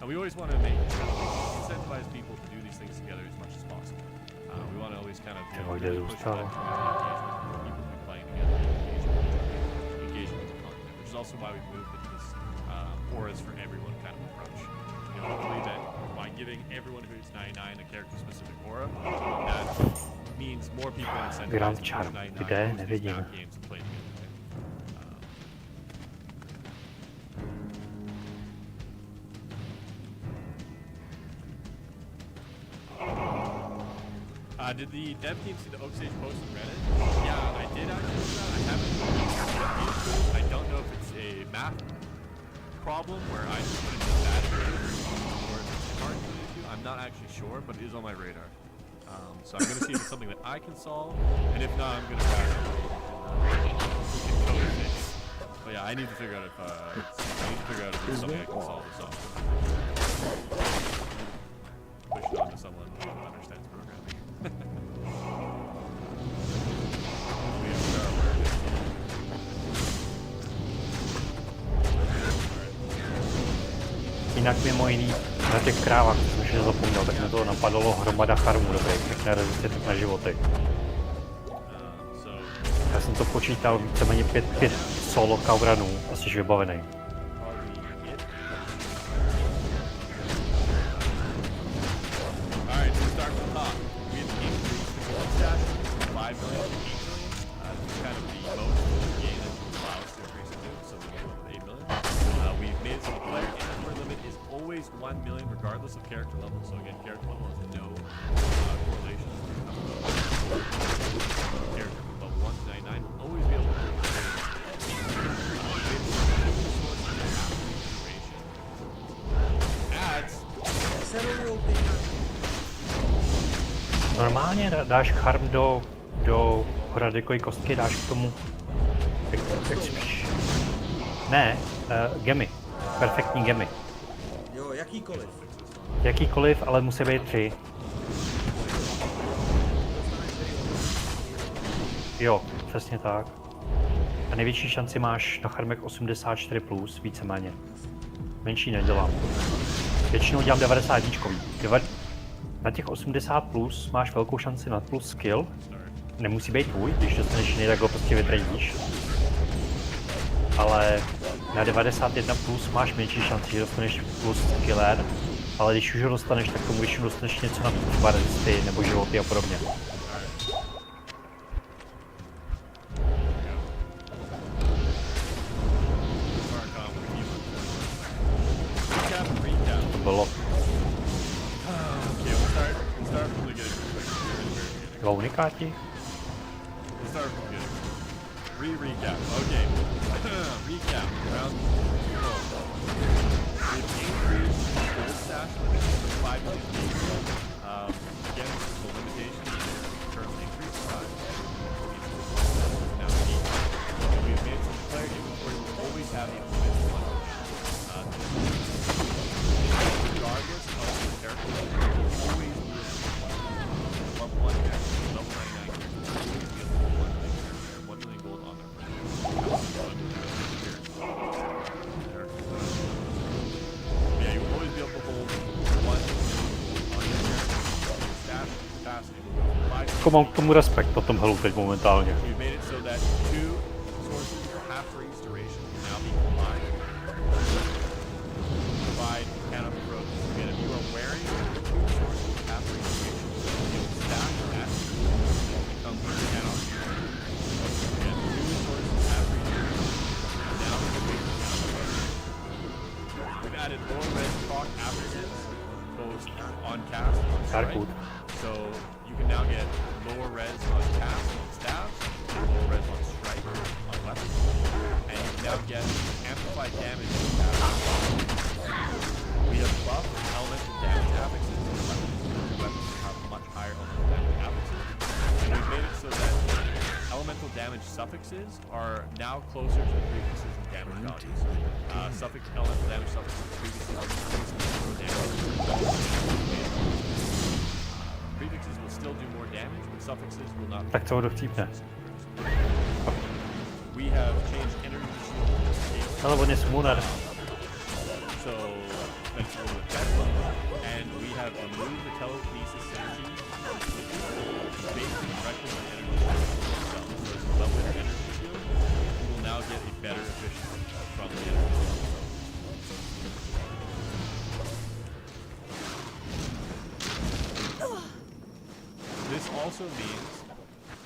G: And we always want to incentivize people to do these things together as much as possible. We want to always kind of push back to people playing together, engagement with the content, which is also why we've moved into this auras for everyone kind of approach. You know, hopefully that by giving everyone who's 99 a character-specific aura, that means more people are incentivized to push 99 towards these map games and play together. Did the dev team see the Oak Stage post on Reddit? Yeah, I did actually see that. I haven't looked at it. I don't know if it's a map problem where I just put it in bad or if it's a hard issue. I'm not actually sure, but it is on my radar. So I'm going to see if it's something that I can solve, and if not, I'm going to pass it. We can code fix But yeah, I need to figure out if there's something I can solve this off. Push it on to someone who understands programming.
K: Jinak mimo jiný na těch krávách, co jsem ještě zapomněl, tak mě to napadalo hromada charmů dobrých, tak na rezici, tak na životy. Já jsem to počítal víceméně 5 solo kauranů a jsi vybavený.
G: Regardless of character level, so again, character level has no correlation to character from level 1 to 99. Always be able to ads.
K: Normálně dáš charm do hradekové kostky, dáš k tomu ne, gemy, perfektní gemy.
D: Jo, jakýkoliv.
K: Jakýkoliv, ale musí být 3. Jo, přesně tak. A největší šanci máš na charmek 84+, víceméně. Menší nedělám. Většinou dělám 90. Na těch 80+ máš velkou šanci na plus skill. Nemusí být tvůj, když dostaneš jiný, tak ho prostě vytradíš. Ale na 91+ máš menší šanci, že dostaneš plus killer. Ale když už ho dostaneš, tak tomu když dostaneš něco na třeba rezisty nebo životy a podobně. To bylo. Dva unikáti?
G: Recap. Okay. Recap. Round 2. We've increased gold stash from 5 million. Again, this is the limitation. Currently increased size. Now 8. And we've made some player inventory will always have the infinite one. Regardless of the character level, it will always be level 1 character, level 99 character. Always be a level 1 character. 1 million gold on their friend. Yeah, you will always be able to hold 1 on your character. Stash capacity will go from 5.
K: Mám k tomu respekt na tom helu teď momentálně.
G: We've made it so that 2 sources for half freeze duration can now be combined. Provide cannon approach. Again, if you are wearing 2 sources of half freeze duration, you'll stack that becomes cannon. Again, 2 sources of half freeze duration. Now we can make cannon approach. We've added more red proc averages, both on cast and on strike. So you can now get lower res on cast on staffs, lower res on strike on weapons, and you can now get amplified damage on staffs. We have buffed elemental damage affixes on weapons. Weapons have much higher elemental damage affixes, and we've made it so that elemental damage suffixes are now closer to the prefixes and damage values. Suffix elemental damage suffixes previously were prefixes will still do more damage, but suffixes will not.
K: Tak co ho docípne?
G: We have changed energy shield scaling.
K: Ale on je summoner.
G: So that's a little bit better. And we have removed the telekinesis synergy. Based directly on energy shield itself. So as you level your energy shield, you will now get a better efficiency from the energy shield. This also means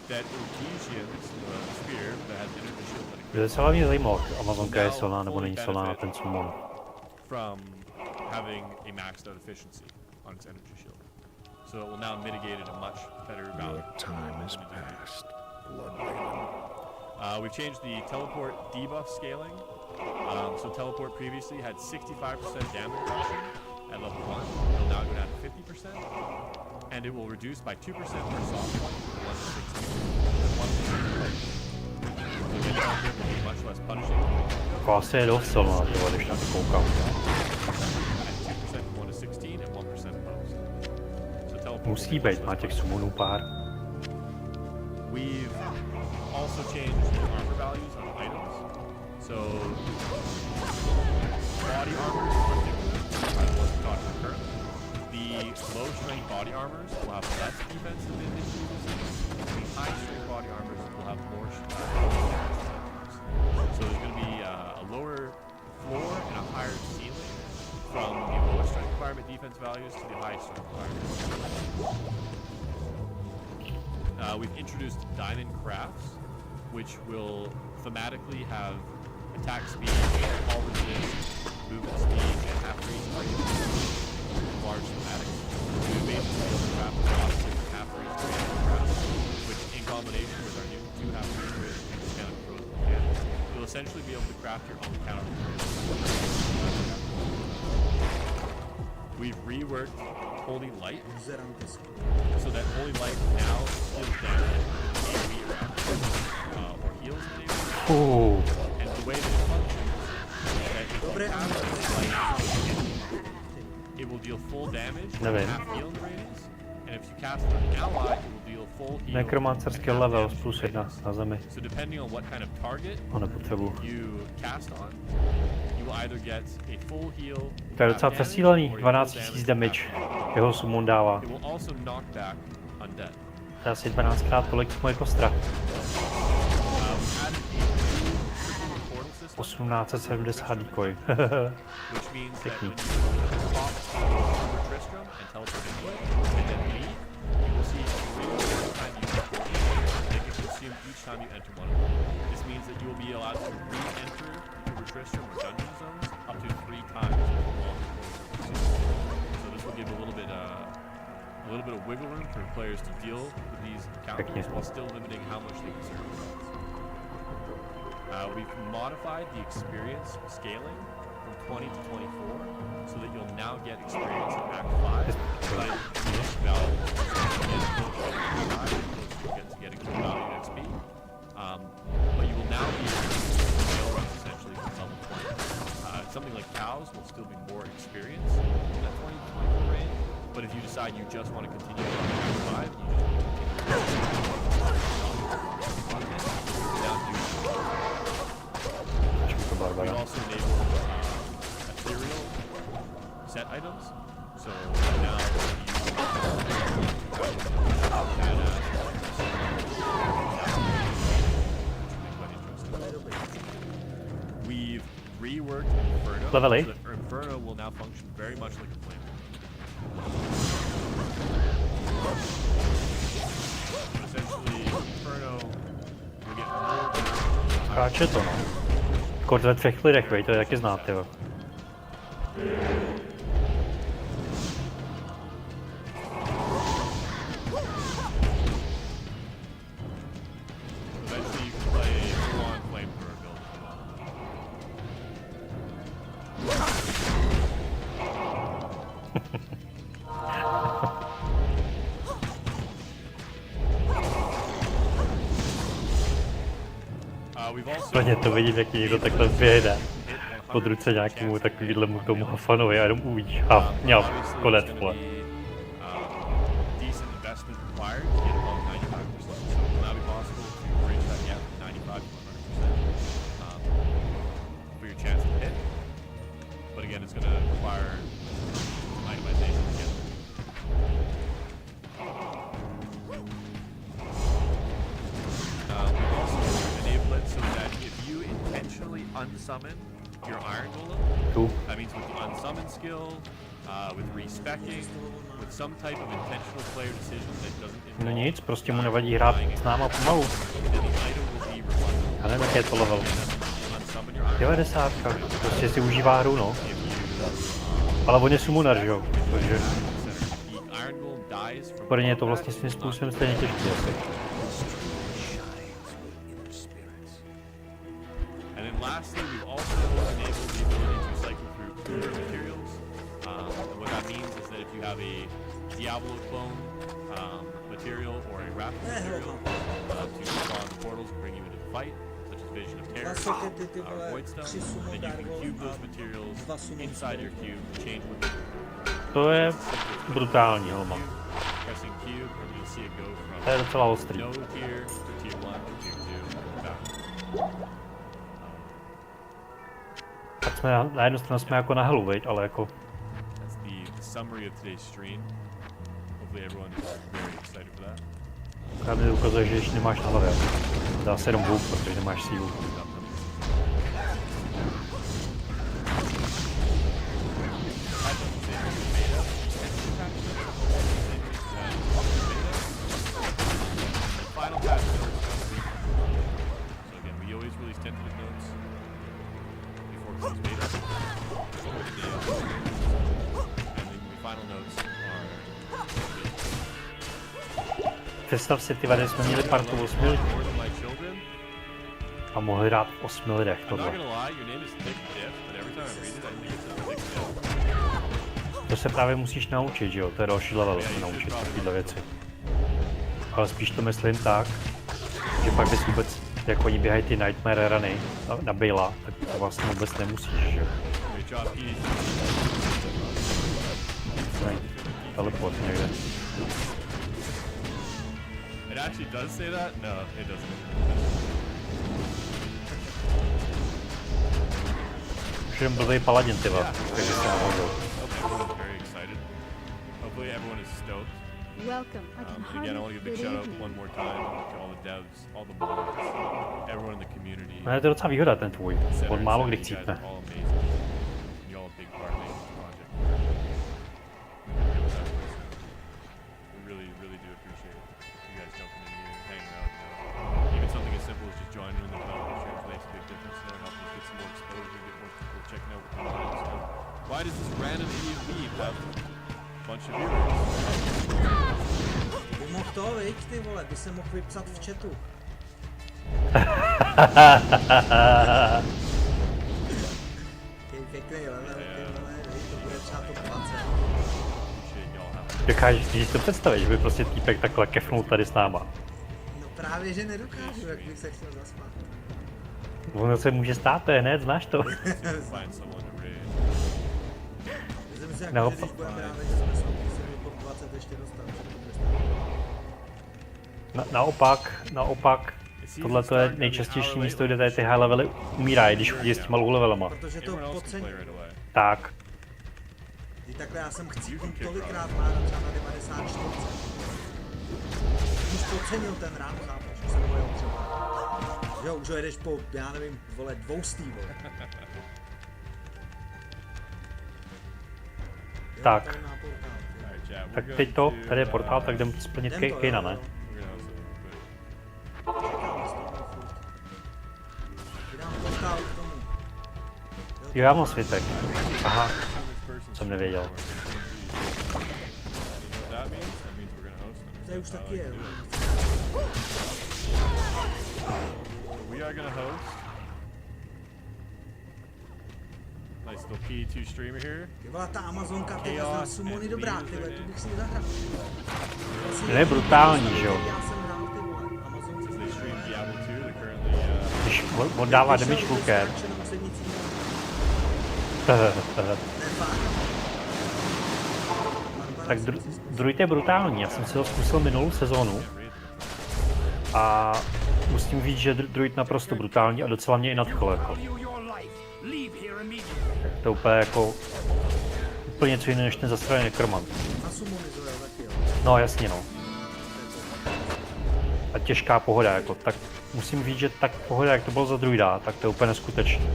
G: that Ortesians, the spear that has energy shield that
K: Že se hlavně zajímalo, Amazonka je silná nebo není silná na ten summon.
G: from having a maxed out efficiency on its energy shield. So it will now mitigate it a much better value.
E: Your time is past,
G: We've changed the teleport debuff scaling. So teleport previously had 65% damage reduction at level 1. It'll now go down to 50%. And it will reduce by 2% per soft point from 1 to 16. 1%
K: Jako asi je dost silná, když na to koukám. Musí být, má těch summonů pár.
G: We've also changed the armor values on items. So body armors in particular, I wasn't talking about currently. The low strength body armors will have less defense than they do. The high strength body armors will have more defense. So there's going to be a lower floor and a higher ceiling from the lower strength environment defense values to the high strength environment. We've introduced diamond crafts, which will thematically have attack speed, all resist, movement speed, and half range range. Large thematics. We basically build a craft with opposite half range range crafts, which in combination with our new 2 half range range counter growth mechanics, you'll essentially be able to craft your own counter. We've reworked Holy Light, so that Holy Light now deals damage AoE around, or heals an AoE. And the way that it functions is that if you cast Light, it will deal full damage and half healing radius, and if you cast an ally, it will deal full heal.
K: Nekromancerský level plus 1 na zemi.
G: So depending on what kind of target you cast on, you will either get a full heal.
K: To je docela přesílený, 12 000 damage jeho summon dává.
G: It will also knock back undead.
K: To je asi 12krát tolik moje kostra. 1870 decoy. Pěkný. Time you enter one of them. This means that you will be allowed to re-enter the Tristram or dungeon zones up to 3 times along the course of the season. So this will give a little bit of wiggle room for players to deal with these encounters while still limiting how much they can serve themselves. We've modified the experience scaling from 20 to 24 so that you'll now get experience in Act 5, but it's most valuable. To getting good value XP. But you will now be able to scale runs essentially from level 20. Something like cows will still be more experience in that 20 to 24 range, but if you decide you just want to continue on Act 5, you just want to continue we also enabled ethereal set items, so now we've reworked Inferno, Level 8.
G: so that Inferno will now function very much like a flame. Essentially, Inferno will get more...
K: Skáče to, no. Kort ve 3 lidech, vej, to je taky znáte, jo. Plně to vidím, jak někdo takhle běhne pod ruce nějakému takovýhlemu tomu hafanovi a jenom uvidíš a měl konec, vole.
G: Unsummon your Iron Golem.
K: Cool.
G: That means with the unsummon skill, with respecking, with some type of intentional player decision that doesn't involve.
K: No nic, prostě mu nevadí hrát s náma pomalu. Já nevím, jaký je to level. 90, prostě si užívá hru, no. Ale on je summoner, že jo? Takže... Pro ně je to vlastně svým způsobem stejně těžké asi.
G: Lastly, we've also enabled the ability to cycle through materials. And what that means is that if you have a Diablo clone material or a Raptor material to spawn portals and bring you into the fight, such as Vision of
D: Dva
G: Terror,
D: sokety, ty
G: our
D: vole,
G: Void Stone,
D: 3 sumo
G: then you can
D: darvol
G: cube those
D: a
G: materials
D: 2 sumo
G: inside your cube, change with
K: To je brutální, helma.
G: pressing cube, and you'll see it go
K: To je
G: from
K: docela ostrý.
G: no tier to tier 1 to tier 2. Back.
K: Tak jsme na jednu stranu jsme jako na helu, viď? Ale jako...
G: That's the summary of today's stream. Hopefully everyone is very excited for that.
K: Právě ukazuje, že ještě nemáš na hlavě. Dá se jenom hůb, protože nemáš sílu.
G: Final patch notes. So again, we always release tentative notes before it becomes beta. And the final notes are.
K: Představ si, ty vady jsme měli partu 8 lidí a mohli hrát v 8 lidech tohle. To se právě musíš naučit, že jo? To je další level, se naučit takovéhle věci. Ale spíš to myslím tak, že pak bys vůbec, jak oni běhají ty Nightmare runy na Bejla, tak to vlastně vůbec nemusíš, že jo? Teleport někde.
G: It actually does say that? No, it doesn't.
K: Už jen blbej paladin, ty vole, takže jsem nemohl.
G: Very excited. Hopefully everyone is stoked.
I: Welcome. I can
G: And again, I want to give a big shout out
I: hardly
G: one more time to all the devs, all the mods, everyone in the community.
K: No je to docela výhoda ten tvůj, on málo kdy chcípne.
G: All amazing. You're all a big part of making this project. We really, really do appreciate you guys jumping in here, hanging out. Even something as simple as just joining in the development streams makes a big difference there, helping us get some more exposure, get more people checking out what we're doing. So why does this random idiot weeb have a bunch of viewers?
D: By mohl to, viď, ty vole, by se mohl vypsat v chatu. Pěkný level, ty vole, to bude třeba to 20.
K: Dokážeš si to představit, že by prostě týpek takhle kefnul tady s náma.
D: No právě, že nedokážu, jak bych se chtěl zaspat.
K: Ono se může stát, to je hned, znáš to.
D: Naopak. Když budeme hrát, že jsme schopni se do top 20 ještě dostat.
K: Naopak, tohle to je nejčastější místo, kde tady ty high levely umírají, když chodí s těma low levelama.
D: Protože to podceňuji.
K: Tak.
D: Když takhle já jsem chcípnu tolikrát mára třeba na 94. Už podcenil ten rán, chápeš, že se bojil třeba. Že jo, už ho jedeš po, já nevím, vole, 200, vole.
K: Tak. Tak teď to, tady je portál, tak jdem splnit Kejna, ne? Jo, já mám světek. Aha. Jsem nevěděl.
D: To už taky je.
G: We are gonna host. Nice little P2 streamer here.
D: Ty vole, ta Amazonka teď na sumony dobrá, ty vole, tu bych si zahrál.
K: To je brutální, že jo?
D: Já jsem hrál, ty vole, Amazonku.
G: They stream Diablo 2, they currently
K: Když on dává damage lukem. Tak Druid je brutální, já jsem si ho zkusil minulou sezónu a musím říct, že Druid naprosto brutální a docela mě i nadchl jako. To je úplně jako úplně něco jiné než ten zastraněný nekromant. No jasně no. A těžká pohoda jako, tak musím říct, že tak pohoda jak to bylo za Druida, tak to je úplně neskutečné.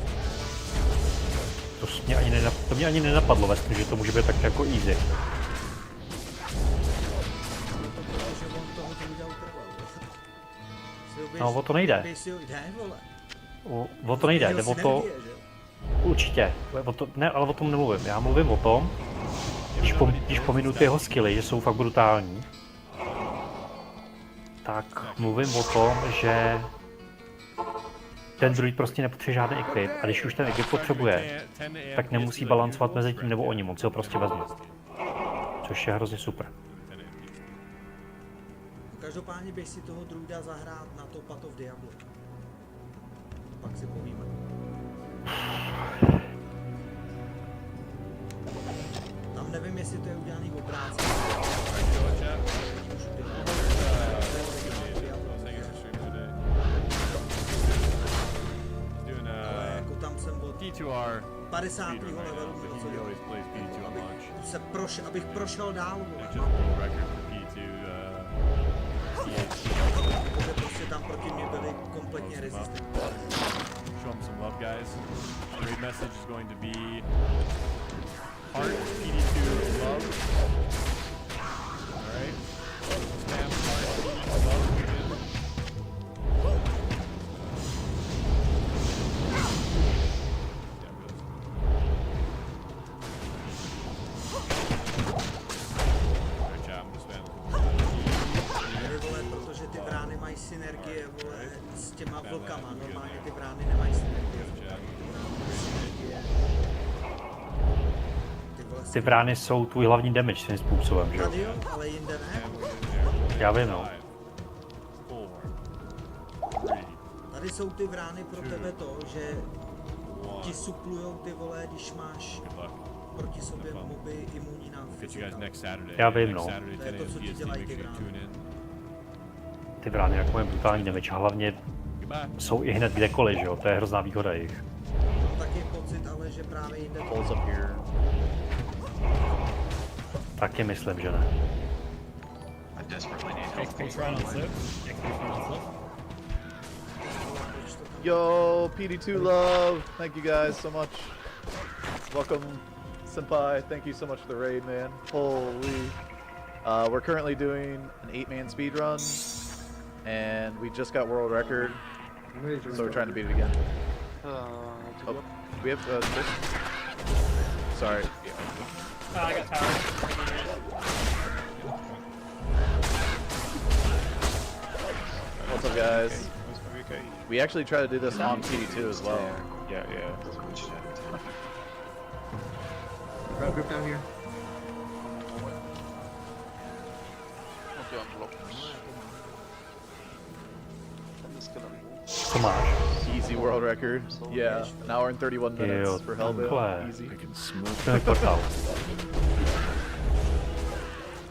K: To mě ani nenapadlo vlastně, že to může být tak jako easy. No, o to nejde. O to nejde, jde o to... Určitě, ne, ale o tom nemluvím. Já mluvím o tom, když pominu ty jeho skilly, že jsou fakt brutální, tak mluvím o tom, že ten druid prostě nepotřebuje žádný equip a když už ten equip potřebuje, tak nemusí balancovat mezi tím nebo o ním, on si ho prostě vezme. Což je hrozně super.
D: Každopádně běž si toho druida zahrát na to Project Diablo. pak si povíme. Tam nevím, jestli to je udělaný v obráci. Ale jako tam jsem od 50. levelu měl co dělat. Abych prošel dál. Protože prostě tam proti mě byli kompletně rezistentní.
G: Show them some love, guys. The raid message is going to be heart PD2 love. Alright. Spam heart PD2 love.
D: Protože ty vrány mají synergie, vole, s těma vlkama. Normálně ty vrány nemají synergie.
K: Ty vrány jsou tvůj hlavní damage svým způsobem, že jo?
D: Tady jo, ale jinde ne.
K: Já vím, no.
D: Tady jsou ty vrány pro tebe to, že ti suplujou ty vole, když máš proti sobě moby imunní na fyzikál.
K: Já vím, no.
D: To je to, co ti dělají ty vrány.
K: Ty vrány jako mají brutální damage a hlavně jsou i hned kdekoliv, že jo? To je hrozná výhoda jejich.
D: Mám taky pocit, ale že právě jinde to.
K: Taky myslím, že ne.
L: Yo, PD2 love. Thank you guys so much. Welcome, Senpai. Thank you so much for the raid, man. Holy. We're currently doing an 8-man speed run, and we just got world record, so we're trying to beat it again. Oh, do we have this? Sorry.
A: I got tower.
L: What's up, guys? We actually try to do this on PD2 as well.
H: Yeah.
C: Grab group down here.
K: Co máš?
L: Easy world record. Yeah, an hour and 31 minutes for Hellbill. Easy.
K: Portál.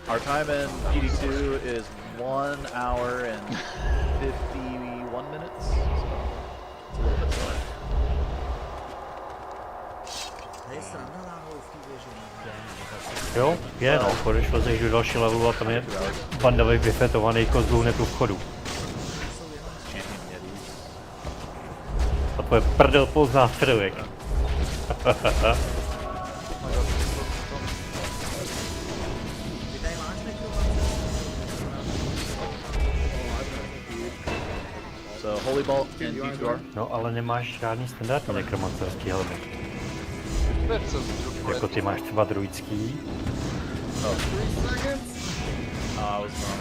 L: Our time in PD2 is 1 hour and 51 minutes. So it's a little bit slow.
K: Jo, je no, když lezeš do další levelu a tam je bandavej vyfetovaný kozlů hned u vchodu. A tvoje prdel pozná středověk.
L: So Holy Bolt and D2R.
K: No ale nemáš žádný standardní nekromancerský helmet. Jako ty máš třeba druidský.
L: I was wrong.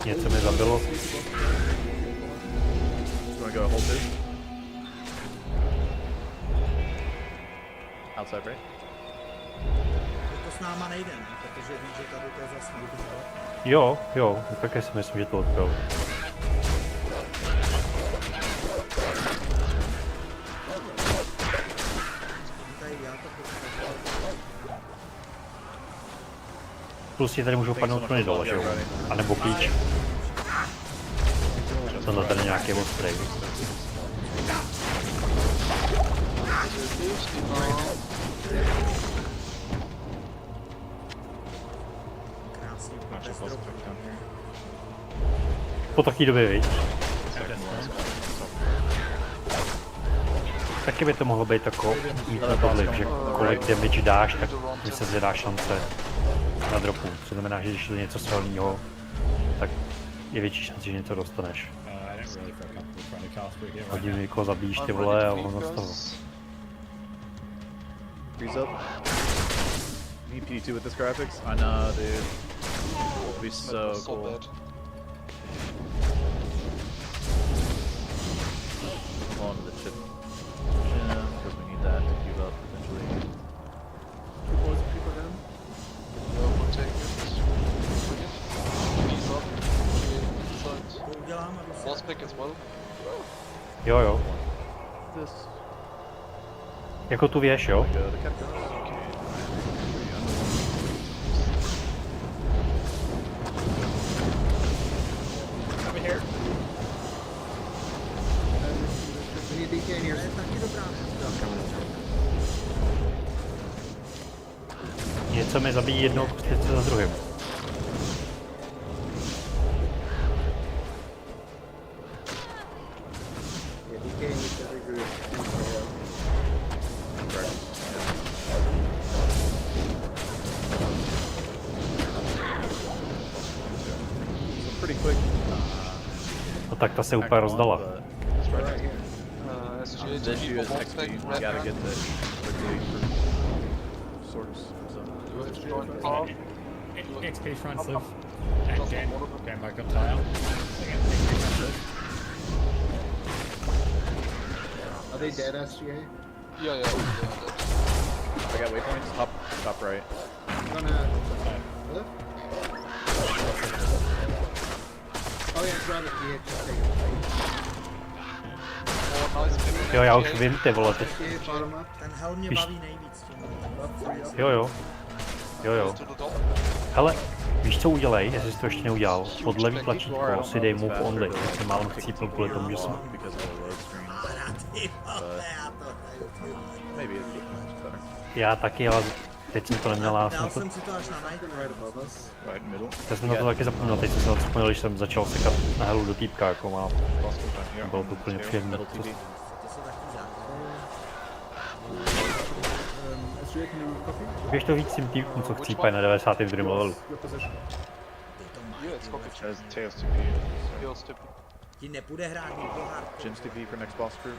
K: Něco mi zabilo.
L: You wanna go hold two? Outside break?
D: To s náma nejde, ne? Protože víš, že tady to je zase
K: Jo, také si myslím, že to odpil. Plus si tady můžou padnout úplně dole, že jo? A nebo klíč. Jsem tady nějaký ostrý. Po takové době, viď? Taky by to mohlo být jako mít na podliv, že kolik damage dáš, tak mi se zvědá šance na dropu. To znamená, že když to je něco svalného, tak je větší šance, že něco dostaneš. Hodně někoho zabíjíš ty vole a ono z toho.
L: Freeze up. Need PD2 with this graphics? I know, dude. It'd be so cool. On to the chip because we need that to queue up eventually.
D: vám a jdu
K: Jo, jo. Jako tu věž, jo? Něco mi zabíjí jednou kostřice za druhým. No tak ta se úplně rozdala.
M: XP front live and then going back up tile.
N: Are they dead, SGA?
L: Yeah. I got waypoints. Top right.
N: I'm gonna... Hello? Oh yeah, grab it. Yeah, just take it.
K: Jo, já už vím, ty vole, teď.
D: Ten helm mě baví nejvíc.
K: Jo. Hele, víš co udělej, jestli jsi to ještě neudělal? Pod levý tlačítko si dej move only, já jsem málem chcípnu kvůli tomu, že jsem... Já taky, ale teď jsem to neměl, já jsem
D: si to až na
K: Já jsem na to taky zapomněl, teď jsem se na to vzpomněl, když jsem začal sekat na helu do týpka, jako má. Bylo to úplně příjemné. Běž to víc tím týpkům, co chcípají na 92. levelu.
D: Ti nepůjde hrát nikdo hardcore.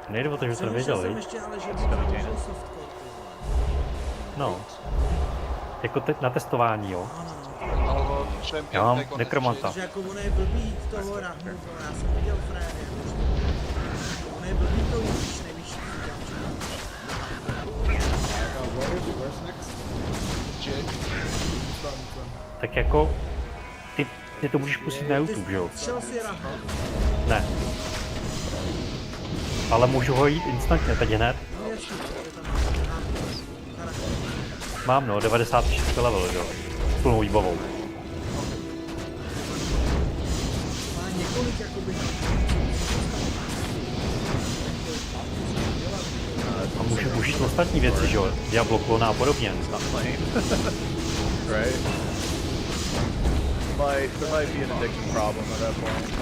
K: Nejde o to, že to nevěděl, viď? No. Jako teď na testování, jo. Já mám nekromanta.
D: Protože jako ono je blbý toho rahnu, já jsem viděl frény. Ono je blbý to víš, nevíš,
K: Tak jako, ty to můžeš pustit na YouTube, že jo? Ne. Ale můžu ho jít instantně, teď hned. Mám no, 96 level, jo. S plnou výbavou. A můžu užít ostatní věci, že jo? Diablo klona a podobně.
L: There might be an addiction problem at that point.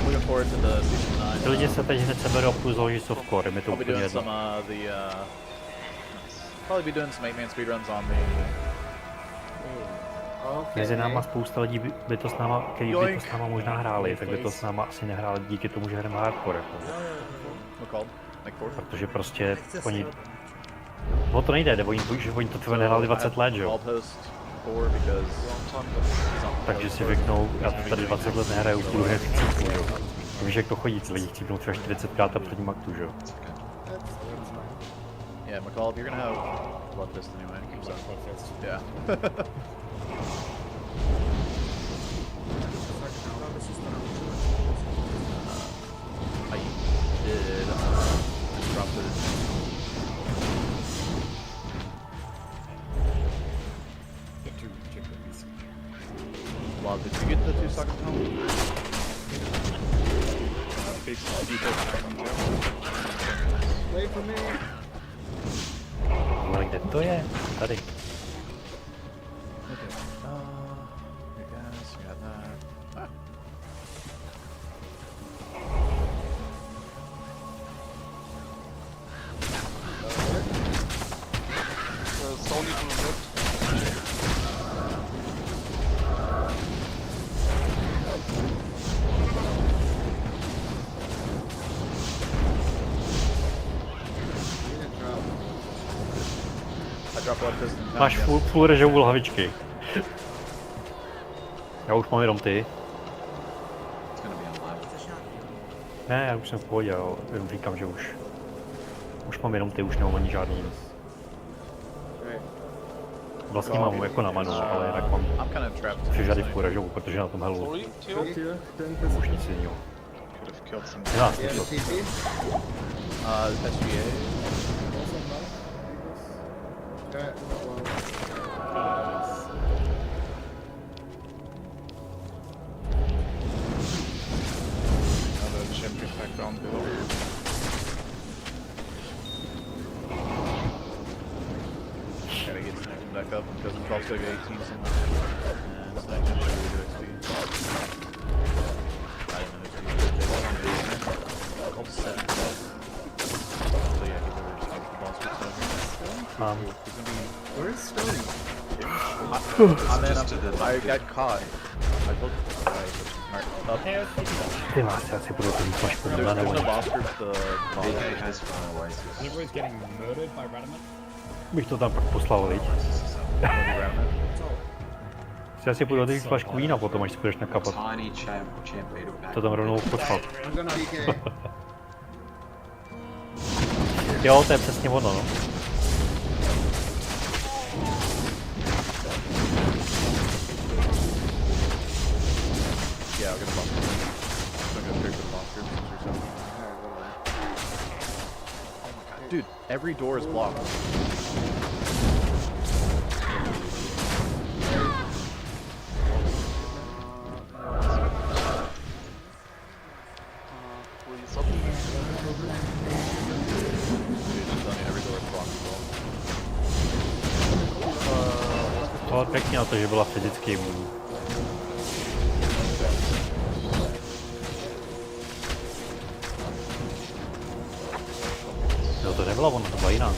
L: Looking forward to the season 9.
K: Ty lidi se teď hned seberou plus založit softcore, mi to úplně jedno.
L: Probably be doing some 8-man speedruns on the...
K: Mezi náma spousta lidí by to s náma, který by to s náma možná hráli, tak by to s náma asi nehráli díky tomu, že hrajeme hardcore. Protože prostě oni... No to nejde, že oni to třeba nehráli 20 let, že jo? Takže si řeknou, já to tady 20 let nehraju, půjdu hned chcípnu, jo? Víš, jak to chodí, ty lidi chcípnou třeba 40krát a předním aktu, že jo?
L: Yeah, McCall, you're gonna have blood fist anyway. So. Yeah. I did drop it. Well, did you get the 2 socket home?
N: Wait for me.
K: Ale kde to je? Tady. Máš full režou lhavičky. Já už mám jenom ty. Ne, já už jsem v pohodě, jo. Jenom říkám, že už mám jenom ty, už nemám ani žádný. Vlastně mám jako na manu, ale jinak mám přežady v kuražovu, protože na tom helu už nic jiného. Nemá smysl.
L: SGA.
C: Another champion background below.
L: Gotta get snagged back up because it's also like 18 somewhere. And snagged him really good XP. I didn't know XP. Called 7. So yeah, he's over just the boss with 7. He's gonna be...
N: Where's Stone?
L: I got caught. I told you. Alright, up.
K: Ty máš, já si budu to víc mašpůrně,
L: There's
K: nebo
L: no boss group, the boss.
M: Everybody's getting murdered by Radaman?
K: bych to tam pak poslal, viď? Já si půjdu otevřít flašku vína potom, až si půjdeš nakapat. To tam rovnou poslal. Jo, to je přesně ono, no.
L: Yeah, I'll get a boss group. I'm gonna pick the boss group since you're so... Oh my god. Dude, every door is blocked.
K: To je pěkně na to, že byla fyzicky imunní. Jo, to nebyla ona, to byla jiná.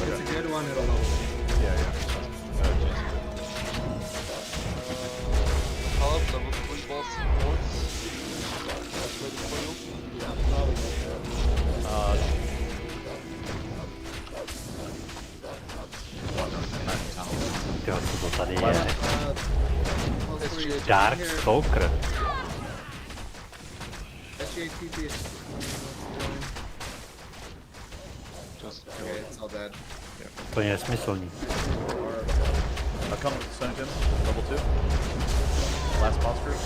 N: It's a good one, it'll level.
L: Yeah.
C: Level 3 boss boards. That's ready for you.
K: Jo, co to tady je? Dark Stalker.
N: Okay, it's all dead.
K: To je nesmyslný.
L: I'll come send him, level 2. Last boss group.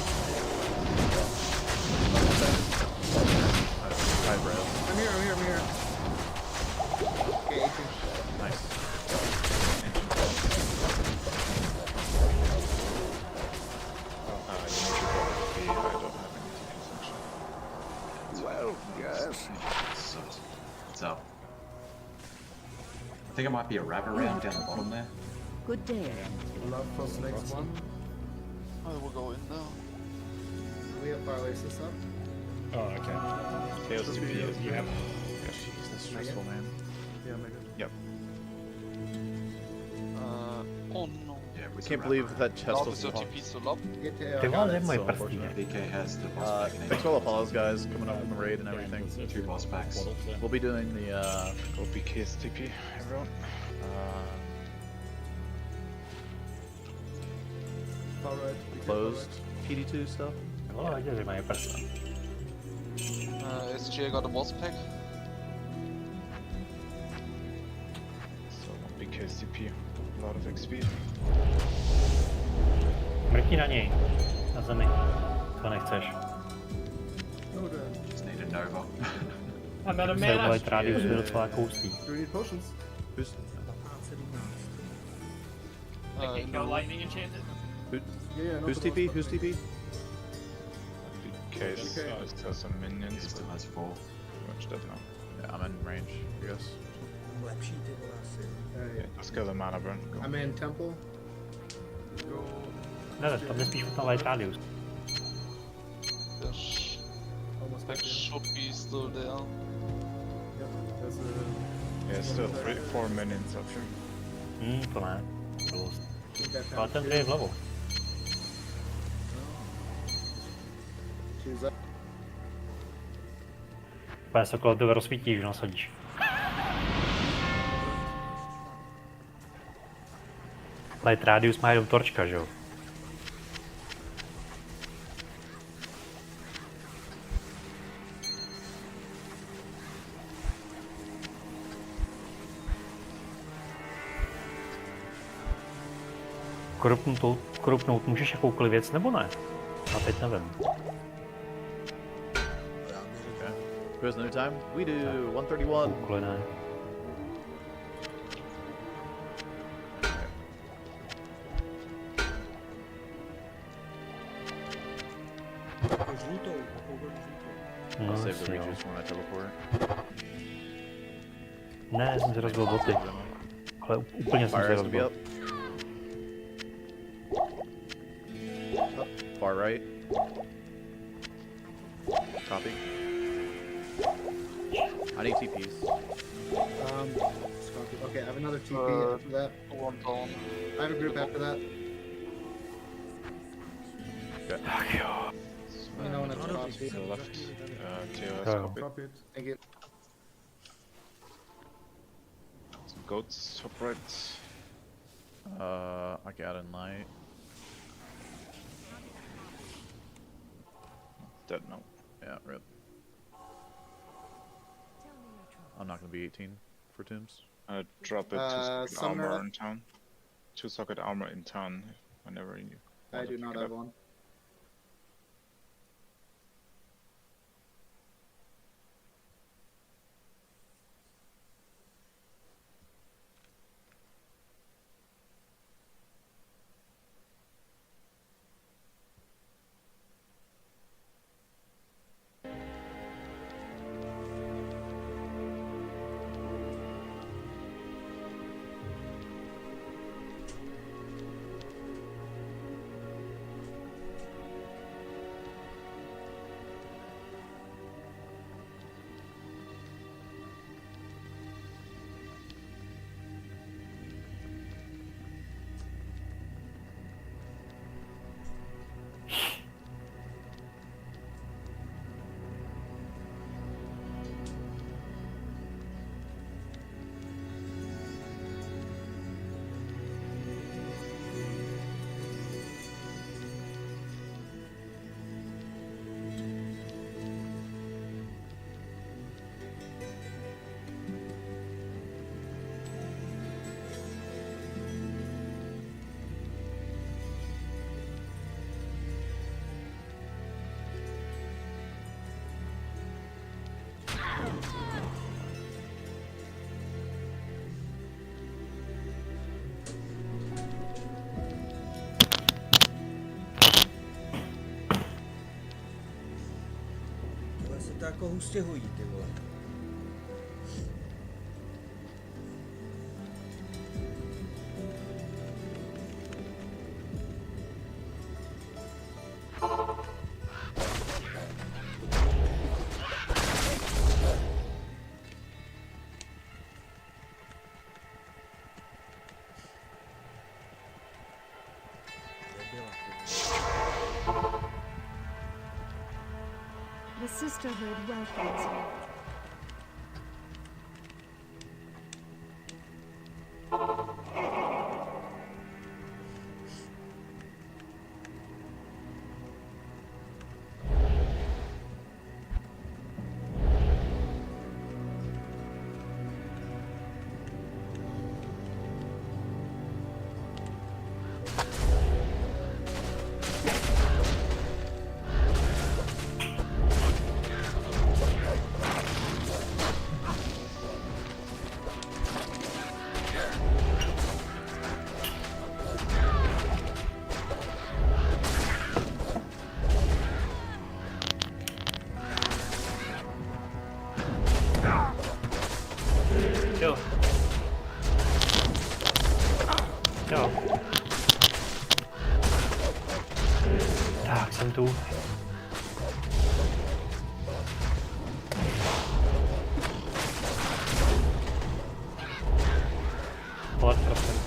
L: Hi, bro.
N: I'm here. Okay, 18.
L: Nice.
J: Well, yes.
O: What's up? I think it might be a wrap around down the bottom there.
F: Good day.
N: Love for the next one.
C: I will go in now.
N: We have parlays this up.
M: Oh, okay.
L: Chaos is
M: You have...
L: Gosh, jeez, that's stressful, man.
N: Yeah, Megan.
L: Yep.
C: Oh no.
O: Yeah, we
L: Can't believe that chest
C: Lob
L: was
C: is your TP still up?
K: Ty vole, moje prstí.
O: BK has the boss pack.
L: Thanks for all the follows, guys, coming up in the raid and everything.
O: 2 boss packs.
L: We'll be doing the,
C: Go BK's TP, everyone.
L: closed PD2 stuff.
K: Jo, viděl, že mají prstí.
C: SJ got a boss pack.
H: So BK's TP, a lot of XP.
K: Mrkni na něj. Na zemi. To nechceš.
O: Just need a Nova.
A: I'm out of
K: Se
A: mana.
K: volit rádius je docela koustý.
N: Do we need potions?
A: No lightning enchanted.
L: Who's TP? Who's TP?
H: BK's just has some minions,
O: Still has 4.
H: much dead now.
L: Yeah, I'm in range, I guess.
D: Lepší ty vole asi.
H: Yeah, just get a mana burn. Go.
N: I'm in temple. Go.
K: Ne, tam jde spíš na light radius.
N: Almost
C: Pack
N: back in.
C: should be still there.
N: Yep, there's a...
H: Yeah, still 4 minions up here.
K: To ne. Dost.
N: Keep that
K: Ale ten je vlevo.
N: Choose up.
K: Pane se okolo tebe rozsvítí, že nasadíš. Light radius má jenom torčka, že jo? Korupnout můžeš jakoukoliv věc, nebo ne? A teď nevím.
L: Who has no time? We do. 131.
K: Koukoli ne.
D: Žlutou.
L: I'll save the rejuice when I teleport.
K: Ne, jsem si rozbil boty. Ale úplně jsem si
L: Fire has to be
K: rozbil.
L: up. Up. Far right. Copy. I need TPs.
N: Okay, I have another TP after that. I have a group after that.
L: Okay.
N: You know when it's copy.
H: To the left. TOS
K: Oh.
H: copied.
N: Thank you.
H: Some goats top right.
L: I got a light.
H: Dead now.
L: Yeah, rip. I'm not gonna be 18 for tombs.
H: Drop it to socket
N: Sumner.
H: armor in town. 2 socket armor in town whenever you
N: I
H: want to
N: do
H: pick
N: not
H: it
N: have
H: up.
N: one.
D: To jako hustě hodí, ty vole.
I: The Sisterhood welcomes you.
K: Jo. Jo. Tak, jsem tu. Poladka jsem.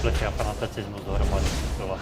K: komplexy a fanaticismus dohromady. Tohle.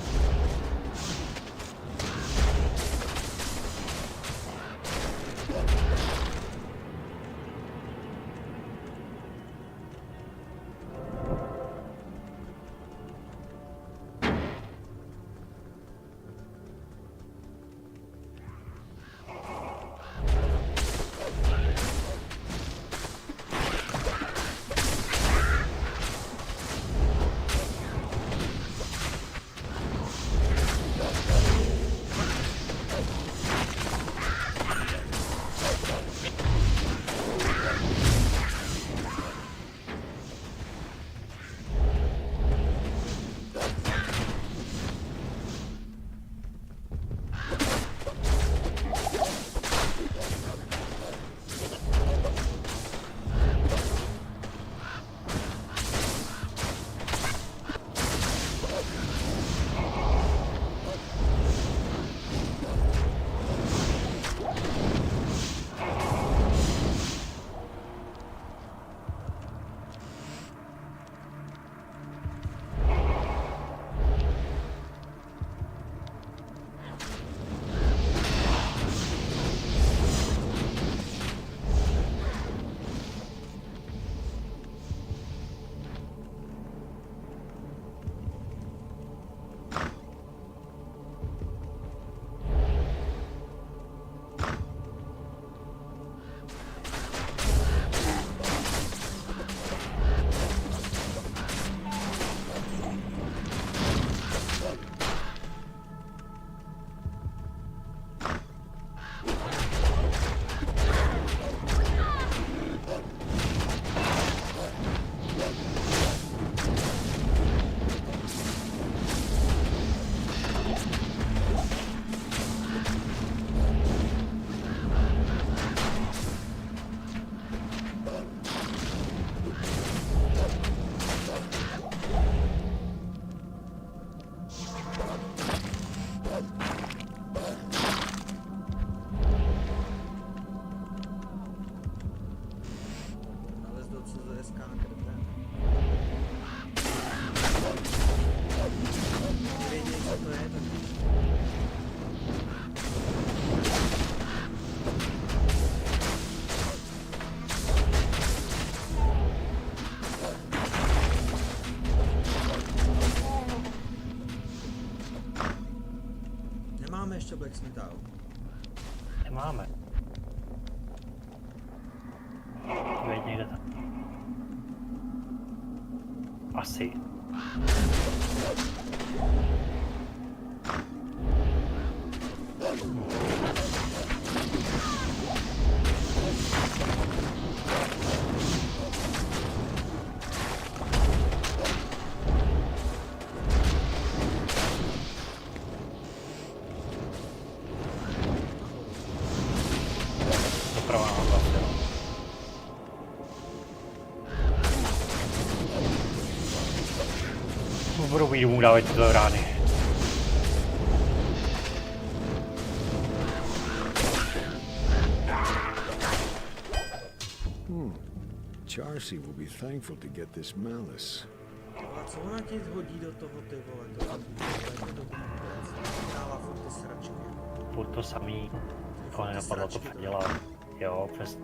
D: ještě blacksmitha, jo?
K: Nemáme. Veď někde tam. Asi. Doprava na vlastně. Budu být mu dávat tyto rány.
E: Charcy will be thankful to get this malice.
D: A co ona ti hodí do toho, ty vole, to je dobrý vůbec. Dává furt ty sračky.
K: Furt to samý. To nenapadlo to předělat. Jo, přes...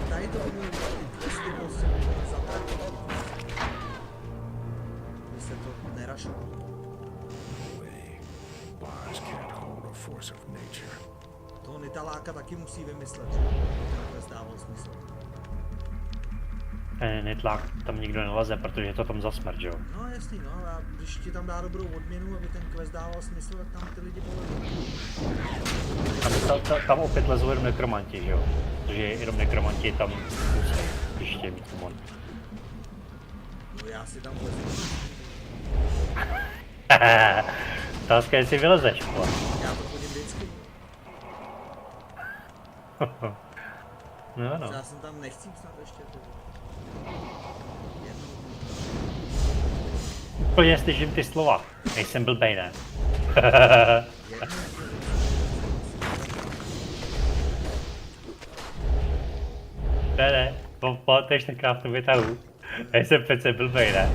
D: Tady to umí ty questy prostě zatratit. Když se to nerašuje.
E: Bars can't hold a force of nature.
D: Toho Nitaláka taky musí vymyslet, že to zdával smysl.
K: Nitlák tam nikdo neleze, protože je to tam za smrt, jo?
D: No jasný, no, a když ti tam dá dobrou odměnu, aby ten quest dával smysl, tak tam ty lidi povedou.
K: Tam opět lezou jenom nekromanti, jo? Protože jenom nekromanti tam musí ještě mít mon.
D: No já si tam vlezu.
K: Otázka je, jestli vylezeš, vole.
D: Já to chodím vždycky.
K: No, no.
D: Já jsem tam nechcím snad ještě.
K: Úplně slyším ty slova. Nejsem blbej, ne? Ne. Pamatuješ tenkrát v tom vytahu? Já jsem přece blbej, ne?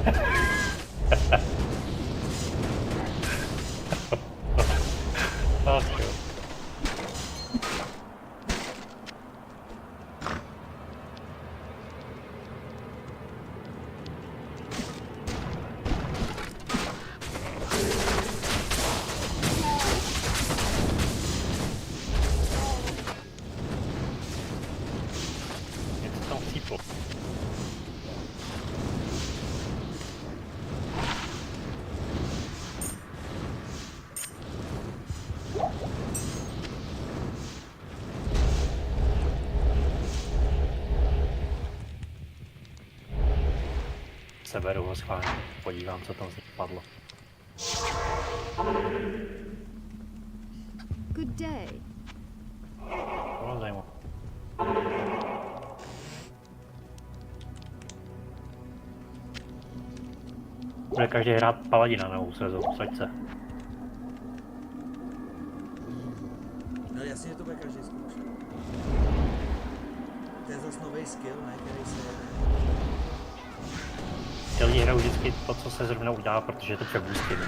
K: Seberu ho schválně, podívám, co tam z nich padlo.
I: Good day.
K: Bylo zajímavé. Bude každý hrát paladina na úslezu, saď se.
D: No jasně, to bude každý zkoušet. To je zase nový skill, ne, který se jede.
K: Ty lidi hrajou vždycky to, co se zrovna udělá, protože je to přebůstěný.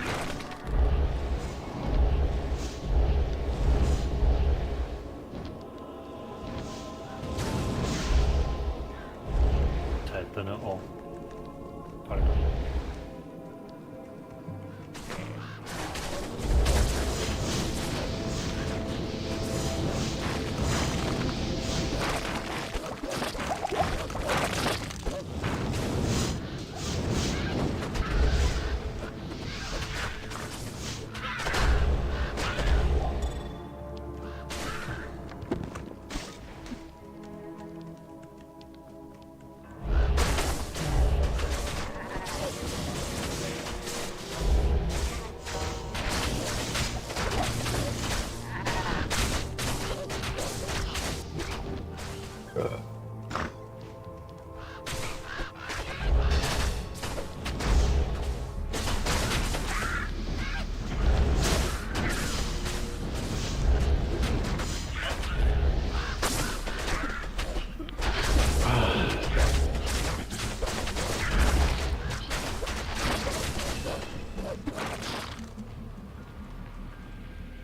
K: Co je to no? Pardon.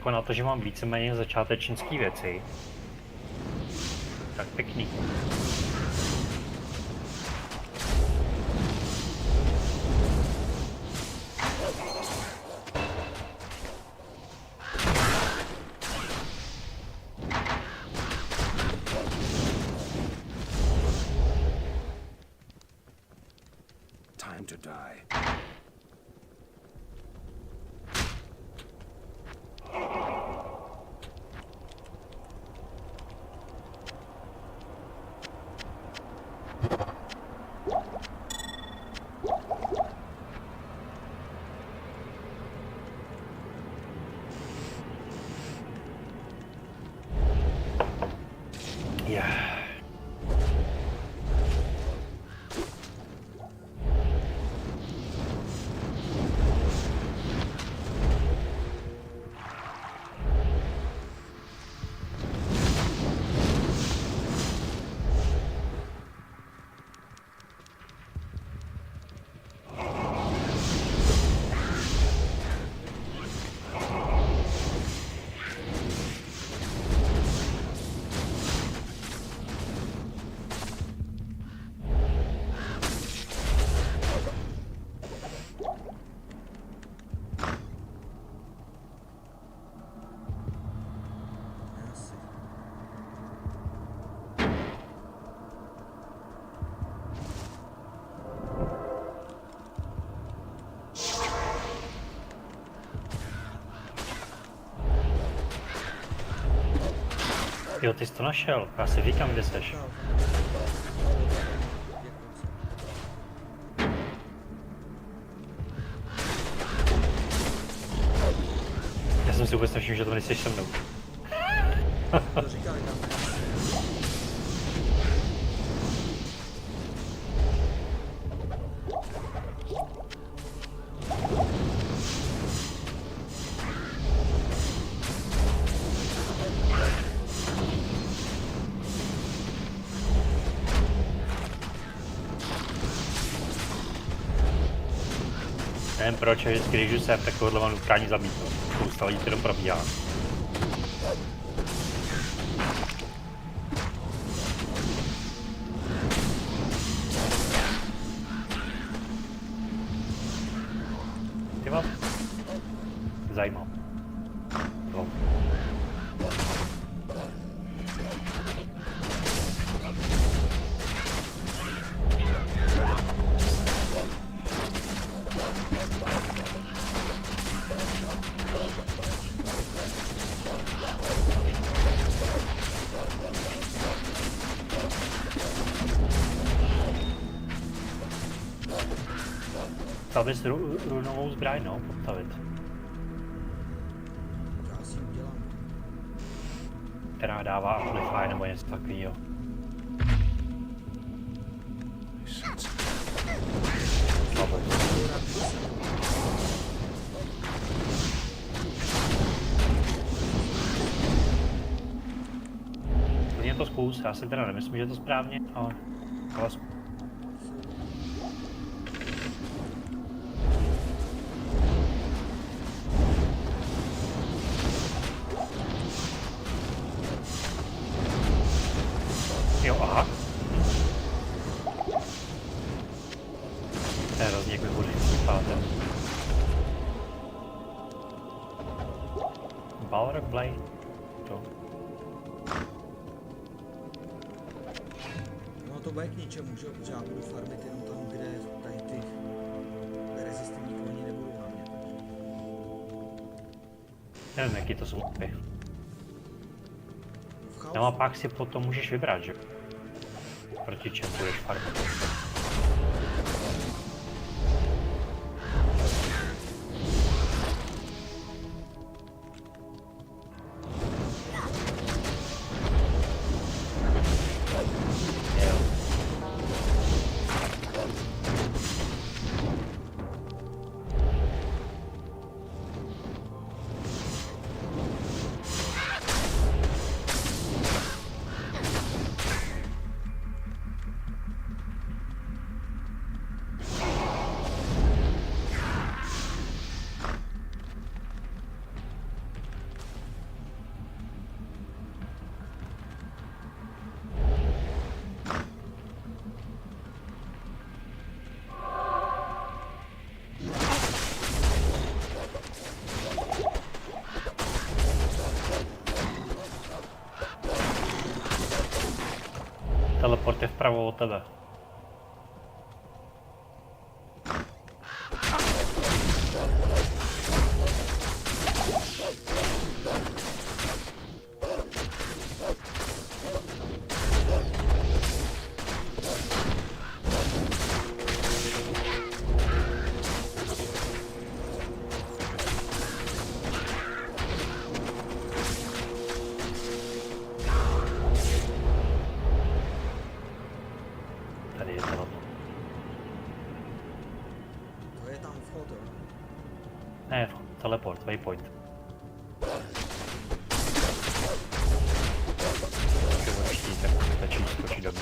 K: Na to, že mám víceméně začátečnické věci, tak pěkný.
E: Time to die.
K: Jo, ty jsi to našel, já si říkám, kde seš. Já jsem si vůbec nevšiml, že to nejseš se mnou.
D: To říká,
K: Nevím proč, vždycky, když jsem, tak tohle mám utkání zamítnout. Spousta lidí to jenom probíhá. Ty mám? Zajímavé. No. Chtěl bys runovou zbraň, no, postavit.
D: Já si udělám.
K: Která dává amplify nebo něco takového. Klidně to zkus, já si teda nemyslím, že je to správně, ale jo, aha. To je hrozně jak vybudující chátem. Balrog Blade. To.
D: No to bude k ničemu, že jo, protože já budu farmit jenom tam, kde tady ty rezistivní koní nebudou na mě.
K: Nevím, jaký to jsou mapy. No a pak si potom můžeš vybrat, že? Proti čemu budeš farmit. Teleport je vpravo od tebe. Ne, teleport, waypoint. Když budeš chtít, tak stačí skočit do mě.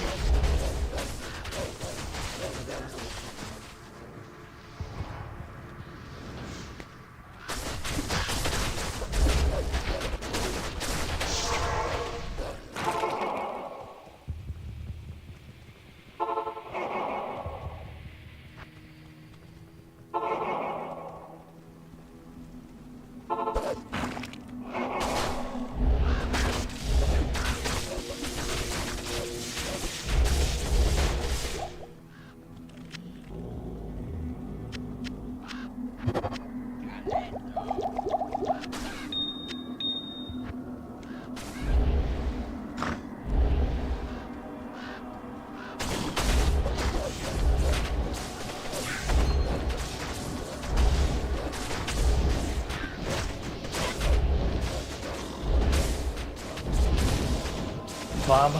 K: Mám.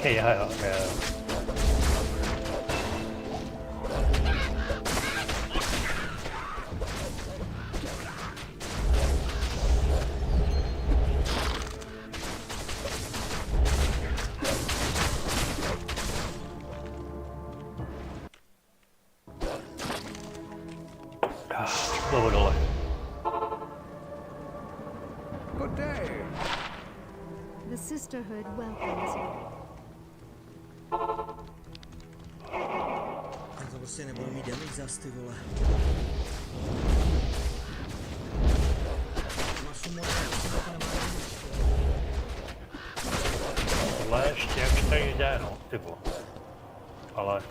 K: Jo. Plovo dole.
J: Good day.
I: The sisterhood welcomes you.
D: Já to prostě nebudu mít damage zas, ty vole. Masu moc, to nemá damage.
K: Tohle ještě jak tady jde, no, ty vole. Ale...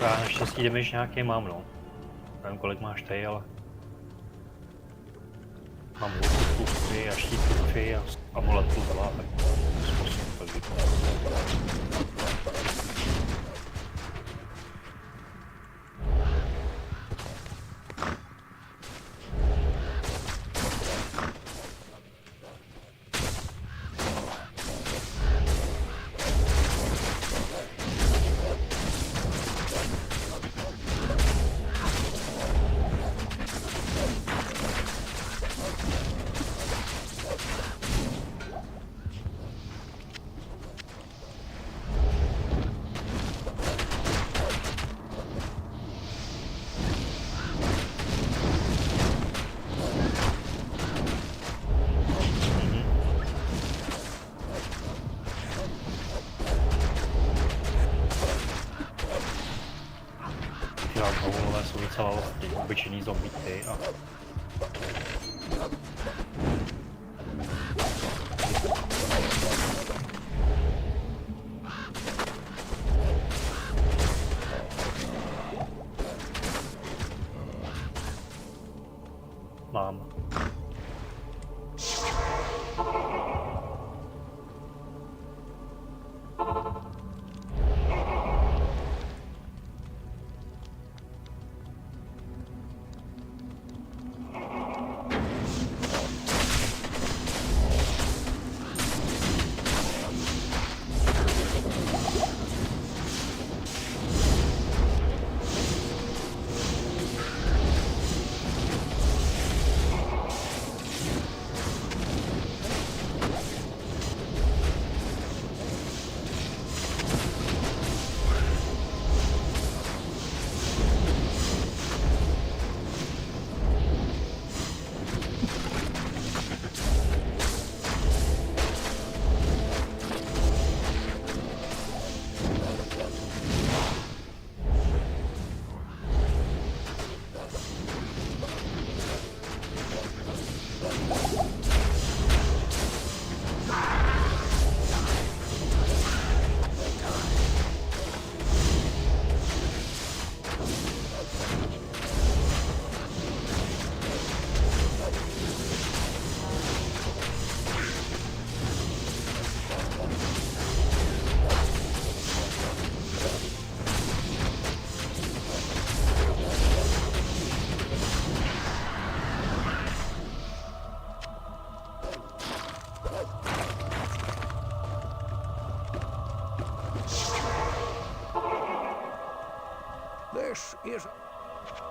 K: Já naštěstí damage nějaký mám, no. Nevím, kolik máš tady, ale... Mám luku plus 3 a štít plus 3 a amulet plus 2, tak... Jsou docela obyčejný zombíky a... Mám.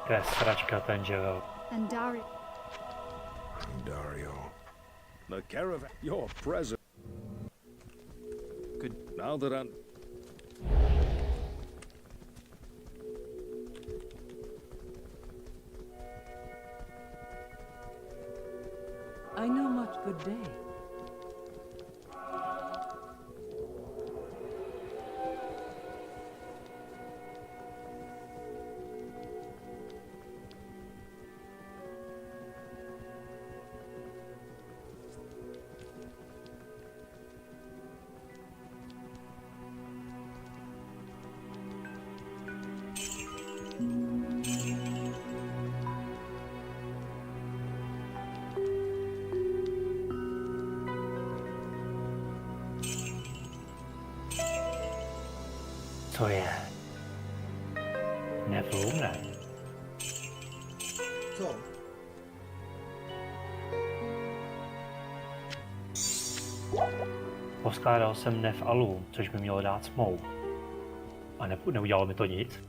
K: To je sračka ten živel.
I: And Dario.
E: The caravan, your present. Good. Now that I'm.
F: I know much good day.
K: Co je? Nevlůne.
D: Co?
K: Poskládal jsem nef alu, což by mělo dát smou. A neudělalo mi to nic.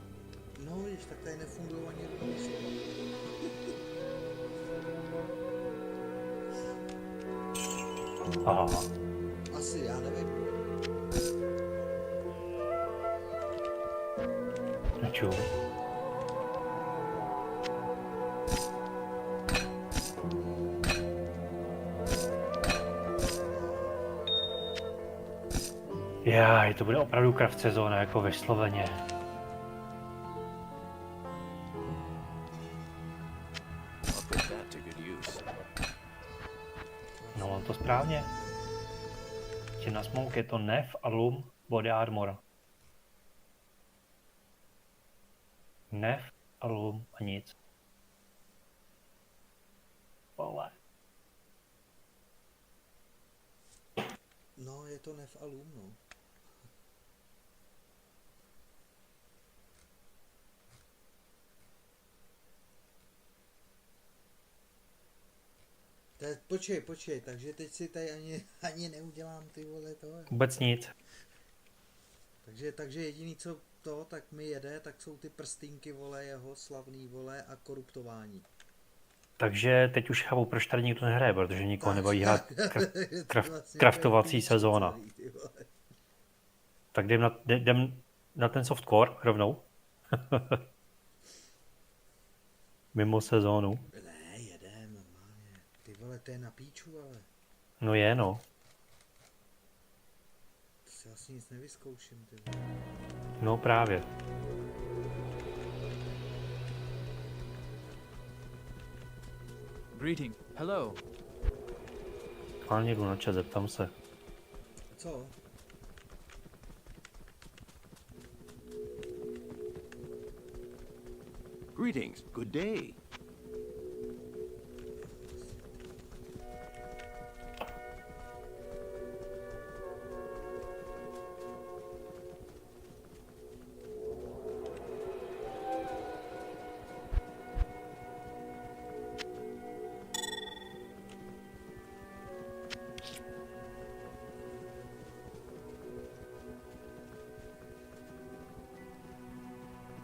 D: No víš, tak tady nefungují ani rumusy.
K: Aha.
D: Asi, já nevím.
K: Neču. Jaj, to bude opravdu craft sezóna, jako vysloveně. No, mám to správně. Na smoke je to nef, alum, body armor. Nef, alum a nic. Vole.
D: No, je to nef alum, no. Počkej, takže teď si tady ani neudělám ty vole to.
K: Vůbec nic.
D: Takže jediný co to, tak mi jede, tak jsou ty prstínky vole, jeho slavný vole a koruptování.
K: Takže teď už chápu, proč tady nikdo nehraje, protože nikoho nebaví hrát craftovací sezóna. Tak jdem na ten softcore rovnou. Mimo sezónu.
D: Ne, jedem normálně. Ty vole, to je na píču, ale.
K: No je, no.
D: To si asi nic nevyzkouším, ty vole.
K: No právě.
P: Greeting. Hello.
K: Schválně jdu na chat, zeptám se.
D: Co?
Q: Greetings. Good day.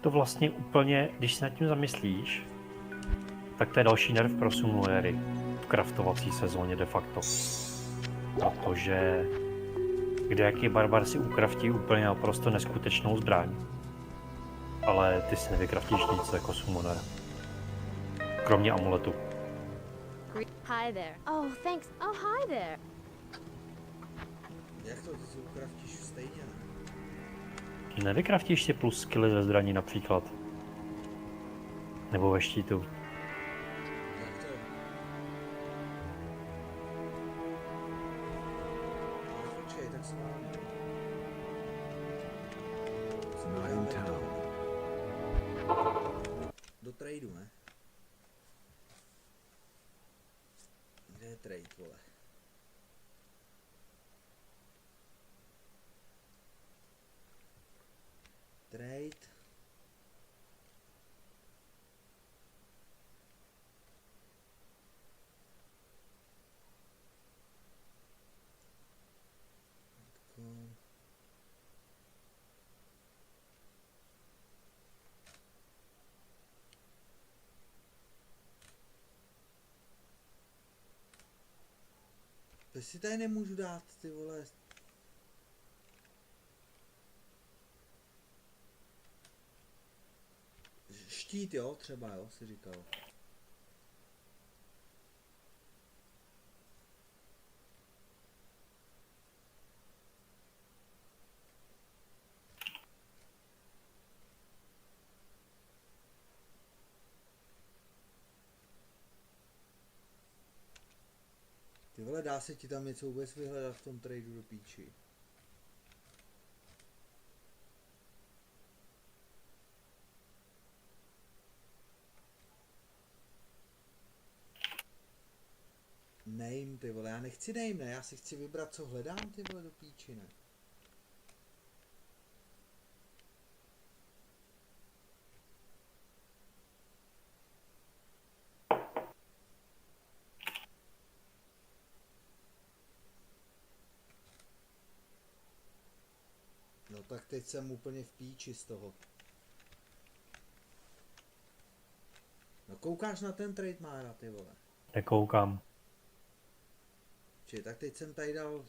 K: To vlastně úplně, když se nad tím zamyslíš, tak to je další nerv pro summonery v craftovací sezóně de facto. Protože kdejaký barbar si ukraftí úplně naprosto neskutečnou zbraň. Ale ty si nevykraftíš nic jako summoner. Kromě amuletu.
I: Hi there. Oh, thanks. Oh, hi there.
D: Jak to, ty si ukraftíš stejně, ne?
K: Nevykraftíš si plus skilly ze zbraní například? Nebo ve štítu?
D: Jak to? No, počkej, tak se mám.
E: Not in town.
D: Do tradu, ne? Kde je trade, vole? Trade. To si tady nemůžu dát, ty vole. Štít, jo, třeba, jo, si říkal. Ty vole, dá se ti tam něco vůbec vyhledat v tom tradu do píči? Name, ty vole, já nechci name, ne, já si chci vybrat, co hledám, ty vole, do píči, ne. No tak teď jsem úplně v píči z toho. No koukáš na ten trade Mára, ty vole.
K: Nekoukám.
D: Čili tak teď jsem tady dal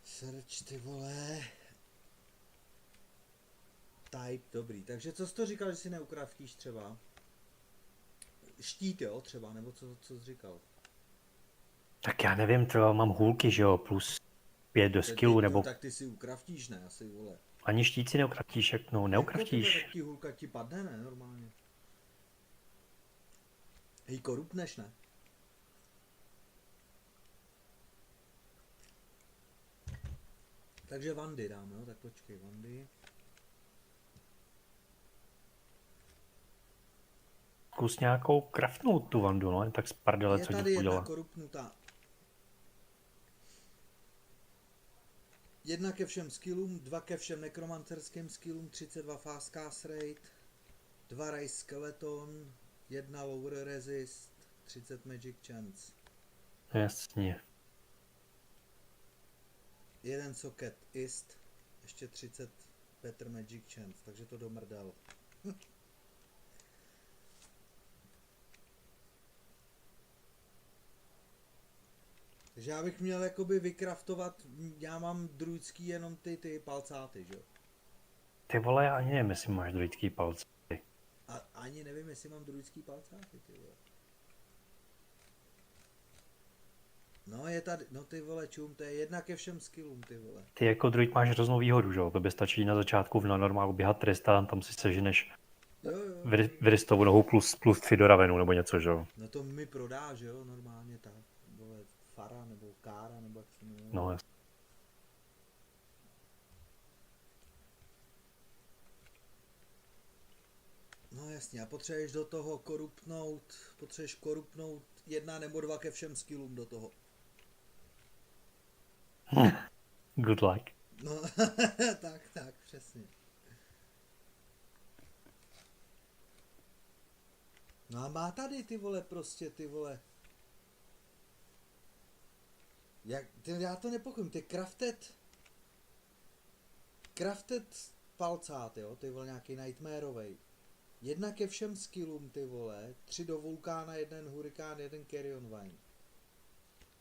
D: search, ty vole. Type, dobrý. Takže co jsi to říkal, že si neukraftíš třeba? Štít, jo, třeba, nebo co jsi říkal?
K: Tak já nevím, třeba mám hůlky, že jo, plus 5 do skillu, nebo...
D: Tak ty si ukraftíš, ne, asi, vole.
K: Ani štít si neukraftíš, jak no, neukraftíš.
D: Tak ti hůlka ti padne, ne, normálně. Hej, korupneš, ne? Takže Vandy dám, jo, tak počkej, Vandy.
K: Zkus nějakou craftnout tu Vandu, no, tak z pardele, co ti udělá.
D: Je tady jedna korupnutá. Jedna ke všem skillům, 2 ke všem nekromancerským skillům, 32 fast cast rate, 2 rise skeleton, 1 lower resist, 30 magic chance.
K: Jasně.
D: 1 socket ist, ještě 30 better magic chance, takže to domrdal. Takže já bych měl jakoby vykraftovat, já mám druidský jenom ty palcáty, že jo?
K: Ty vole, já ani nevím, jestli máš druidský palce.
D: A ani nevím, jestli mám druidský palcáty, ty vole. No je tady, no ty vole čum, to je 1 ke všem skillům, ty vole.
K: Ty jako druid máš hroznou výhodu, že jo? To by stačí na začátku v normálu běhat trestán, tam si seženeš vyristovou nohu plus 3 do ravenu nebo něco, že jo?
D: No to mi prodá, že jo, normálně tak, vole, Fara nebo Kára nebo jak se jmenuje.
K: No jasně.
D: No jasně, a potřebuješ do toho korupnout 1 nebo 2 ke všem skillům do toho.
K: Good luck.
D: No, tak, přesně. No a má tady ty vole prostě, ty vole. Já to nepochopím, ty crafted palcát, jo, ty vole nějaký nightmareovej. 1 ke všem skillům, ty vole, 3 do vulkána, 1 hurikán, 1 carrion vine.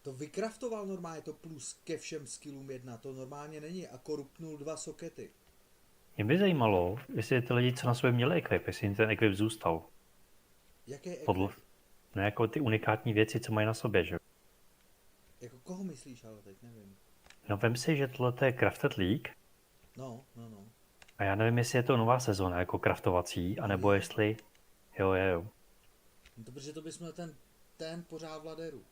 D: To vykraftoval normálně, to plus ke všem skillům 1, to normálně není a korupnul 2 sokety.
K: Mě by zajímalo, jestli ty lidi, co na sobě měli equip, jestli jim ten equip zůstal.
D: Jaký equip?
K: No jako ty unikátní věci, co mají na sobě, že?
D: Jako koho myslíš, ale teď nevím.
K: No vem si, že tohle je Crafted League.
D: No.
K: A já nevím, jestli je to nová sezóna jako craftovací, anebo jestli... Jo.
D: No to protože to bys měl ten pořád v ladderu.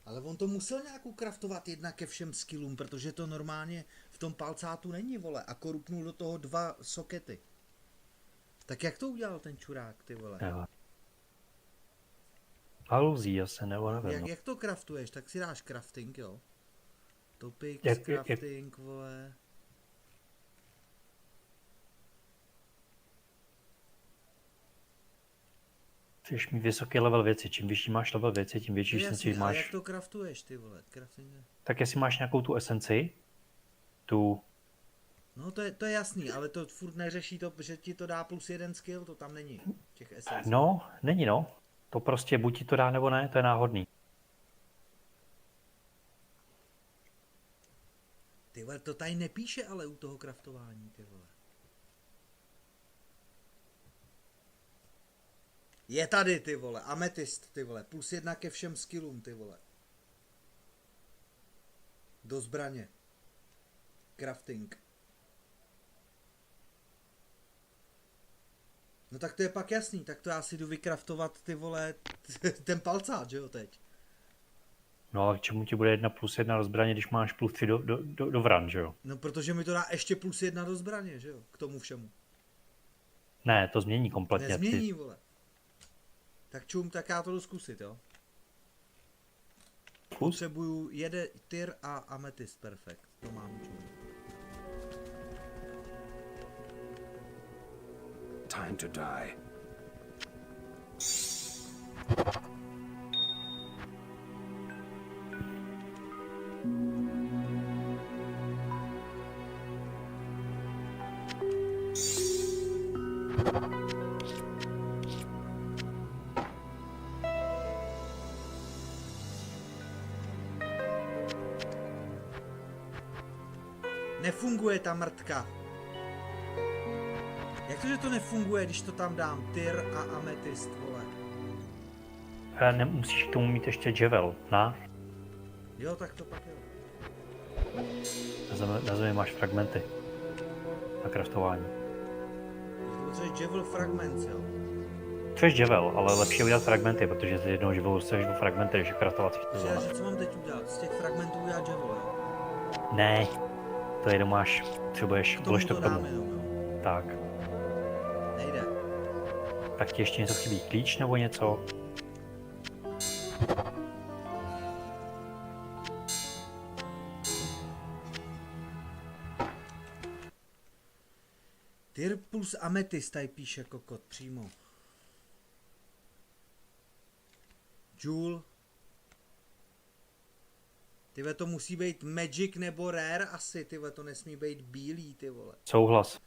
D: Ale on to musel nějak ukraftovat 1 ke všem skillům, protože to normálně v tom palcátu není, vole, a korupnul do toho 2 sokety. Tak jak to udělal ten čurák, ty vole?
K: Jo. Haluzí asi, nebo nevím.
D: Jak to craftuješ? Tak si dáš crafting, jo? Topics, crafting, vole.
K: Chceš mít vysoký level věci, čím vyšší máš level věci, tím větší šanci máš...
D: Jak to craftuješ, ty vole? Crafting.
K: Tak jestli máš nějakou tu esenci, tu...
D: No to je jasný, ale to furt neřeší to, že ti to dá plus 1 skill, to tam není, těch esencí.
K: No, není no. To prostě buď ti to dá nebo ne, to je náhodný.
D: Ty vole, to tady nepíše ale u toho craftování, ty vole. Je tady, ty vole, ametist, ty vole, plus 1 ke všem skillům, ty vole. Do zbraně. Crafting. No tak to je pak jasný, tak to já si jdu vykraftovat, ty vole, ten palcát, že jo, teď.
K: No ale k čemu ti bude 1 plus 1 do zbraně, když máš plus 3 do vran, že jo?
D: No protože mi to dá ještě plus 1 do zbraně, že jo, k tomu všemu.
K: Ne, to změní kompletně.
D: Nezmění, vole. Tak čum, tak já to jdu zkusit, jo. Potřebuju tyr a ametist, perfekt, to mám, čum.
Q: Time to die.
D: Nefunguje ta mrtka. Jak to, že to nefunguje, když to tam dám? Tyr a ametist, vole.
K: Nemusíš k tomu mít ještě javel, ne?
D: Jo, tak to pak jo.
K: Na zemi máš fragmenty. Na craftování.
D: Potřebuješ javel fragments, jo?
K: Potřebuješ javel, ale lepší je udělat fragmenty, protože z jednoho javelu dostaneš dva fragmenty, než je craftovací.
D: Takže co mám teď udělat? Z těch fragmentů udělat javel, jo?
K: Ne. To jenom máš, potřebuješ, budeš to k tomu.
D: Dáme, jo.
K: Tak.
D: Nejde.
K: Tak ti ještě něco chybí? Klíč nebo něco?
D: Tyr plus ametist, tady píše kokot přímo. Jewel. Tyve, to musí být magic nebo rare asi, tyve, to nesmí být bílý, ty vole.
K: Souhlas.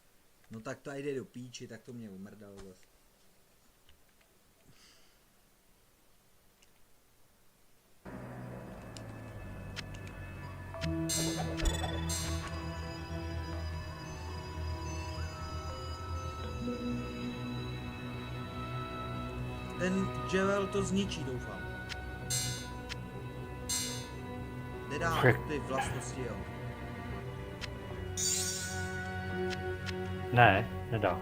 D: No tak to jde do píči, tak to mě umrdalo zase. Ten javel to zničí, doufám. Nedá ty vlastnosti, jo.
K: Ne, nedá.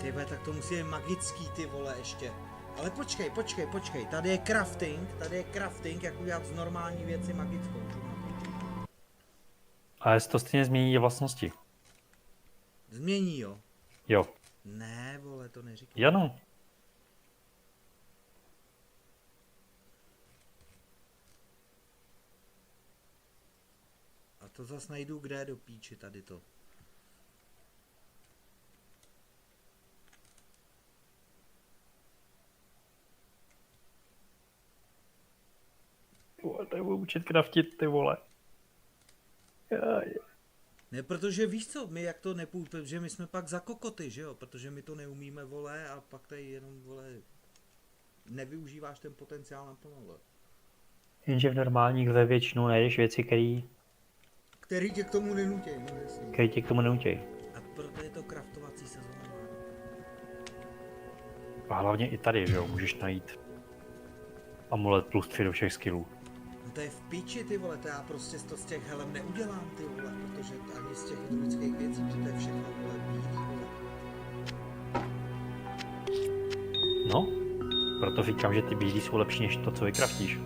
D: Tyve, tak to musí být magický, ty vole, ještě. Ale počkej, tady je crafting, jak udělat z normální věci magickou.
K: A jestli to stejně změní vlastnosti.
D: Změní, jo?
K: Jo.
D: Ne, vole, to neříkám.
K: Jano.
D: A to zas najdu kde do píči, tady to.
K: Nebudu učit craftit, ty vole.
D: Ne, protože víš co, my jak to nepůjde, protože my jsme pak za kokoty, že jo, protože my to neumíme, vole, a pak tady jenom, vole, nevyužíváš ten potenciál naplno, vole.
K: Jenže v normálních ve většinu najdeš věci,
D: Který tě k tomu nenutí, no jasně.
K: Který tě k tomu nenutí.
D: A proto je to craftovací sezóna.
K: A hlavně i tady, že jo, můžeš najít amulet plus 3 do všech skillů.
D: No to je v píči, ty vole, to já prostě to z těch helem neudělám, ty vole, protože ani z těch druidských věcí, protože to je všechno, vole, bílý, vole.
K: No, proto říkám, že ty bílí jsou lepší než to, co vykraftíš.
D: Já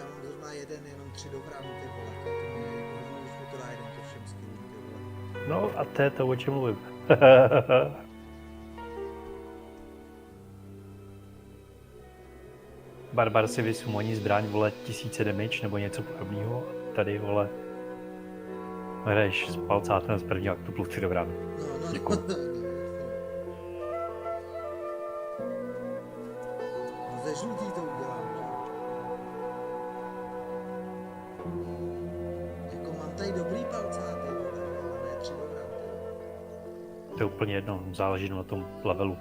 D: mám zrovna jenom 3 do hránu, ty vole, to mě už mu to dá jeden ke všem skillům, ty vole.
K: No a to je to, o čem mluvím. Barbar si vysumoní zbraň, vole, 1000 damage nebo něco podobného. Tady, vole, hraješ s palcátem z prvního aktu plus 3 do brány. Děkuji.
D: No ze žlutý to udělám, že? Jako mám tady dobrý palcáty, vole, ale ne 3 do brány.
K: To je úplně jedno, záleží na tom levelu.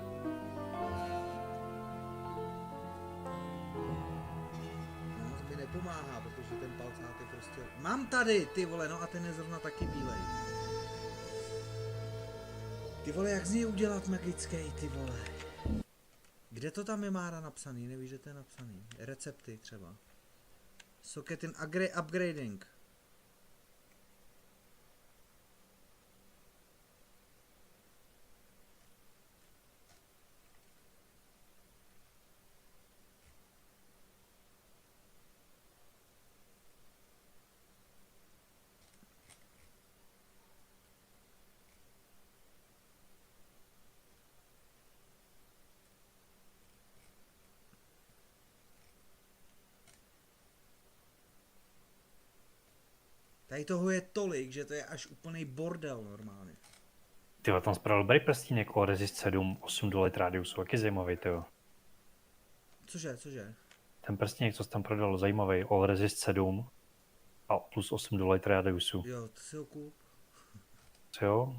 D: Nepomáhá, protože ten palcát je prostě... Mám tady, ty vole, no a ten je zrovna taky bílej. Ty vole, jak z něj udělat magický, ty vole? Kde to tam je Mára napsaný? Nevíš, že to je napsaný. Recepty třeba. Socket in upgrading. Tady toho je tolik, že to je až úplný bordel normálně.
K: Tyhle, tam spravil dobrý prstínek jako resist 7, 8 do lit radiusu, jaký zajímavý, tyjo.
D: Cože?
K: Ten prstínek, co jsi tam prodal, zajímavý, all resist 7 a plus 8 do lit radiusu.
D: Jo, to si ho kup.
K: Co jo?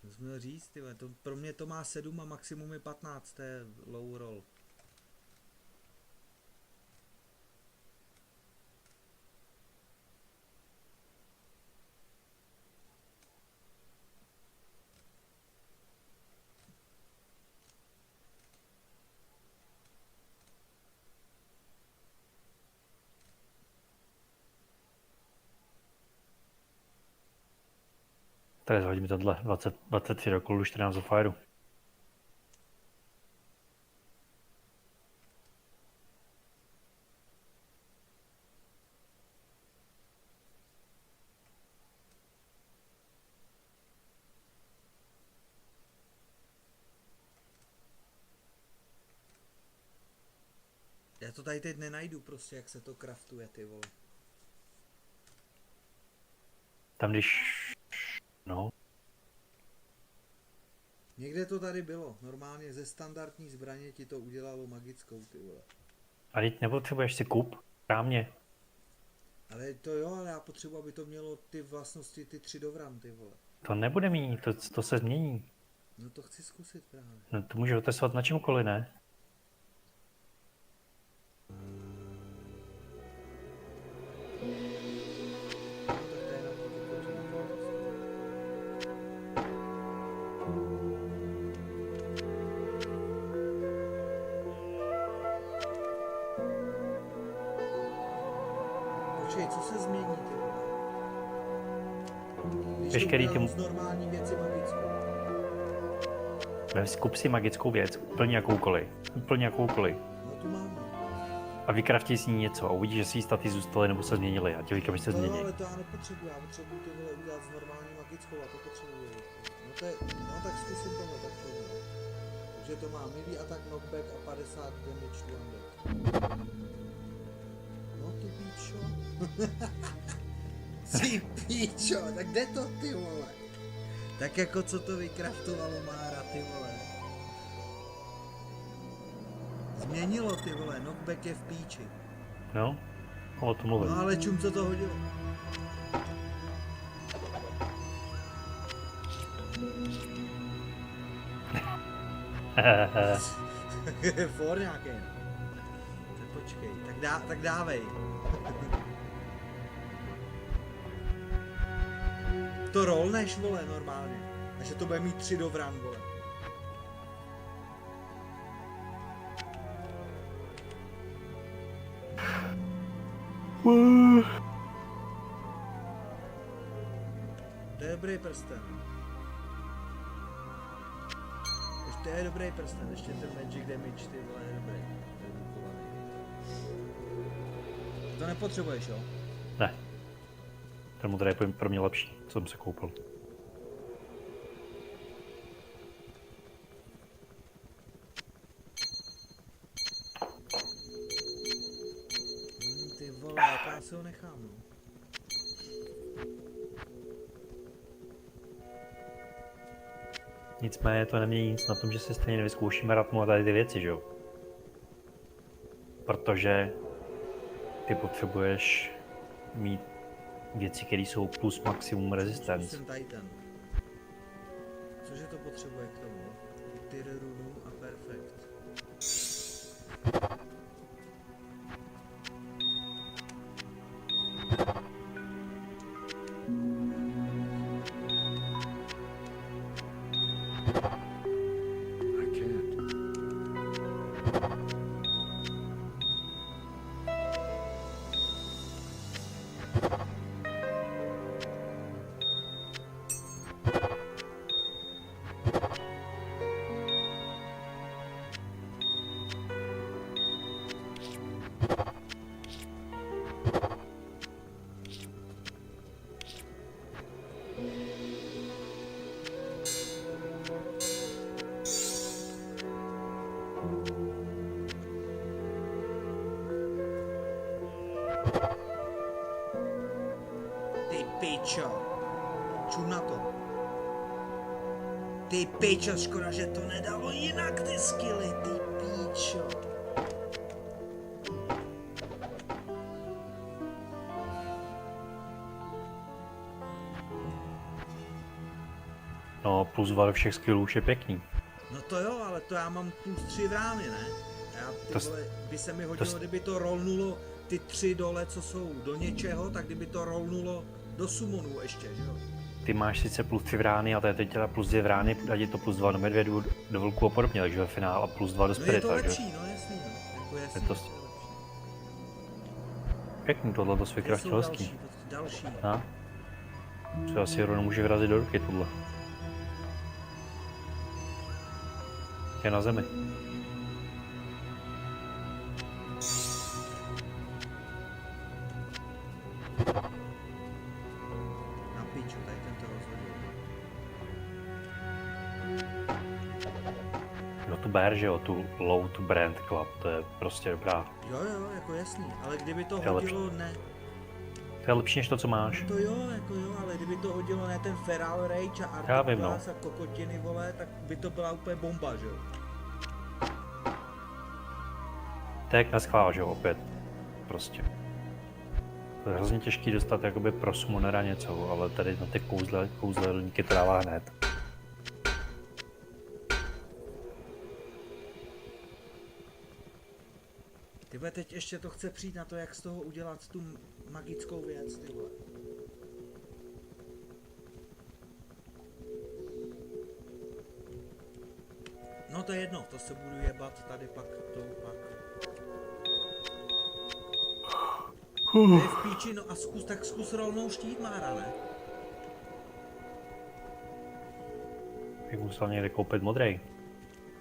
D: To jsem měl říct, tyhle, to, pro mě to má 7 a maximum je 15, to je low roll.
K: Tak zhodím tohle 23 do kolu, 14 do fireu.
D: Já to tady teď nenajdu prostě, jak se to craftuje, ty vole.
K: Tam když... No.
D: Někde to tady bylo, normálně ze standardní zbraně ti to udělalo magickou, ty vole.
K: A teď nepotřebuješ si kup, krámě.
D: Ale to jo, ale já potřebuji, aby to mělo ty vlastnosti, ty 3 dovram, ty vole.
K: To nebude mít, to se změní.
D: No to chci zkusit právě.
K: No to můžeš otestovat na čemkoliv, ne?
D: Počkej, co se změní, ty vole? Když
K: Veškerý
D: to
K: ty...
D: udělám z normální věci magickou.
K: Skup si magickou věc, úplně jakoukoliv. Úplně jakoukoliv.
D: No tu mám.
K: A vykraftí s ní něco a uvidíš, že si jí staty zůstaly nebo se změnily. A ti říkám, že se změní.
D: No ale to já nepotřebuji, já potřebuji ty vole udělat z normální magickou a to potřebuji. No to je, no tak zkusím tohle, tak to udělám. Takže to má milý attack, knockback a 50 damage to undead. No ty píčo. Ty píčo, tak jde to, ty vole. Tak jako co to vykraftovalo Mára, ty vole. Změnilo, ty vole, knockback je v píči.
K: No, o tom mluvím.
D: No ale čum, co to hodilo? For nějaký. Tak počkej, tak dávej. To rollneš, vole, normálně. A že to bude mít 3 dovran, vole. To je dobrý prsten. To je dobrý prsten, ještě ten magic damage, ty vole, je dobrý. To nepotřebuješ, jo?
K: Ne. Ten modrý je pro mě lepší, co jsem se koupil.
D: Ty vole, já si ho nechám, no.
K: Nicméně to nemění nic na tom, že si stejně nevyzkoušíme ratmu a tady ty věci, že jo? Protože ty potřebuješ mít věci, které jsou plus maximum resistance.
D: Titan. Cože to potřebuje k tomu? Ty runu a perfekt. Ty pičo, škoda, že to nedalo jinak ty skilly, ty pičo.
K: No, +2 do všech skillů už je pěkný.
D: No to jo, ale to já mám +3 v ráně, ne? Já, ty vole, by se mi hodilo, kdyby to rollnulo ty 3 dole, co jsou do něčeho, tak kdyby to rollnulo do summonů ještě, že jo?
K: Ty máš sice +3 v rány, a to je teď teda +2 v rány, ať je to +2 do medvědů, do vlku a podobně, takže ve finále a +2 do spirit,
D: no je to
K: takže...
D: lepší, no jasný, no. Jako jasný,
K: je to... Pěkný tohle, to svůj kraftilský.
D: Další.
K: No. Třeba si rovnou může vyrazit do ruky tohle. Je na zemi.
D: Na piču, tady tento rozhodil.
K: No tu ber, že jo, tu low to brand club, to je prostě dobrá.
D: Jo, jako jasný, ale kdyby to hodilo ne...
K: To je lepší než to, co máš.
D: To jo, ale kdyby to hodilo ne ten Feral Rage a Articulus a kokotiny, vole, tak by to byla úplně bomba, že jo?
K: To je jak naschvál, že jo, opět. Prostě. To je hrozně těžký dostat jakoby pro summonera něco, ale tady na ty kouzlelníky to dává hned.
D: Tyhle teď ještě to chce přijít na to, jak z toho udělat tu magickou věc, ty vole. No to je jedno, to se budu jebat tady pak, to pak. To je v píči, no a zkus rolnou štít, Mára, ne?
K: Bych musel někde koupit modrej.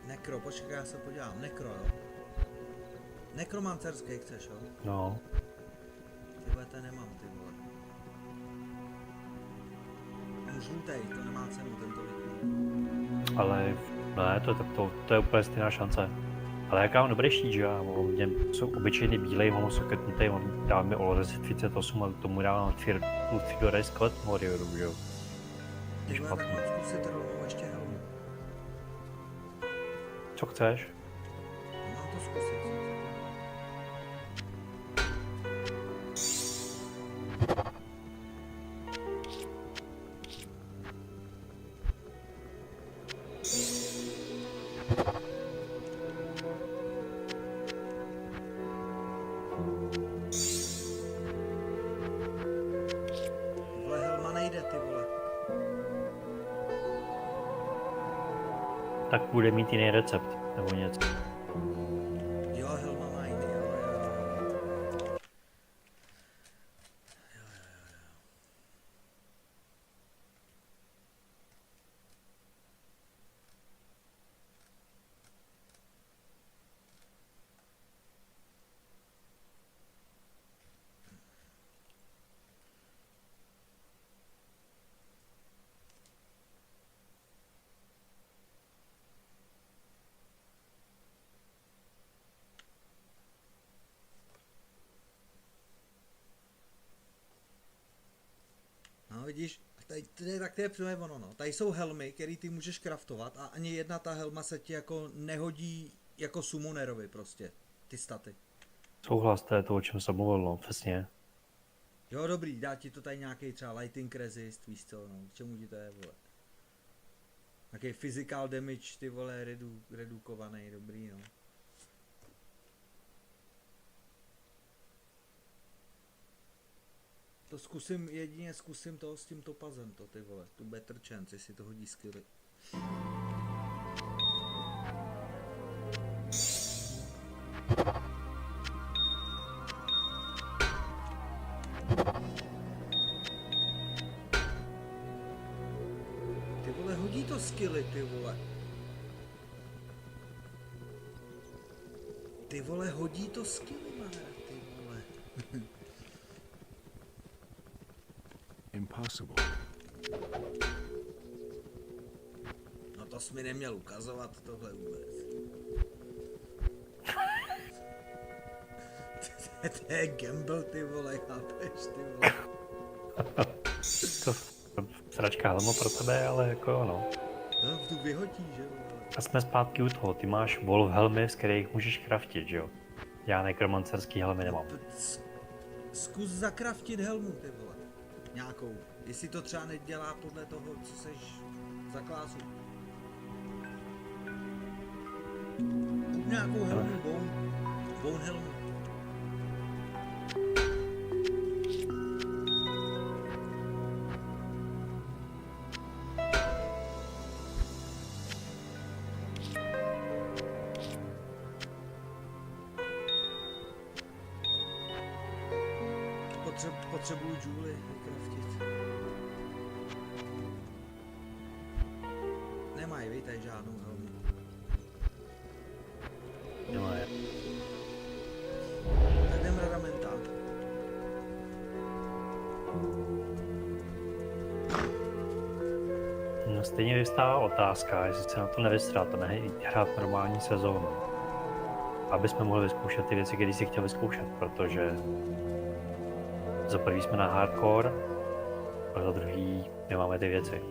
D: Nekro, počkej, já se podívám, nekro, jo? Nekromancerský chceš, jo?
K: No.
D: Tyhle to nemám, ty vole. Mám žlutej, to nemá cenu, tento litný.
K: Ale ne, to je úplně stejná šance. Ale jak já mám dobrý štít, že já mám jsou obyčejný bílej, mám soketnutý, dává mi olo 38 a tomu dávám Fidore Skelet Warriorů, že jo.
D: Tyhle tak mám zkusit rovnou ještě helmu.
K: Co chceš?
D: Mám to zkusit.
K: Tak bude mít jiný recept, nebo něco.
D: Jo, helma má jiný, jo. No vidíš, tak to je přesně ono, no. Tady jsou helmy, které ty můžeš craftovat a ani jedna ta helma se ti jako nehodí jako summonerovi prostě, ty staty.
K: Souhlas, to je to, o čem jsem mluvil, no, přesně.
D: Jo, dobrý, dá ti to tady nějaký třeba lighting resist, víš co, no, k čemu ti to je, vole. Nějaký physical damage, ty vole, redukovaný, dobrý, no. To zkusím toho s tím topazem, to ty vole, tu better chance, jestli to hodí skilly. Ty vole, hodí to skilly, ty vole. Ty vole, hodí to skilly, Mára, ty vole.
E: Impossible.
D: No to jsi mi neměl ukazovat tohle vůbec. To je gamble, ty vole, chápeš, ty vole.
K: To sračka helma pro tebe, ale jako jo, no.
D: No, tu vyhodí, že jo.
K: A jsme zpátky u toho, ty máš wolf helmy, z kterých můžeš craftit, že jo? Já nekromancerský helmy nemám.
D: Zkus zakraftit helmu, ty vole. Nějakou. Jestli to třeba nedělá podle toho, co seš Za klásu. Nějakou helmu, bone helmu. Potřebuju Julie vykraftit. Nemají, vy tady žádnou helmu.
K: Nemají.
D: Tak jdem radamenta.
K: No stejně vystává otázka, jestli se na to nevystrat a nehrát normální sezónu. Aby jsme mohli vyzkoušet ty věci, které si chtěl vyzkoušet, protože za prvý jsme na hardcore a za druhý nemáme ty věci.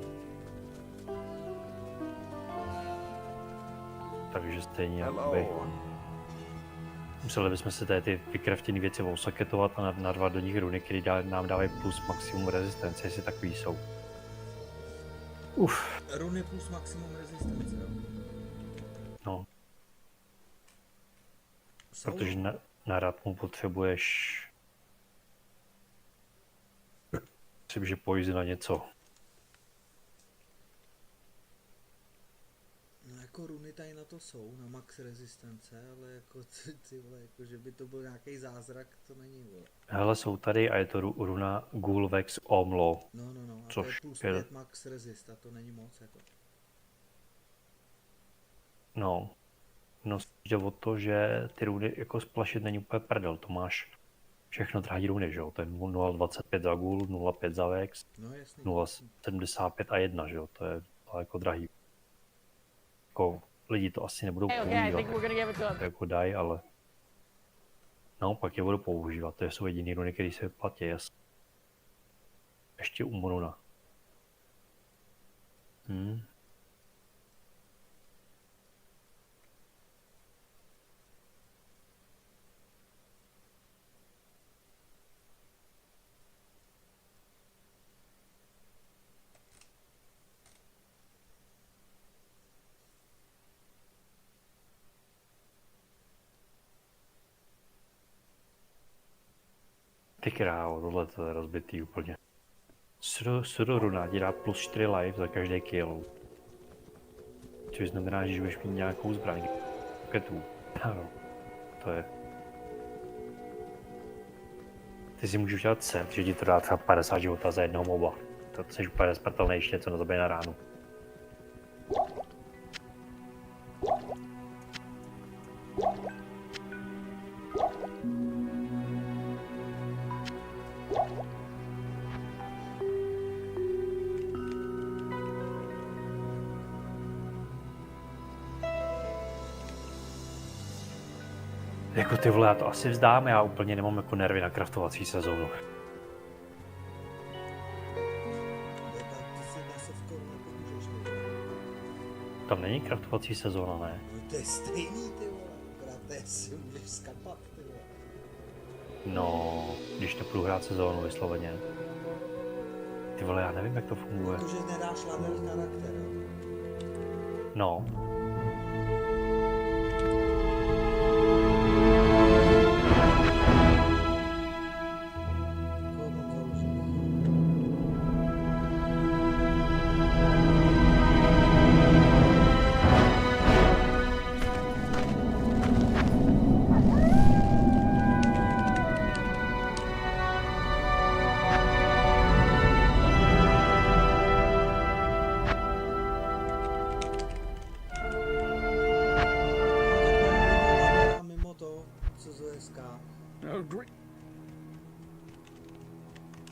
K: Takže stejně jakoby museli bychom si tady ty vykraftěné věci osaketovat a narvat do nich runy, které nám dávají plus maximum rezistence, jestli takový jsou.
D: Runy plus maximum rezistence, jo?
K: No. Protože na Ratmu potřebuješ... Myslím, že poison na něco.
D: No jako runy tady na to jsou, na max rezistence, ale jako ty vole, jako že by to byl nějaký zázrak, to není, vole.
K: Hele, jsou tady a je to runa Gulvex Omlo.
D: No, a
K: což
D: to je plus 5 max resist a to není moc, jako.
K: No jde o to, že ty runy jako splašit není úplně prdel, to máš všechno drahý runy, že jo, to je 0,25 za Gul, 0,5 za Vex,
D: no,
K: 0,75 a 1, že jo, to je jako drahý. Jako lidi to asi nebudou používat, to jako dají, ale no, pak je budou používat, to jsou jediný runy, který se platí, jasně. Ještě u Monuna. Ty krávo, tohle to je rozbitý úplně. Suro runa dělá plus 4 life za každý kill. Což znamená, že budeš mít nějakou zbraň. Chatu. Ano, to je. Ty si můžeš dělat set, že ti to dá třeba 50 života za jednoho moba. To jsi úplně nesmrtelný ještě, co na zabije na ránu. Jako ty vole, já to asi vzdám, já úplně nemám jako nervy na craftovací sezónu. Tam není craftovací sezóna, ne?
D: No to je stejný, ty vole, akorát to si můžeš skapat, ty vole.
K: No, když nepůjdu hrát sezónu vysloveně. Ty vole, já nevím, jak to funguje.
D: Jakože nedáš ladder charakter, jo?
K: No.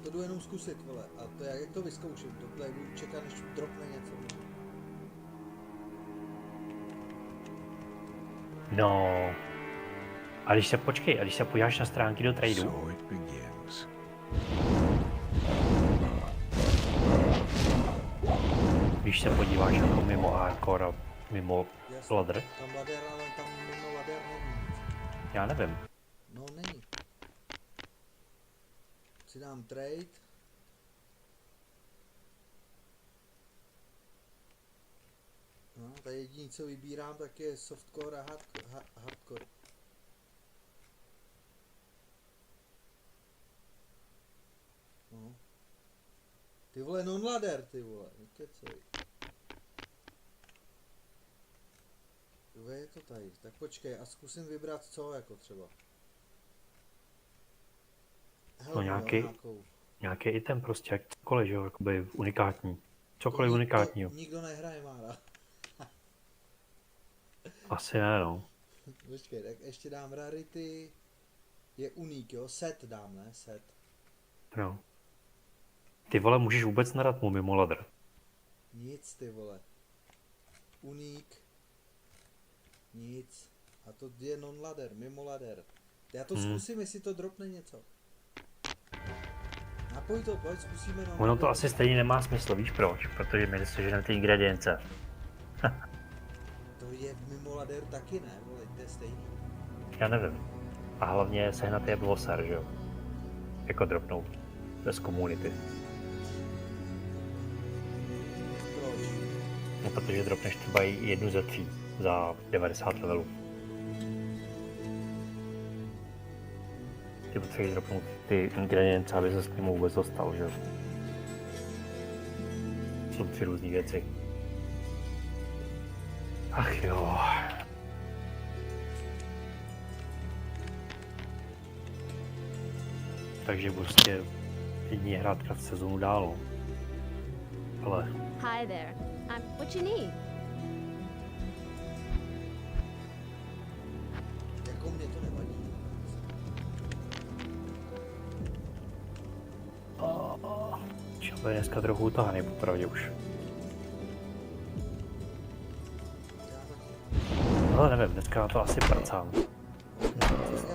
D: To jdu jenom zkusit, vole, a to jak to vyzkouším, tohle budu čekat, než dropne něco.
K: No. A když se počkej, a když se podíváš na stránky do tradu, když se podíváš jako mimo hardcore a mimo ladder.
D: Tam ladder, ale tam mimo ladder není nic.
K: Já nevím.
D: No není. Si dám trade. No, tady jediný co vybírám, tak je softcore a hardcore. No. Ty vole, non-ladder, ty vole, nekecej. Je to tady, tak počkej a zkusím vybrat co jako třeba.
K: No nějaký item prostě, jak cokoliv, že jo, jakoby unikátní. Cokoliv unikátního.
D: Nikdo nehraje Mára.
K: Asi ne, no.
D: Počkej, tak ještě dám rarity. Je unik, jo? Set dám, ne? Set.
K: Jo. Ty vole, můžeš vůbec nadat mu mimo ladder.
D: Nic, ty vole. Unik. Nic. A to je non-ladder, mimo ladder. Já to zkusím, jestli to dropne něco. Napoj to, pojď, zkusíme non-ladder.
K: Ono to asi stejně nemá smysl, víš proč? Protože my seženeme ty ingredience.
D: To je mimo ladder taky ne, vole, to je stejný.
K: Já nevím. A hlavně sehnat je blosar, že jo? Jako dropnout. Bez komunity.
D: Proč?
K: No protože dropneš třeba jednu ze 3 za 90 levelů. Ty potřebuješ dropnout ty ingredience, aby se s ním vůbec dostal, že jo? Jsou 3 různé věci. Ach jo. Takže prostě jedině hrát v sezónu dál. Ale...
I: Hi there. What you need?
D: Jako mě to nevadí.
K: Čau, je dneska trochu utahaný, popravdě už. Ale nevím, dneska to asi pracám.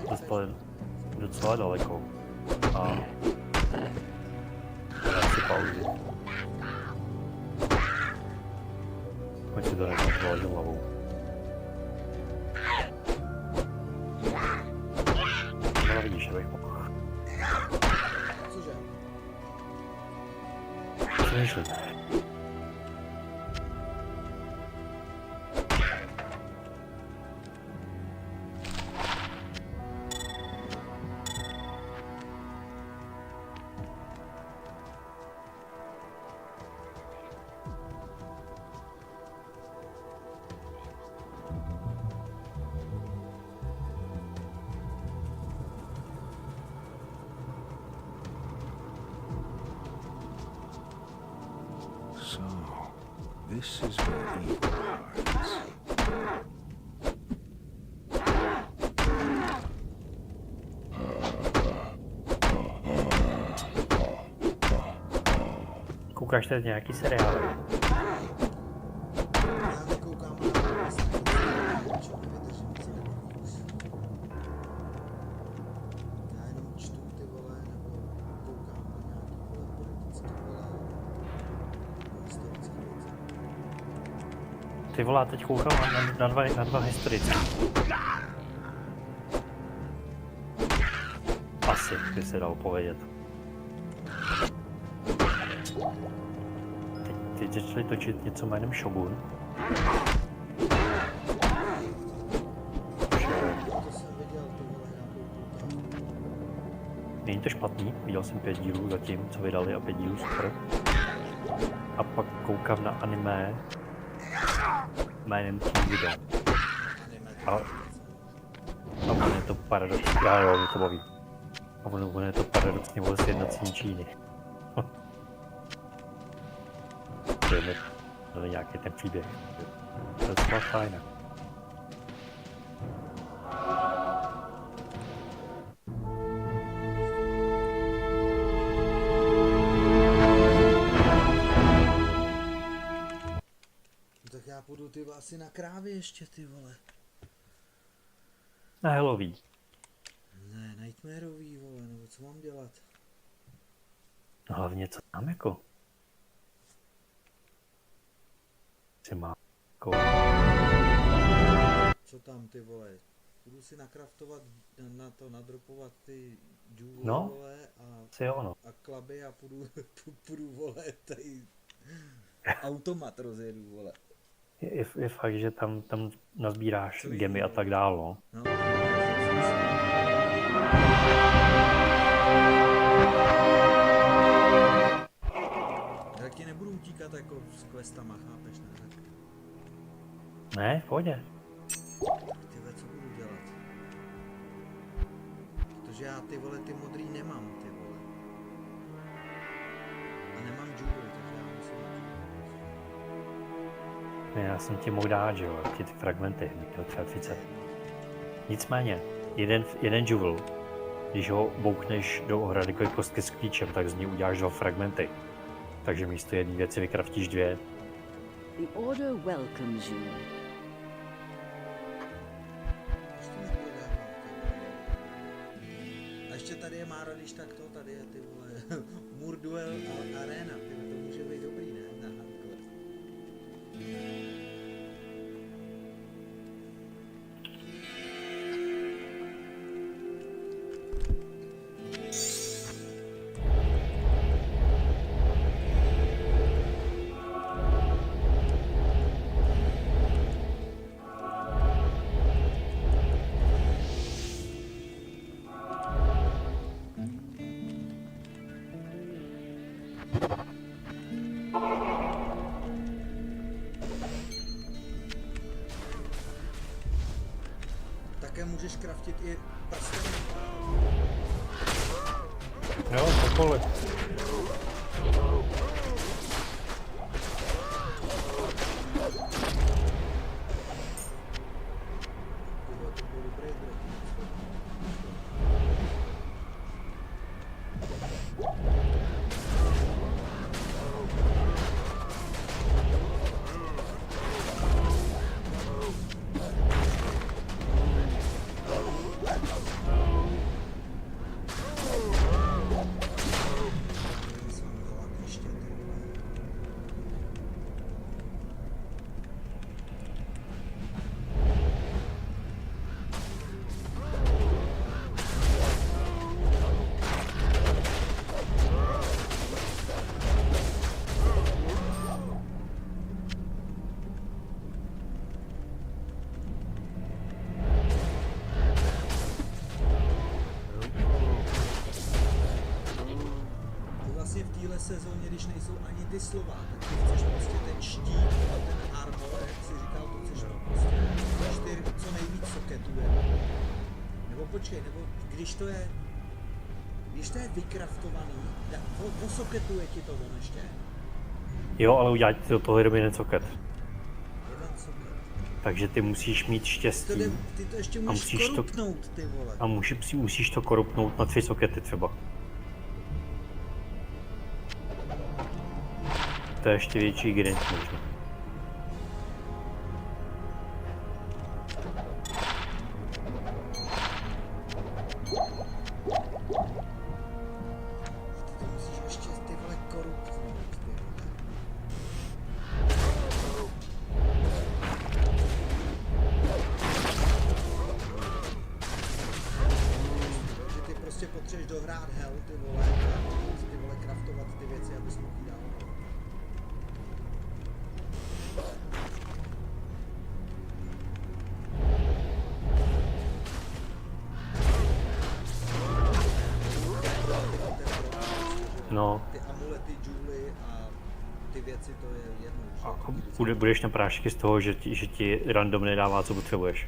K: Dospěl docela daleko. A... dám si pauzy. Pojď si to nechat položit hlavou. No vidíš, abych mohl.
D: Cože?
K: Přemýšlím.
E: This is where evil hides.
K: Koukáš teď nějaký seriál?
D: Já nekoukám na čo nevydržím celý kus. Já jenom čtu ty vole, nebo koukám na nějaký vole politický vole, historický věci.
K: Ty vole, teď koukám na dva historické. Asi by se dalo povědět. Teď začali točit něco jménem Shogun. Není to špatný, viděl jsem 5 dílů zatím, co vydali, a 5 dílů super. A pak koukám na anime jménem Druida. A on je to paradoxní, jo, mě to baví. A on je to paradoxní o sjednocení Číny. To je nějaký ten příběh. To je docela fajné.
D: Tak já půjdu ty asi na krávy ještě, ty vole.
K: Na Halloween.
D: Ne, nightmareový, vole, nebo co mám dělat?
K: No hlavně co tam jako? Si má jako...
D: Co tam, ty vole? Budu si nakraftovat, nadropovat ty džůvole,
K: no,
D: vole, a klaby a půjdu vole, tady automat rozjedu, vole.
K: Je fakt, že tam nazbíráš gemy a tak dál, no.
D: Já ti nebudu utíkat jako s questama, chápeš, ne?
K: Ne, v pohodě.
D: Tyhle, co budu dělat? Protože já ty vole, ty modrý nemám, ty vole. A nemám Druid, takže já musím...
K: Já jsem ti mohl dát, že jo, ty fragmenty, měl třeba 30. Nicméně, jeden jewel, když ho boukneš do ohrady jako kostky s klíčem, tak z ní uděláš 2 fragmenty. Takže místo jedné věci vykraftíš 2.
F: The order welcomes you.
D: A ještě tady je Mára, když tak to, tady je ty vole, Mur Duel a Arena, ty, to může být dobrý, ne? Na hardcore. Také můžeš craftit i prsteny.
K: Jo, cokoliv.
D: Sezóně, když nejsou ani ty slova, tak ty chceš prostě ten štít a ten armor, jak jsi říkal, to chceš prostě 4 co nejvíc soketů je. Nebo počkej, nebo když to je vykraftovaný, tak posoketuje ti to on ještě.
K: Jo, ale udělat ti do toho jenom jeden soket.
D: Jeden soket.
K: Takže ty musíš mít štěstí.
D: Ty to ještě můžeš korupnout, ty vole.
K: A musíš to korupnout na 3 sokety třeba. To je ještě větší grind možná.
D: Ty musíš ještě ty vole korupnout, ty vole. Takže ty prostě potřebuješ dohrát hell, ty vole, a ty vole craftovat ty věci, abys mohl jít dál.
K: No.
D: Ty amulety, džuly a ty věci, to je jedno.
K: A budeš na prášky z toho, že ti random nedává, co potřebuješ.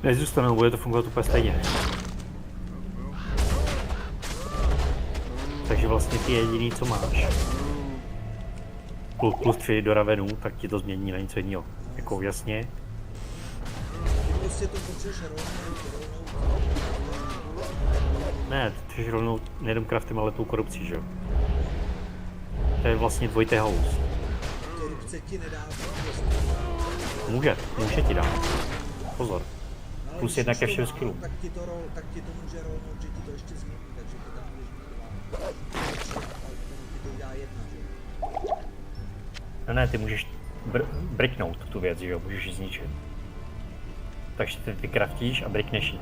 K: Nezůstanou, bude to fungovat úplně stejně. Takže vlastně ty jediný, co máš, plus 3 do ravenů, tak ti to změní na něco jiného. Jako jasně. Ne, ty rovnou nejenom craftem, ale tou korupcí, že jo? To je vlastně dvojité house. Může ti dát. Pozor. Plus 1 ke všem skillům.
D: Tak ti to může rolnout, že ti to ještě změní, takže ty tam můžeš mít 2. Ale ti to udělá 1, že jo?
K: No ne, ty můžeš briknout tu věc, že jo? Můžeš ji zničit. Takže ty craftíš a brikneš ji.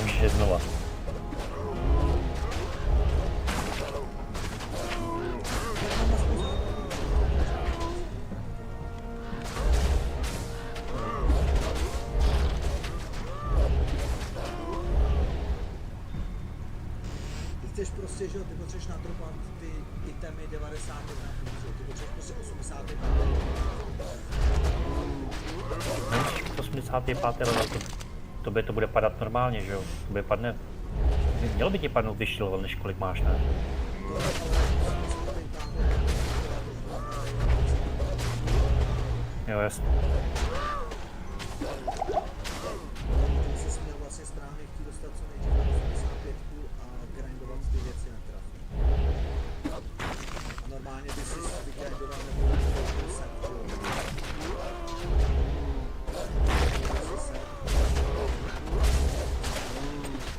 K: Můžeš je znova.
D: Chceš prostě, že jo, ty potřebuješ nadrobat ty itemy 91, ty potřebuješ prostě 85.
K: Nemusíš 85, ale tobě to bude padat normálně, že jo? Tobě padne... Mělo by ti padnout vyšší level, než kolik máš, ne? Jo, jasně.
D: Ty jsi měl vlastně správně chtít dostat co nejdřív 85 a grindovat ty věci na trafu. A normálně by si vygrindoval nebo set, že jo?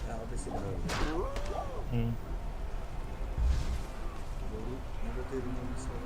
D: Hrál by si dál. Nebo ty runový slova.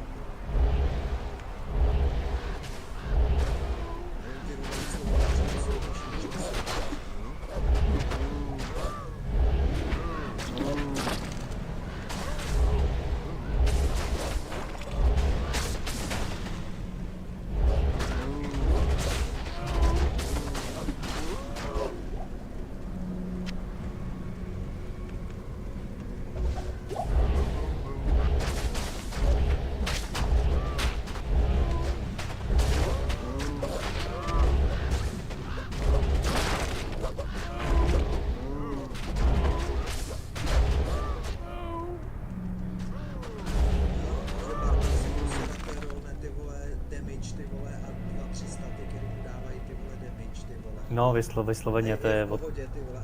K: No, vysloveně to je od...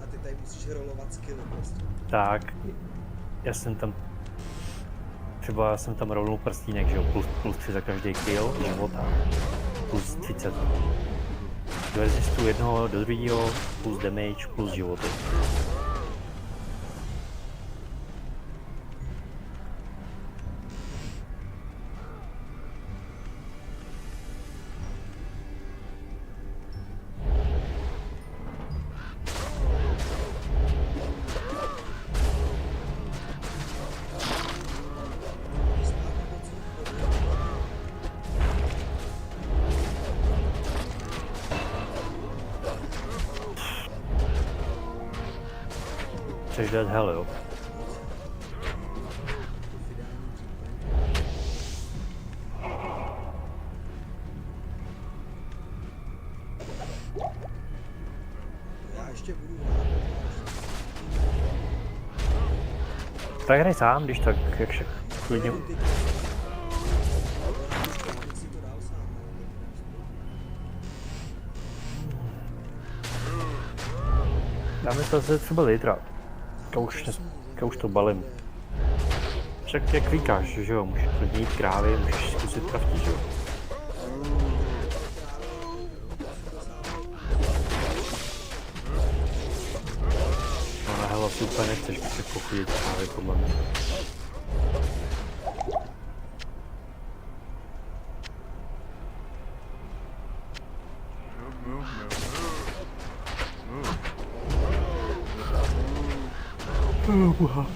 D: A ty tady musíš rolovat skilly prostě.
K: Tak, já jsem tam rolnul prstínek, že jo, plus 3 za každý kill života, plus 30. Do resistu jednoho do druhého, plus damage, plus životy. Chceš dát hell, jo?
D: Já ještě budu
K: Tak hraj sám, když tak, jak však klidně. Já myslel se třeba litra. Já už to balím. Však jak říkáš, že jo, můžeš klidně jít krávy, můžeš zkusit kraftit, že jo. No na hela si úplně nechceš, když pochodit krávy, podle mě. Boha.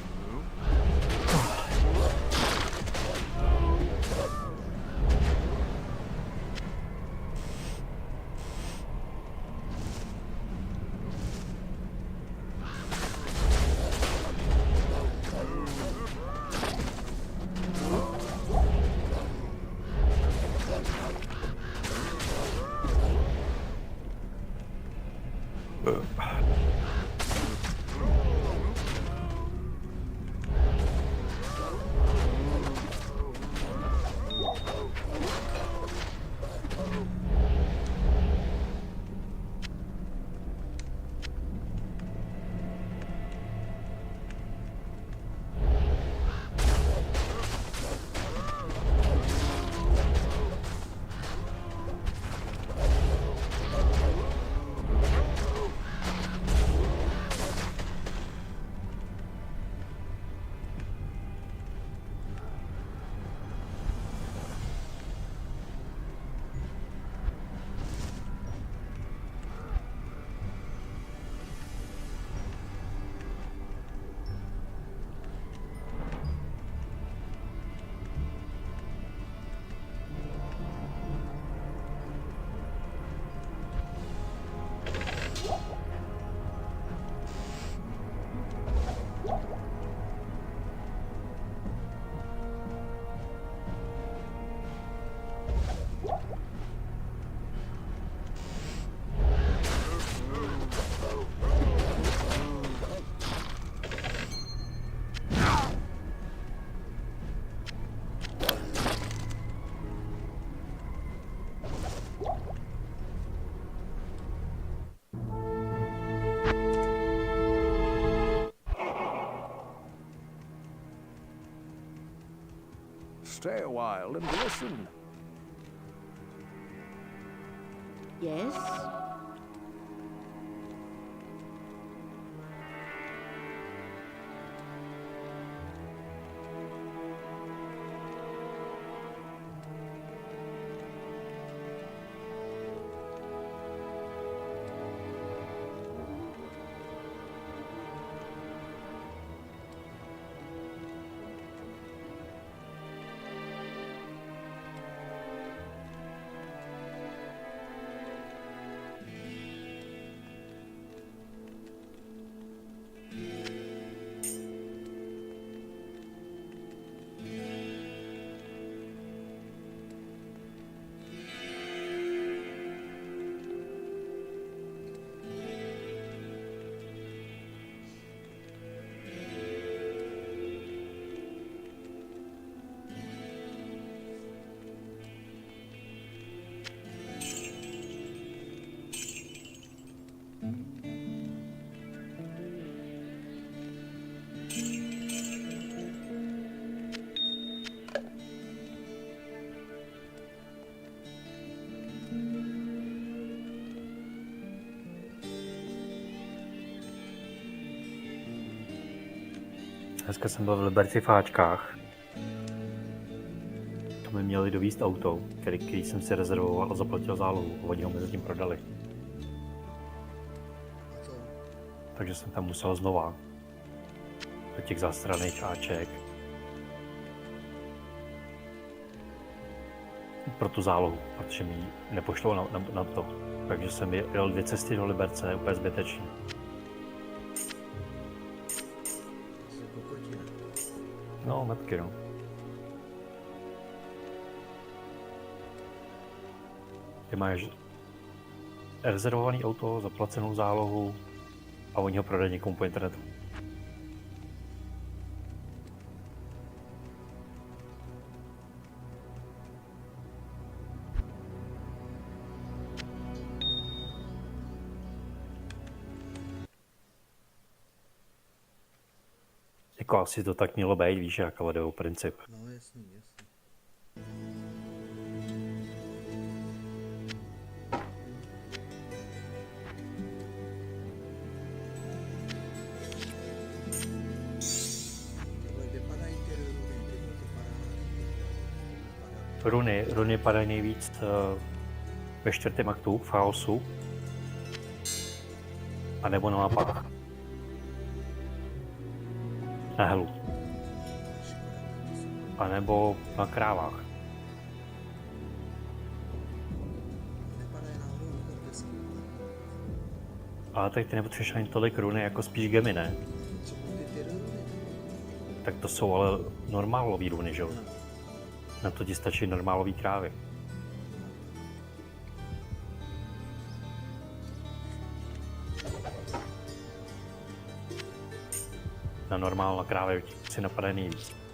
J: Stay a while and listen.
F: Yes?
K: Dneska jsem byl v Liberci v Háčkách. To mi měli dovízt auto, který jsem si rezervoval a zaplatil zálohu. Oni ho mezi tím prodali. Takže jsem tam musel znova. Do těch zasraných Aček. Pro tu zálohu, protože mi nepošlou na to. Takže jsem jel 2 cesty do Liberce, úplně zbytečně. No, metky, no. Ty máš rezervovaný auto, zaplacenou zálohu a oni ho prodají někomu po internetu. Jako asi to tak mělo být, víš, jak ale jde o princip.
D: No jasný, jasný.
K: Runy padají nejvíc ve 4. aktu, v chaosu, anebo na mapách. Na helu. A nebo na krávách. Ale tak ty nepotřebuješ ani tolik runy, jako spíš gemy, ne? Tak to jsou ale normálový runy, že jo? Na to ti stačí normálový krávy. na normál a krávy si napadají nejvíc.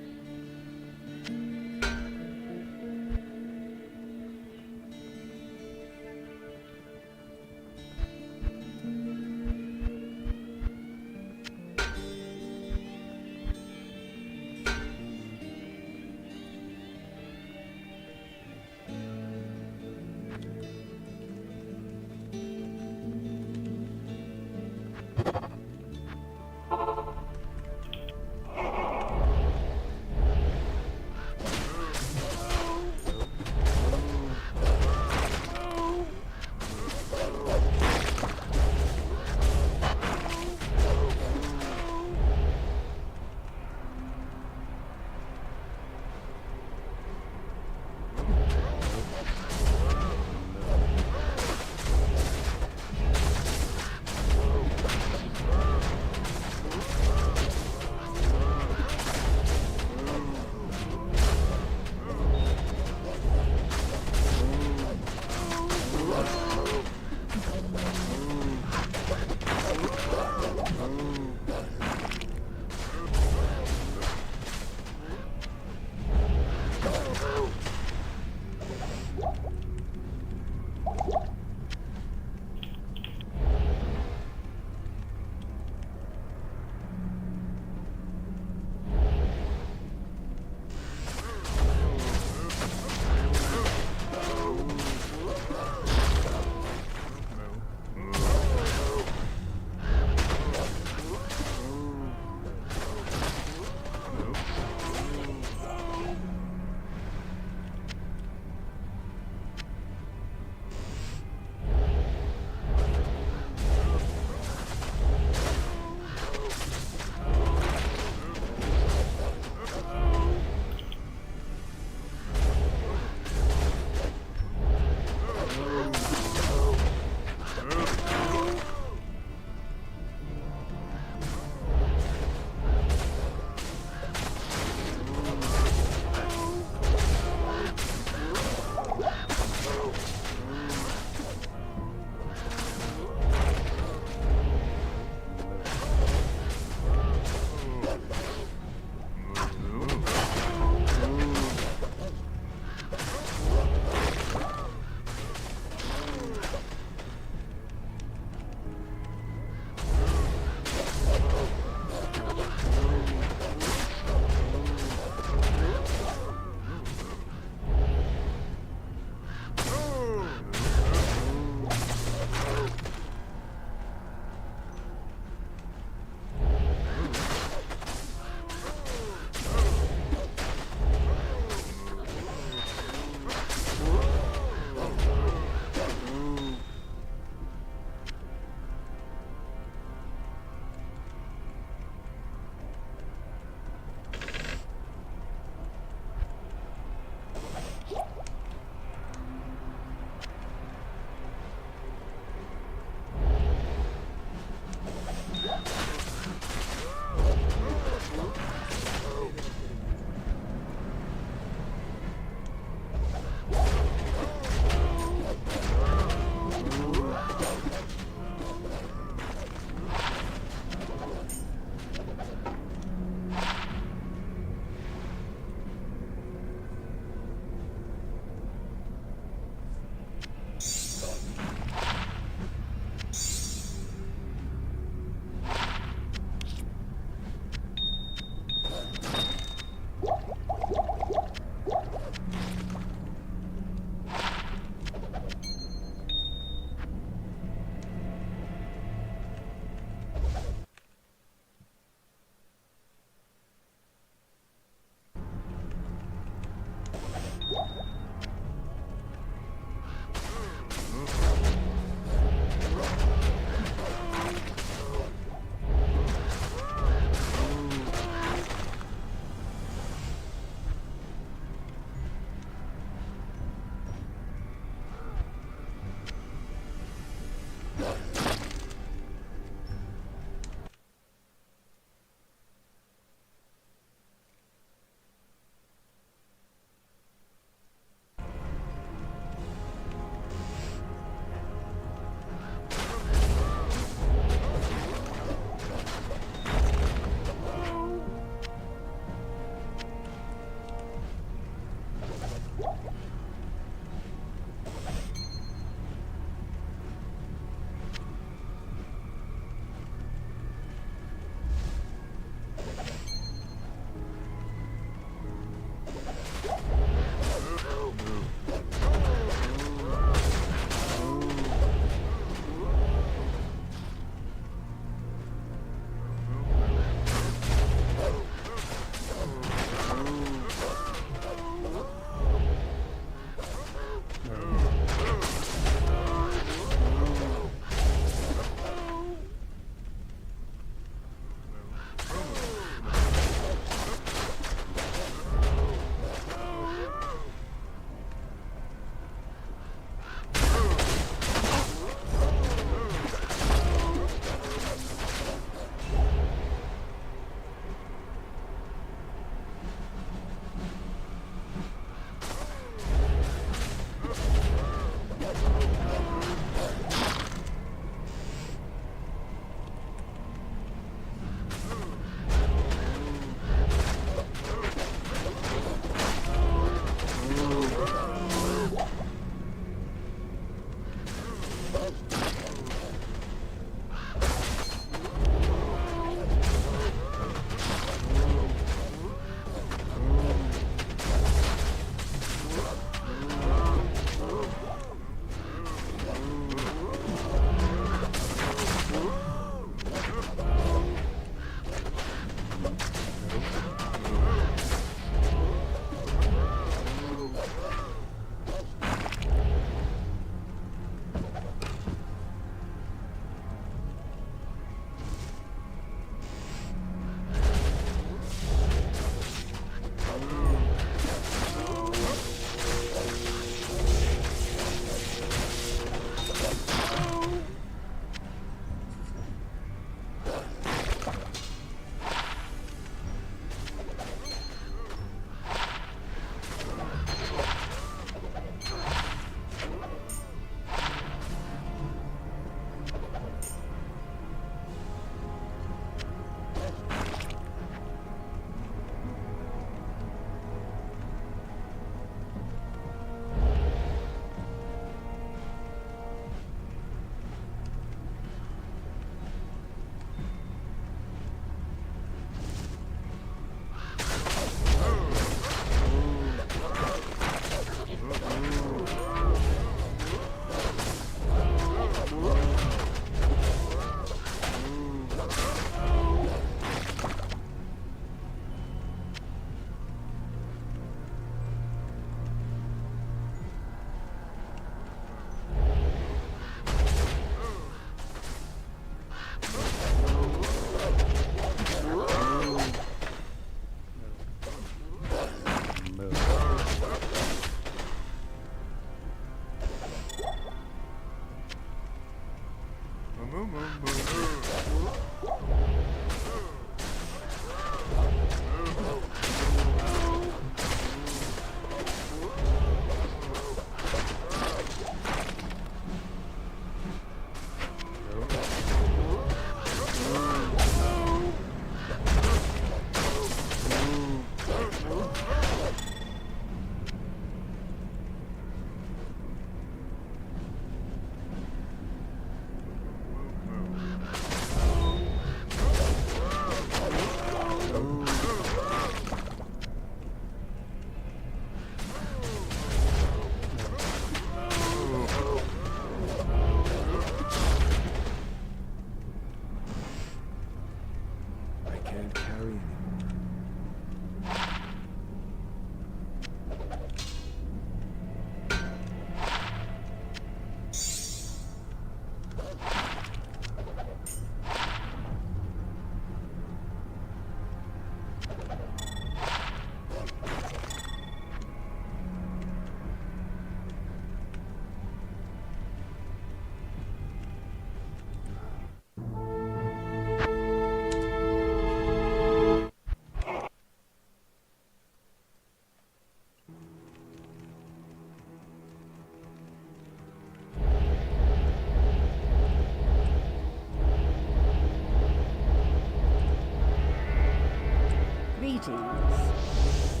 I: Yes.